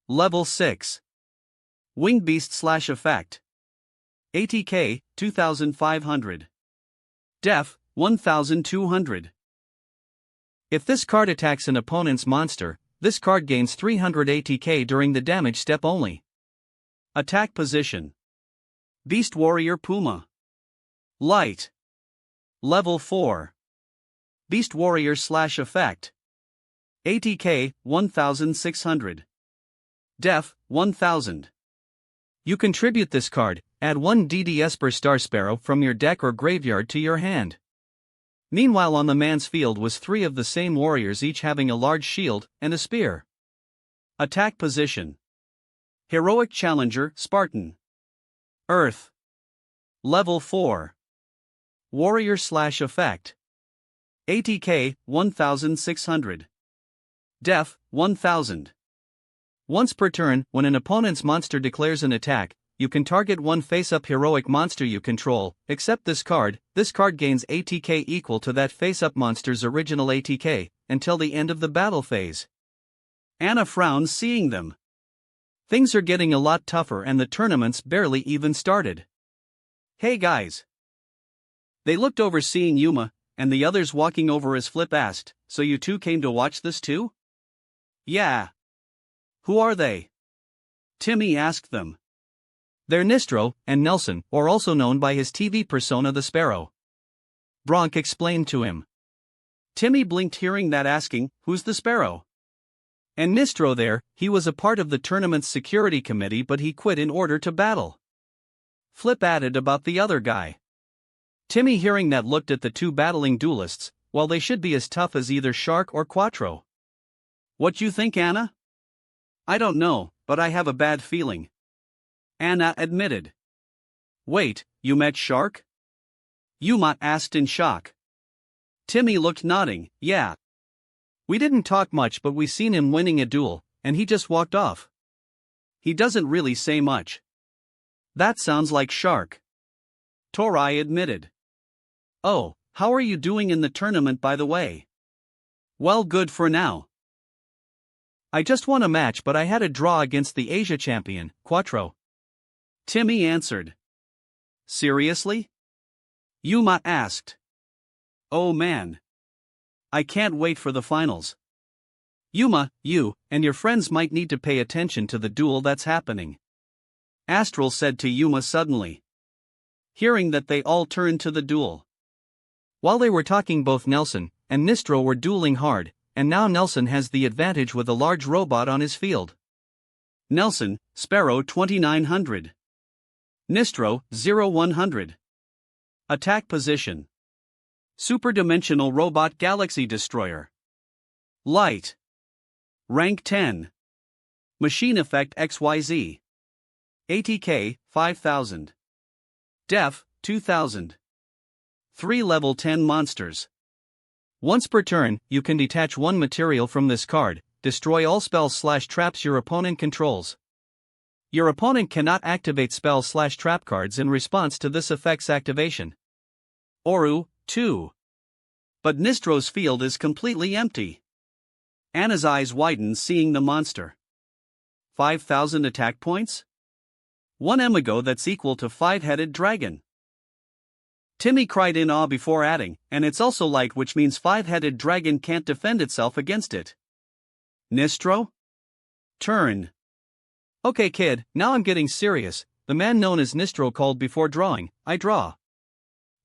Level 6. Winged Beast/Effect. ATK, 2500. Def, 1200. If this card attacks an opponent's monster, this card gains 300 ATK during the damage step only. Attack position. Beast Warrior Puma. Light. Level 4. Beast Warrior/Effect. ATK, 1600. Def, 1000. You contribute this card, add 1 DD Esper Star Sparrow from your deck or graveyard to your hand. Meanwhile, on the man's field was 3 of the same warriors, each having a large shield and a spear. Attack position. Heroic Challenger Spartan. Earth. Level 4. Warrior/Effect. ATK, 1600. Def, 1000. Once per turn, when an opponent's monster declares an attack, you can target one face-up heroic monster you control, except this card gains ATK equal to that face-up monster's original ATK, until the end of the battle phase. Anna frowns seeing them. Things are getting a lot tougher and the tournament's barely even started. Hey guys. They looked over seeing Yuma, and the others walking over as Flip asked, so you two came to watch this too? Yeah. Who are they? Timmy asked them. They're Nistro and Nelson, or also known by his TV persona the Sparrow. Bronk explained to him. Timmy blinked hearing that, asking, "Who's the Sparrow?" And Nistro there, he was a part of the tournament's security committee but he quit in order to battle. Flip added about the other guy. Timmy hearing that looked at the two battling duelists, while they should be as tough as either Shark or Quattro. What you think, Anna? I don't know, but I have a bad feeling. Anna admitted. Wait, you met Shark? Yuma asked in shock. Timmy looked, nodding. Yeah. We didn't talk much but we seen him winning a duel, and he just walked off. He doesn't really say much. That sounds like Shark. Torai admitted. Oh, how are you doing in the tournament by the way? Well, good for now. I just won a match but I had a draw against the Asia champion, Quattro. Timmy answered. Seriously? Yuma asked. Oh man. I can't wait for the finals. Yuma, you and your friends might need to pay attention to the duel that's happening. Astral said to Yuma suddenly. Hearing that, they all turned to the duel. While they were talking, both Nelson and Nistro were dueling hard, and now Nelson has the advantage with a large robot on his field. Nelson, Sparrow 2900. Nistro, 0100. Attack position. Superdimensional Robot Galaxy Destroyer. Light. Rank 10. Machine Effect XYZ. ATK, 5000. Def, 2000. 3 level 10 monsters. Once per turn, you can detach one material from this card, destroy all spells/traps your opponent controls. Your opponent cannot activate spell/trap cards in response to this effect's activation. Oru, 2. But Nistro's field is completely empty. Anna's eyes widen seeing the monster. 5,000 attack points? 1 Emigo, that's equal to 5-headed dragon. Timmy cried in awe before adding, and it's also light, which means 5-headed dragon can't defend itself against it. Nistro? Turn. Okay kid, now I'm getting serious. The man known as Nistro called before drawing, I draw.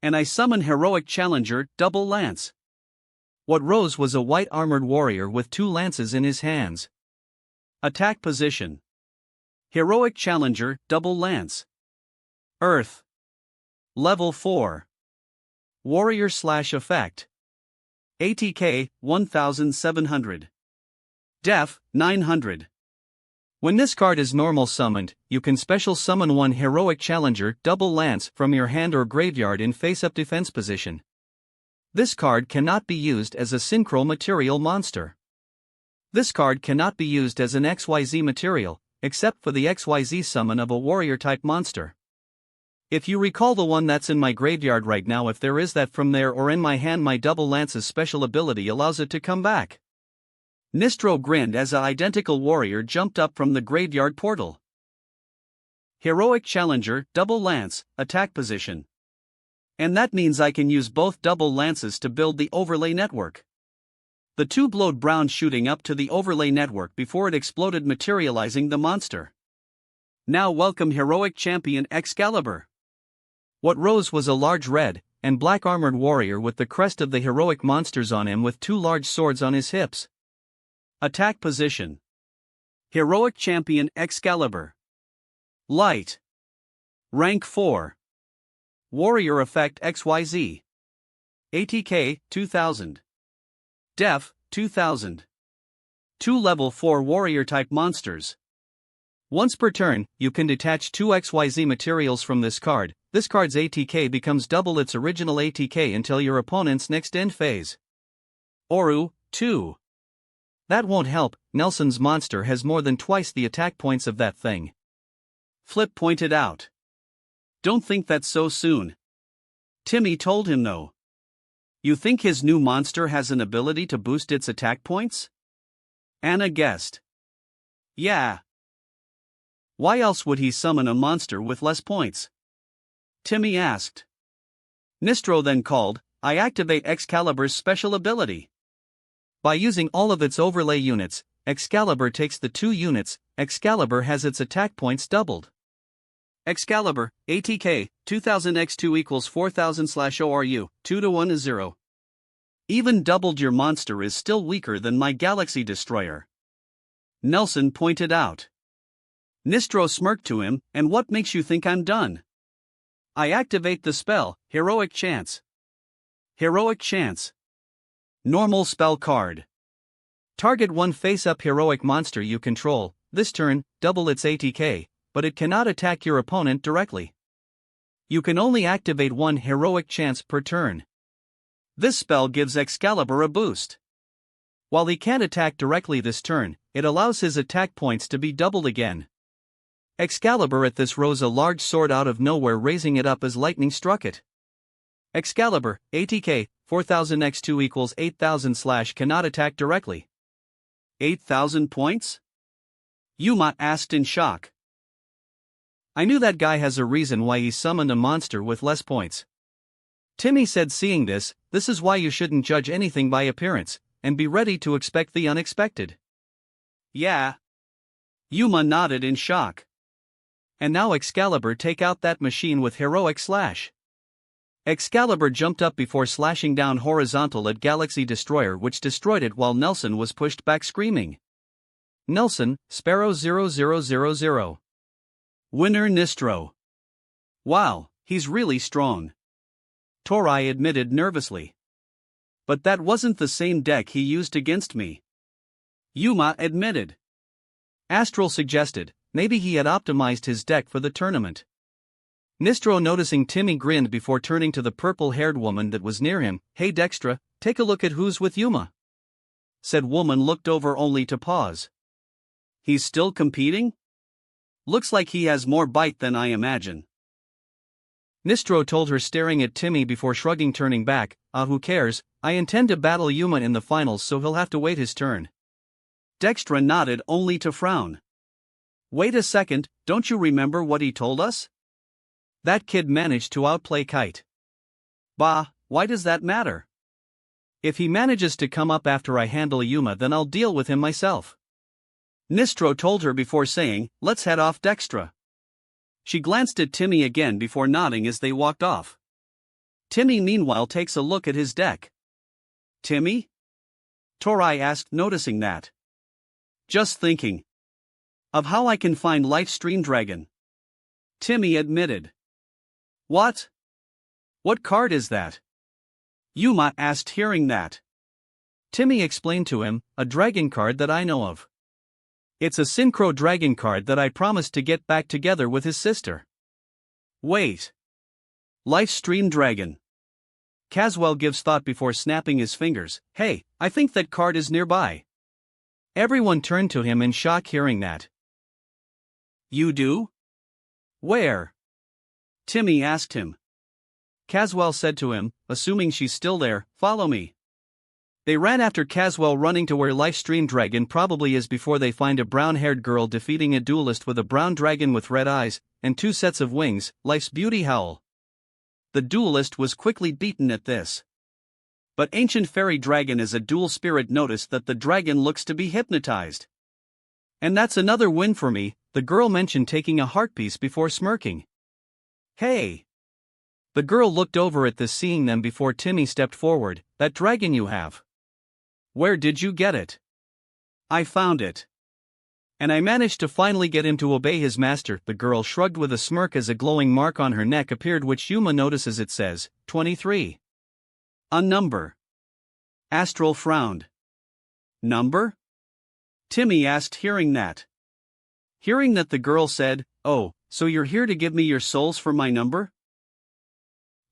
And I summon Heroic Challenger, Double Lance. What rose was a white armored warrior with 2 lances in his hands. Attack position. Heroic Challenger, Double Lance. Earth. Level 4. Warrior/effect. ATK, 1700. Def, 900. When this card is normal summoned, you can special summon one Heroic Challenger, Double Lance from your hand or graveyard in face-up defense position. This card cannot be used as a synchro material monster. This card cannot be used as an XYZ material, except for the XYZ summon of a warrior-type monster. If you recall the one that's in my graveyard right now, if there is that from there or in my hand, my Double Lance's special ability allows it to come back. Nistro grinned as an identical warrior jumped up from the graveyard portal. Heroic Challenger, Double Lance, attack position. And that means I can use both Double Lances to build the overlay network. The 2 glowed brown, shooting up to the overlay network before it exploded, materializing the monster. Now welcome Heroic Champion Excalibur. What rose was a large red and black armored warrior with the crest of the heroic monsters on him, with 2 large swords on his hips. Attack position. Heroic Champion Excalibur. Light. Rank 4. Warrior Effect XYZ. ATK, 2000. Def, 2000. 2 level 4 warrior-type monsters. Once per turn, you can detach 2 XYZ materials from this card. This card's ATK becomes double its original ATK until your opponent's next end phase. Oru, 2. That won't help, Nelson's monster has more than twice the attack points of that thing. Flip pointed out. Don't think that's so soon. Timmy told him no. You think his new monster has an ability to boost its attack points? Anna guessed. Yeah. Why else would he summon a monster with less points? Timmy asked. Nistro then called, I activate Excalibur's special ability. By using all of its overlay units, Excalibur takes the 2 units, Excalibur has its attack points doubled. Excalibur, ATK, 2000x2 equals 4000/ORU, 2 to 1 is 0. Even doubled your monster is still weaker than my Galaxy Destroyer. Nelson pointed out. Nistro smirked to him, and what makes you think I'm done? I activate the spell, Heroic Chance. Heroic Chance. Normal spell card. Target one face-up heroic monster you control, this turn, double its ATK, but it cannot attack your opponent directly. You can only activate one heroic chance per turn. This spell gives Excalibur a boost. While he can't attack directly this turn, it allows his attack points to be doubled again. Excalibur at this rose a large sword out of nowhere, raising it up as lightning struck it. Excalibur, ATK, 4000x2 equals 8000/ cannot attack directly. 8,000 points? Yuma asked in shock. I knew that guy has a reason why he summoned a monster with less points. Timmy said, seeing this is why you shouldn't judge anything by appearance, and be ready to expect the unexpected. Yeah. Yuma nodded in shock. And now Excalibur, take out that machine with heroic slash. Excalibur jumped up before slashing down horizontal at Galaxy Destroyer, which destroyed it while Nelson was pushed back screaming. Nelson, Sparrow 0000. Winner Nistro. Wow, he's really strong. Torai admitted nervously. But that wasn't the same deck he used against me. Yuma admitted. Astral suggested, maybe he had optimized his deck for the tournament. Nistro, noticing Timmy, grinned before turning to the purple-haired woman that was near him. Hey Dextra, take a look at who's with Yuma. Said woman looked over only to pause. He's still competing? Looks like he has more bite than I imagine. Nistro told her, staring at Timmy before shrugging, turning back. Who cares, I intend to battle Yuma in the finals, so he'll have to wait his turn. Dextra nodded only to frown. Wait a second, don't you remember what he told us? That kid managed to outplay Kite. Bah, why does that matter? If he manages to come up after I handle Yuma, then I'll deal with him myself. Nistro told her before saying, let's head off Dextra. She glanced at Timmy again before nodding as they walked off. Timmy meanwhile takes a look at his deck. Timmy? Torai asked, noticing that. Just thinking of how I can find Lifestream Dragon. Timmy admitted. What? What card is that? Yuma asked, hearing that. Timmy explained to him, a dragon card that I know of. It's a Synchro Dragon card that I promised to get back together with his sister. Wait. Lifestream Dragon. Caswell gives thought before snapping his fingers. Hey, I think that card is nearby. Everyone turned to him in shock hearing that. You do? Where? Timmy asked him. Caswell said to him, assuming she's still there, follow me. They ran after Caswell, running to where Lifestream Dragon probably is before they find a brown-haired girl defeating a duelist with a brown dragon with red eyes and 2 sets of wings, Life's Beauty Howl. The duelist was quickly beaten at this. But Ancient Fairy Dragon as a dual spirit noticed that the dragon looks to be hypnotized. And that's another win for me, the girl mentioned, taking a heart piece before smirking. Hey! The girl looked over at this, seeing them before Timmy stepped forward. That dragon you have. Where did you get it? I found it. And I managed to finally get him to obey his master. The girl shrugged with a smirk as a glowing mark on her neck appeared, which Yuma notices. It says, 23. A number. Astral frowned. Number? Timmy asked, hearing that. Hearing that, the girl said, oh, so you're here to give me your souls for my number?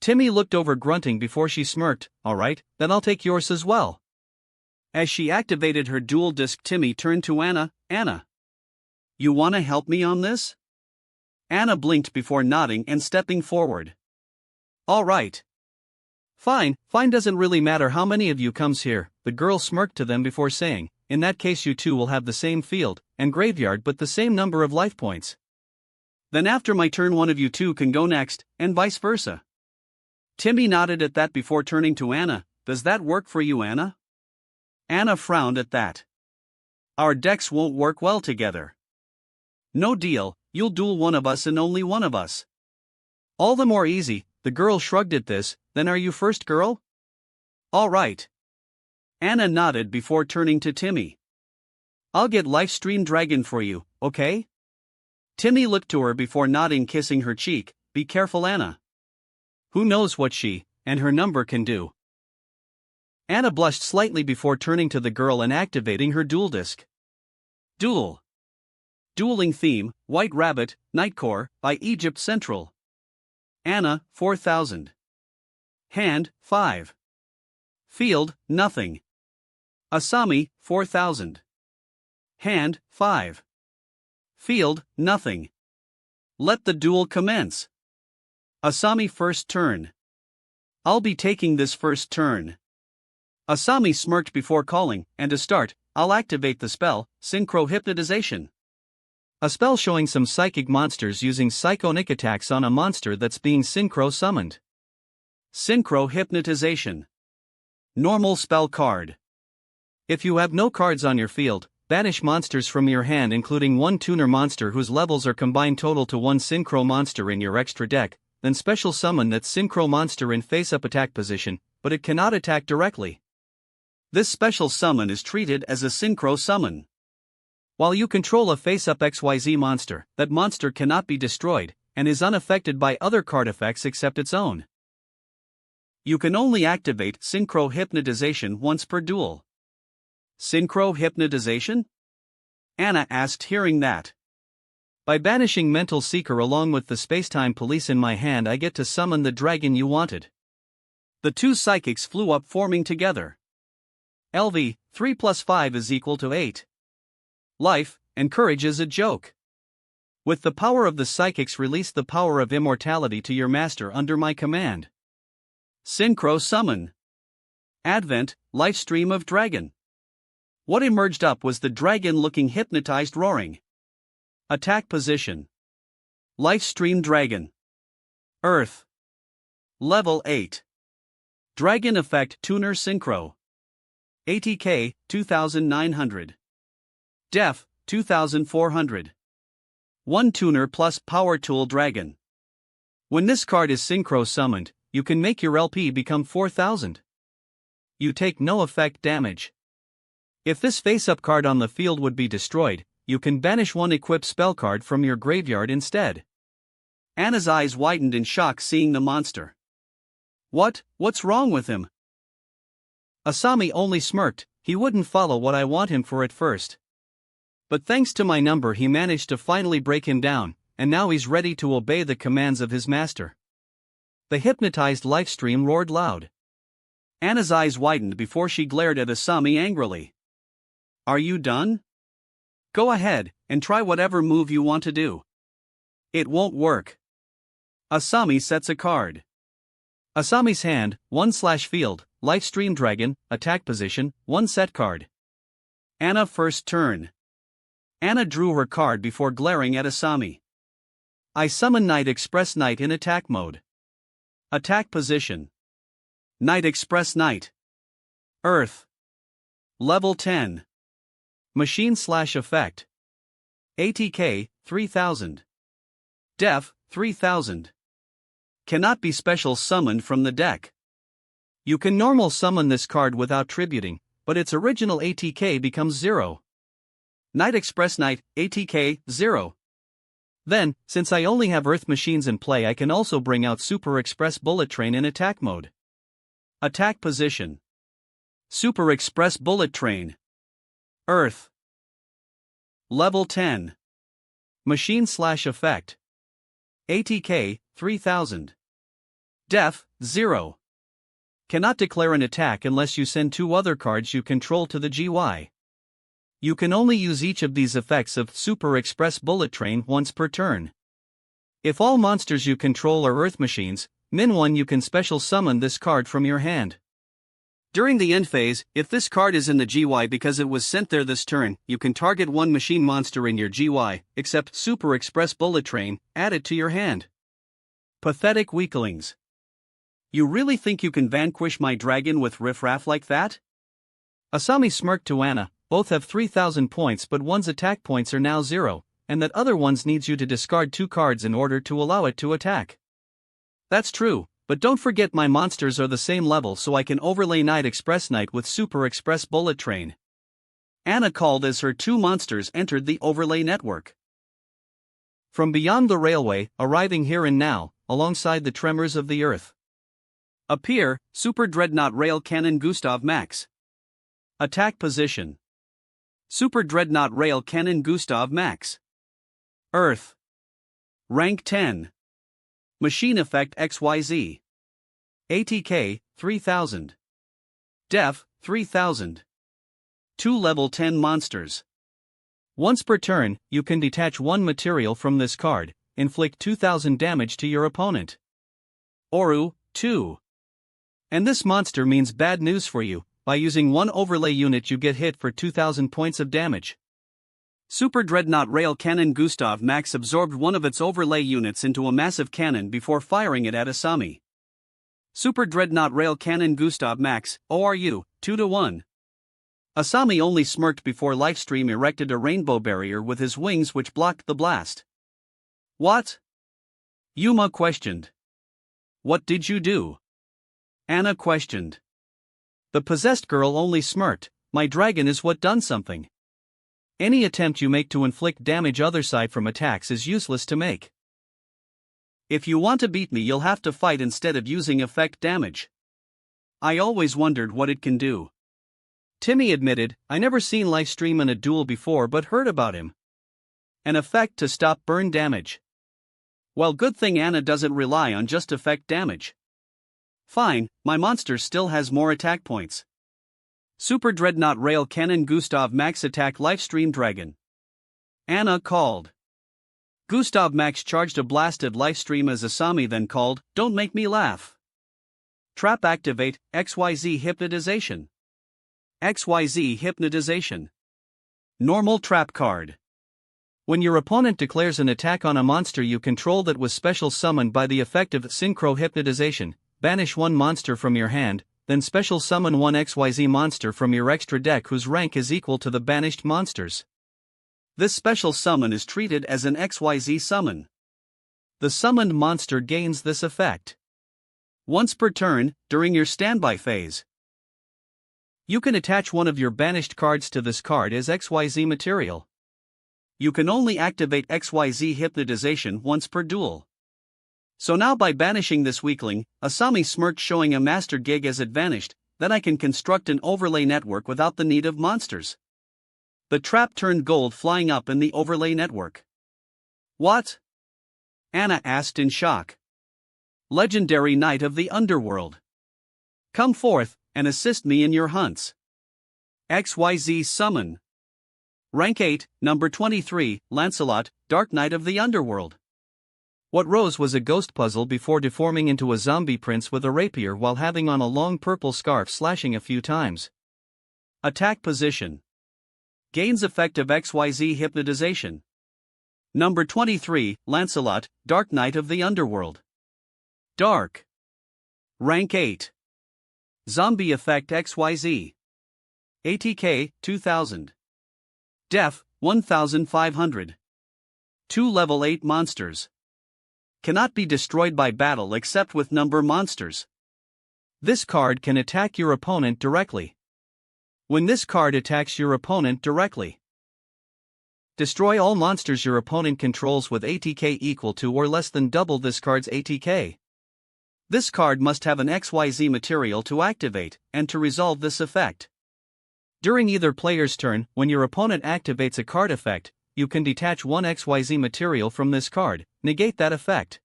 Timmy looked over, grunting before she smirked. Alright, then I'll take yours as well. As she activated her dual disc, Timmy turned to Anna. Anna. You wanna help me on this? Anna blinked before nodding and stepping forward. Alright. Fine doesn't really matter how many of you comes here, the girl smirked to them before saying, in that case you two will have the same field and graveyard but the same number of life points. Then after my turn one of you two can go next, and vice versa. Timmy nodded at that before turning to Anna. Does that work for you, Anna? Anna frowned at that. Our decks won't work well together. No deal, you'll duel one of us and only one of us. All the more easy, the girl shrugged at this. Then are you first, girl? All right. Anna nodded before turning to Timmy. I'll get Lifestream Dragon for you, okay? Timmy looked to her before nodding, kissing her cheek. Be careful, Anna. Who knows what she and her number can do? Anna blushed slightly before turning to the girl and activating her duel disc. Duel. Dueling theme, White Rabbit, Nightcore, by Egypt Central. Anna, 4000. Hand, 5. Field, nothing. Asami, 4000. Hand, 5. Field, nothing. Let the duel commence. Asami first turn. I'll be taking this first turn. Asami smirked before calling, and to start, I'll activate the spell, Synchro Hypnotization. A spell showing some psychic monsters using psychonic attacks on a monster that's being synchro summoned. Synchro Hypnotization. Normal spell card. If you have no cards on your field, banish monsters from your hand, including one tuner monster whose levels are combined total to one synchro monster in your extra deck, then special summon that synchro monster in face-up attack position, but it cannot attack directly. This special summon is treated as a synchro summon. While you control a face-up XYZ monster, that monster cannot be destroyed, and is unaffected by other card effects except its own. You can only activate Synchro Hypnotization once per duel. Synchro Hypnotization? Anna asked, hearing that. By banishing Mental Seeker along with the Spacetime Police in my hand, I get to summon the dragon you wanted. The two psychics flew up, forming together. LV, 3 plus 5 is equal to 8. Life, and courage is a joke. With the power of the psychics, release the power of immortality to your master under my command. Synchro Summon. Advent, Lifestream of Dragon. What emerged up was the dragon looking hypnotized, roaring. Attack position. Lifestream Dragon. Earth. Level 8. Dragon Effect Tuner Synchro. ATK, 2900. Def, 2400. 1 tuner plus Power Tool Dragon. When this card is synchro summoned, you can make your LP become 4000. You take no effect damage. If this face-up card on the field would be destroyed, you can banish one equipped spell card from your graveyard instead. Anna's eyes widened in shock seeing the monster. What's wrong with him? Asami only smirked. He wouldn't follow what I want him for at first. But thanks to my number he managed to finally break him down, and now he's ready to obey the commands of his master. The hypnotized Lifestream roared loud. Anna's eyes widened before she glared at Asami angrily. Are you done? Go ahead, and try whatever move you want to do. It won't work. Asami sets a card. Asami's hand, 1/field, Lifestream Dragon, attack position, 1 set card. Anna first turn. Anna drew her card before glaring at Asami. I summon Night Express Knight in attack mode. Attack position. Night Express Knight. Earth. Level 10. Machine/effect. ATK, 3000. Def, 3000. Cannot be special summoned from the deck. You can normal summon this card without tributing, but its original ATK becomes 0. Night Express Knight, ATK, 0. Then, since I only have Earth machines in play, I can also bring out Super Express Bullet Train in attack mode. Attack position. Super Express Bullet Train. Earth. Level 10. Machine/effect. ATK, 3000. Def, 0. Cannot declare an attack unless you send 2 other cards you control to the GY. You can only use each of these effects of Super Express Bullet Train once per turn. If all monsters you control are Earth machines, -1 you can special summon this card from your hand. During the end phase, if this card is in the GY because it was sent there this turn, you can target one machine monster in your GY, except Super Express Bullet Train, add it to your hand. Pathetic weaklings. You really think you can vanquish my dragon with riffraff like that? Asami smirked to Anna. Both have 3000 points, but one's attack points are now 0, and that other ones needs you to discard 2 cards in order to allow it to attack. That's true, but don't forget my monsters are the same level, so I can overlay Night Express Knight with Super Express Bullet Train. Anna called as her 2 monsters entered the overlay network. From beyond the railway, arriving here and now, alongside the tremors of the earth. Appear, Super Dreadnought Rail Cannon Gustav Max. Attack position. Super Dreadnought Rail Cannon Gustav Max. Earth. Rank 10. Machine Effect XYZ. ATK, 3000. Def, 3000. 2 level 10 monsters. Once per turn, you can detach 1 material from this card, inflict 2000 damage to your opponent. Oru, 2. And this monster means bad news for you. By using 1 overlay unit you get hit for 2000 points of damage. Super Dreadnought Rail Cannon Gustav Max absorbed 1 of its overlay units into a massive cannon before firing it at Asami. Super Dreadnought Rail Cannon Gustav Max, ORU, 2-1. Asami only smirked before Livestream erected a rainbow barrier with his wings which blocked the blast. What? Yuma questioned. What did you do? Anna questioned. The possessed girl only smirked. My dragon is what done something. Any attempt you make to inflict damage other side from attacks is useless to make. If you want to beat me, you'll have to fight instead of using effect damage. I always wondered what it can do. Timmy admitted, I never seen Livestream in a duel before but heard about him. An effect to stop burn damage. Well, good thing Anna doesn't rely on just effect damage. Fine, my monster still has more attack points. Super Dreadnought Rail Cannon Gustav Max attack Livestream Dragon. Anna called. Gustav Max charged a blasted Livestream as Asami then called, Don't make me laugh. Trap activate, XYZ hypnotization. XYZ hypnotization. Normal trap card. When your opponent declares an attack on a monster you control that was special summoned by the effect of Synchro Hypnotization, banish 1 monster from your hand, then special summon 1 XYZ monster from your extra deck whose rank is equal to the banished monsters. This special summon is treated as an XYZ summon. The summoned monster gains this effect once per turn, during your standby phase. You can attach 1 of your banished cards to this card as XYZ material. You can only activate XYZ hypnotization once per duel. So now by banishing this weakling, Asami smirked showing a master gig as it vanished, then I can construct an overlay network without the need of monsters. The trap turned gold flying up in the overlay network. What? Anna asked in shock. Legendary Knight of the Underworld. Come forth, and assist me in your hunts. XYZ Summon. Rank 8, Number 23, Lancelot, Dark Knight of the Underworld. What rose was a ghost puzzle before deforming into a zombie prince with a rapier while having on a long purple scarf slashing a few times. Attack position. Gains effect of XYZ hypnotization. Number 23, Lancelot, Dark Knight of the Underworld. Dark. Rank 8. Zombie effect XYZ. ATK, 2000. Def, 1500. 2 level 8 monsters. Cannot be destroyed by battle except with number monsters. This card can attack your opponent directly. When this card attacks your opponent directly, destroy all monsters your opponent controls with ATK equal to or less than double this card's ATK. This card must have an XYZ material to activate, and to resolve this effect. During either player's turn, when your opponent activates a card effect, you can detach 1 XYZ material from this card, negate that effect.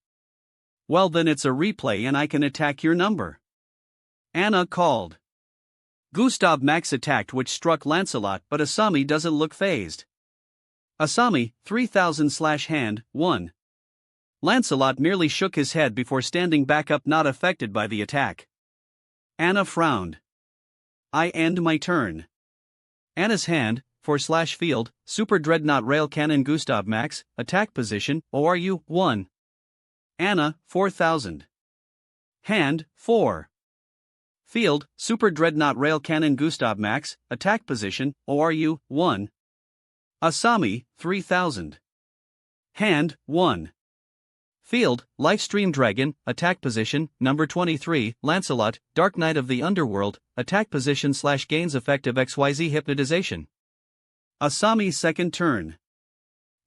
Well then it's a replay and I can attack your number. Anna called. Gustav Max attacked which struck Lancelot but Asami doesn't look phased. Asami, 3000/hand, 1. Lancelot merely shook his head before standing back up not affected by the attack. Anna frowned. I end my turn. Anna's hand, /field, Super Dreadnought Rail Cannon Gustav Max, attack position, ORU, 1. Anna, 4000. Hand, 4. Field, Super Dreadnought Rail Cannon Gustav Max, attack position, ORU, 1. Asami, 3000. Hand, 1. Field, Lifestream Dragon, attack position, number 23, Lancelot, Dark Knight of the Underworld, attack position / gains effective XYZ hypnotization. Asami's second turn.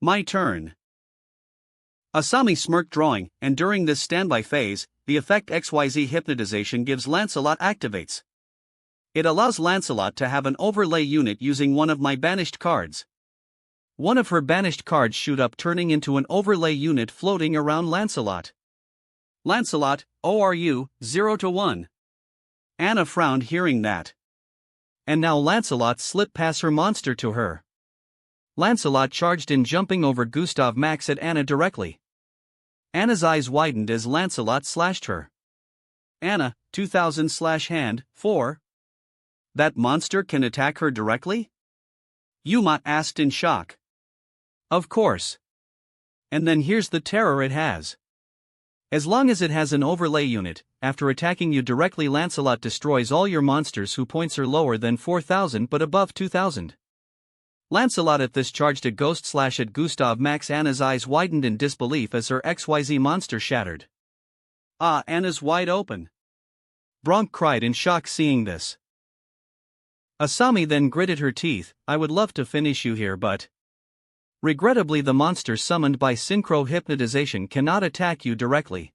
My turn. Asami smirked drawing, and during this standby phase, the effect XYZ hypnotization gives Lancelot activates. It allows Lancelot to have an overlay unit using one of my banished cards. One of her banished cards shoot up, turning into an overlay unit floating around Lancelot. Lancelot, ORU, 0-1. Anna frowned hearing that. And now Lancelot slipped past her monster to her. Lancelot charged in, jumping over Gustav Max at Anna directly. Anna's eyes widened as Lancelot slashed her. Anna, 2000/hand, 4. That monster can attack her directly? Yuma asked in shock. Of course. And then here's the terror it has. As long as it has an overlay unit, after attacking you directly, Lancelot destroys all your monsters whose points are lower than 4000 but above 2000. Lancelot at this charged a ghost / at Gustav Max. Anna's eyes widened in disbelief as her XYZ monster shattered. Ah, Anna's wide open. Bronk cried in shock seeing this. Asami then gritted her teeth. I would love to finish you here, but regrettably the monster summoned by synchro hypnotization cannot attack you directly.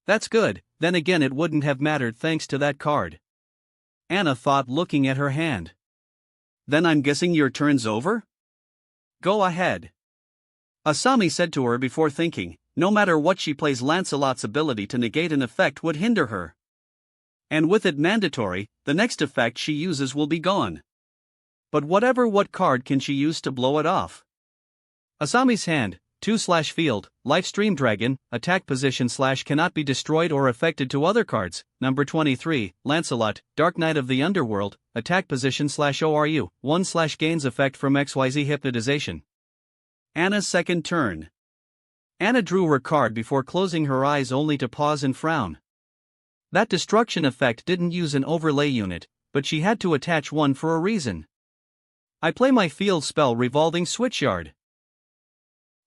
That's good, then again it wouldn't have mattered thanks to that card. Anna thought, looking at her hand. Then I'm guessing your turn's over? Go ahead. Asami said to her before thinking. No matter what she plays, Lancelot's ability to negate an effect would hinder her. And with it mandatory, the next effect she uses will be gone. But what card can she use to blow it off? Asami's hand, 2/field, Lifestream Dragon, attack position / cannot be destroyed or affected to other cards, number 23, Lancelot, Dark Knight of the Underworld, attack position / ORU, 1/ gains effect from XYZ hypnotization. Anna's second turn. Anna drew her card before closing her eyes only to pause and frown. That destruction effect didn't use an overlay unit, but she had to attach one for a reason. I play my field spell Revolving Switchyard.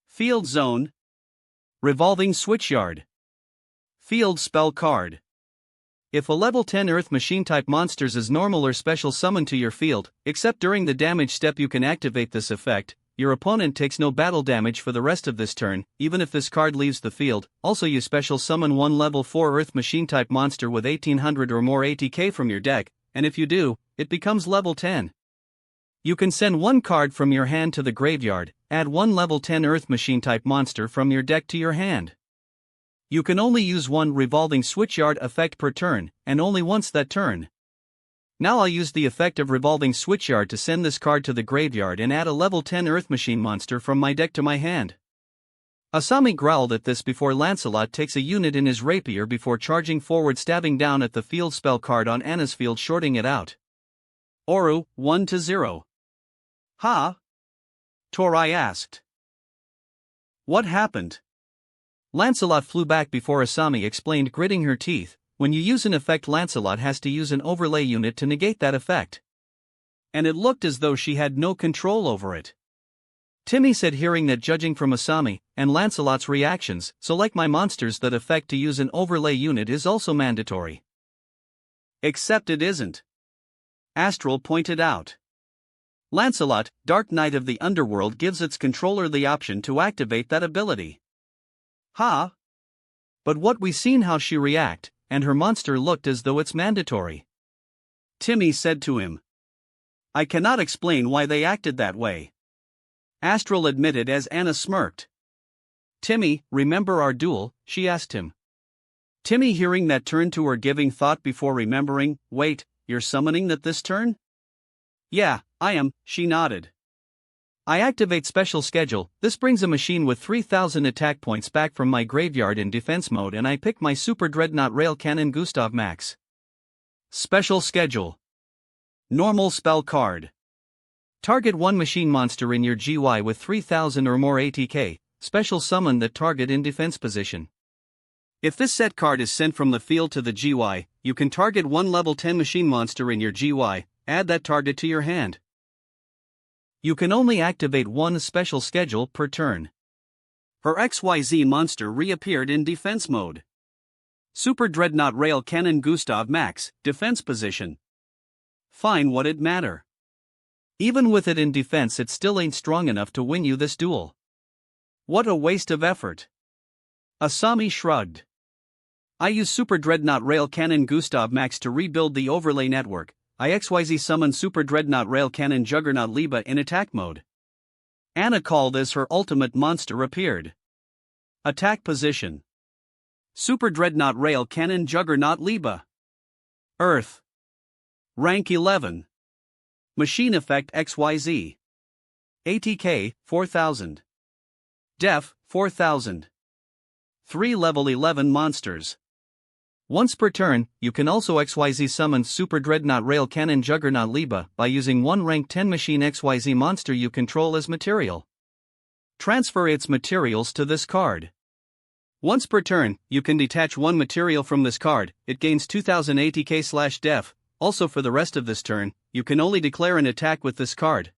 Field Zone. Revolving Switchyard. Field spell card. If a level 10 Earth Machine type monsters is normal or special summoned to your field, except during the damage step, you can activate this effect. Your opponent takes no battle damage for the rest of this turn, even if this card leaves the field. Also, you special summon one level 4 Earth Machine type monster with 1800 or more ATK from your deck, and if you do, it becomes level 10. You can send one card from your hand to the graveyard, add one level 10 Earth Machine type monster from your deck to your hand. You can only use one Revolving Switchyard effect per turn, and only once that turn. Now I'll use the effect of Revolving Switchyard to send this card to the graveyard and add a level 10 Earth Machine monster from my deck to my hand. Asami growled at this before Lancelot takes a unit in his rapier before charging forward, stabbing down at the field spell card on Anna's field, shorting it out. Oru, 1-0. Ha? Torai asked. What happened? Lancelot flew back before Asami explained, gritting her teeth. When you use an effect, Lancelot has to use an overlay unit to negate that effect. And it looked as though she had no control over it. Timmy said, hearing that, judging from Asami and Lancelot's reactions, so like my monsters, that effect to use an overlay unit is also mandatory. Except it isn't. Astral pointed out. Lancelot, Dark Knight of the Underworld, gives its controller the option to activate that ability. Ha! But what we seen how she react, and her monster looked as though it's mandatory. Timmy said to him. I cannot explain why they acted that way. Astral admitted as Anna smirked. Timmy, remember our duel? She asked him. Timmy, hearing that, turned to her, giving thought before remembering. Wait, you're summoning that this turn? Yeah, I am, she nodded. I activate special schedule. This brings a machine with 3000 attack points back from my graveyard in defense mode, and I pick my Super Dreadnought Rail Cannon Gustav Max. Special schedule. Normal spell card. Target one machine monster in your GY with 3000 or more ATK, special summon that target in defense position. If this set card is sent from the field to the GY, you can target one level 10 machine monster in your GY, add that target to your hand. You can only activate one special schedule per turn. Her XYZ monster reappeared in defense mode. Super Dreadnought Rail Cannon Gustav Max, defense position. Fine, what it matter? Even with it in defense, it still ain't strong enough to win you this duel. What a waste of effort. Asami shrugged. I use Super Dreadnought Rail Cannon Gustav Max to rebuild the overlay network. I XYZ summon Super Dreadnought Rail Cannon Juggernaut Liba in attack mode. Anna called as her ultimate monster appeared. Attack position. Super Dreadnought Rail Cannon Juggernaut Liba. Earth. Rank 11. Machine Effect XYZ. ATK, 4000. Def, 4000. 3 level 11 monsters. Once per turn, you can also XYZ summon Super Dreadnought Rail Cannon Juggernaut Liba by using one rank 10 machine XYZ monster you control as material. Transfer its materials to this card. Once per turn, you can detach one material from this card, it gains 2000 ATK/def. Also for the rest of this turn, you can only declare an attack with this card.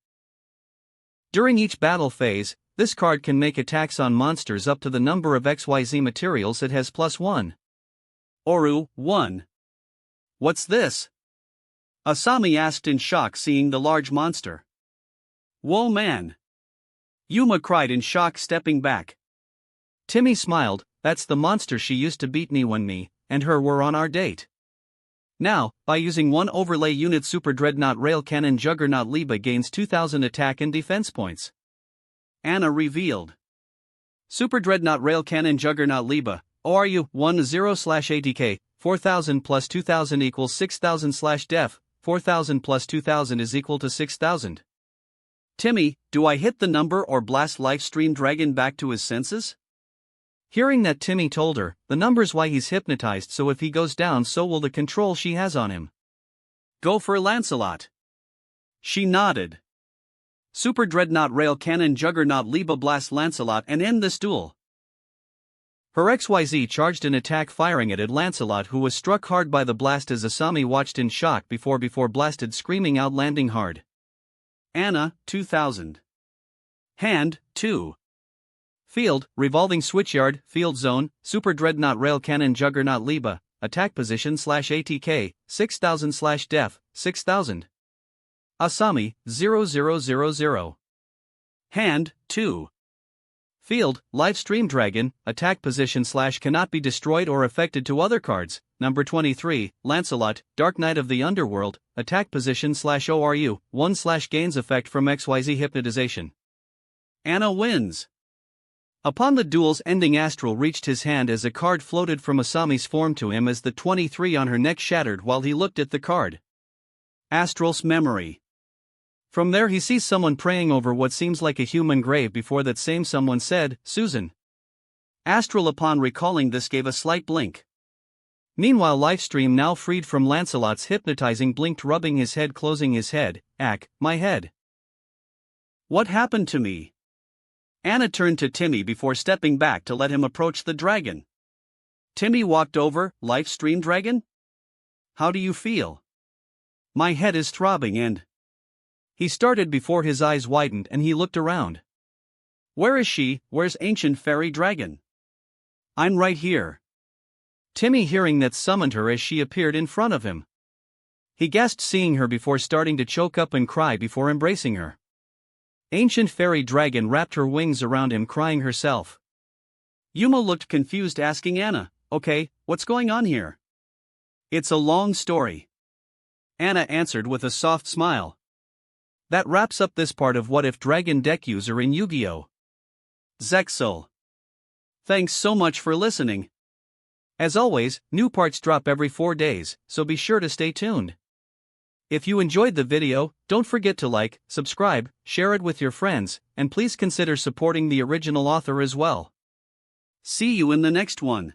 During each battle phase, this card can make attacks on monsters up to the number of XYZ materials it has +1. Oru, 1. What's this? Asami asked in shock, seeing the large monster. Whoa man! Yuma cried in shock, stepping back. Timmy smiled. That's the monster she used to beat me when me and her were on our date. Now, by using one overlay unit, Super Dreadnought Rail Cannon Juggernaut Liba gains 2000 attack and defense points. Anna revealed. Super Dreadnought Rail Cannon Juggernaut Liba, ORU 10/ATK, 4000 plus 2000 equals 6000/def, 4000 plus 2000 is equal to 6000. Timmy, do I hit the number or blast Lifestream Dragon back to his senses? Hearing that Timmy told her, the number's why he's hypnotized, so if he goes down so will the control she has on him. Go for Lancelot. She nodded. Super Dreadnought Rail Cannon Juggernaut Liba blast Lancelot and end this duel. Her XYZ charged an attack firing it at Lancelot, who was struck hard by the blast as Asami watched in shock before blasted, screaming out, landing hard. Anna, 2000. Hand, 2. Field, Revolving Switchyard, Field Zone, Super Dreadnought Rail Cannon Juggernaut Liba, Attack Position /ATK, 6000/def, 6000. Asami, 0000. Hand, 2. Field, Livestream Dragon, Attack Position / cannot be destroyed or affected to other cards. Number 23, Lancelot, Dark Knight of the Underworld, Attack Position /ORU, 1/ gains effect from XYZ hypnotization. Anna wins. Upon the duel's ending, Astral reached his hand as a card floated from Asami's form to him as the 23 on her neck shattered while he looked at the card. Astral's memory. From there he sees someone praying over what seems like a human grave. Before that same someone said, Susan. Astral, upon recalling this, gave a slight blink. Meanwhile, Lifestream, now freed from Lancelot's hypnotizing, blinked, rubbing his head, closing his head. My head. What happened to me? Anna turned to Timmy before stepping back to let him approach the dragon. Timmy walked over. Lifestream Dragon? How do you feel? My head is throbbing and... He started before his eyes widened and he looked around. Where is she? Where's Ancient Fairy Dragon? I'm right here. Timmy, hearing that, summoned her as she appeared in front of him. He gasped seeing her before starting to choke up and cry before embracing her. Ancient Fairy Dragon wrapped her wings around him, crying herself. Yuma looked confused, asking Anna, okay, what's going on here? It's a long story. Anna answered with a soft smile. That wraps up this part of What If Dragon deck user in Yu-Gi-Oh! Zexal. Thanks so much for listening. As always, new parts drop every 4 days, so be sure to stay tuned. If you enjoyed the video, don't forget to like, subscribe, share it with your friends, and please consider supporting the original author as well. See you in the next one.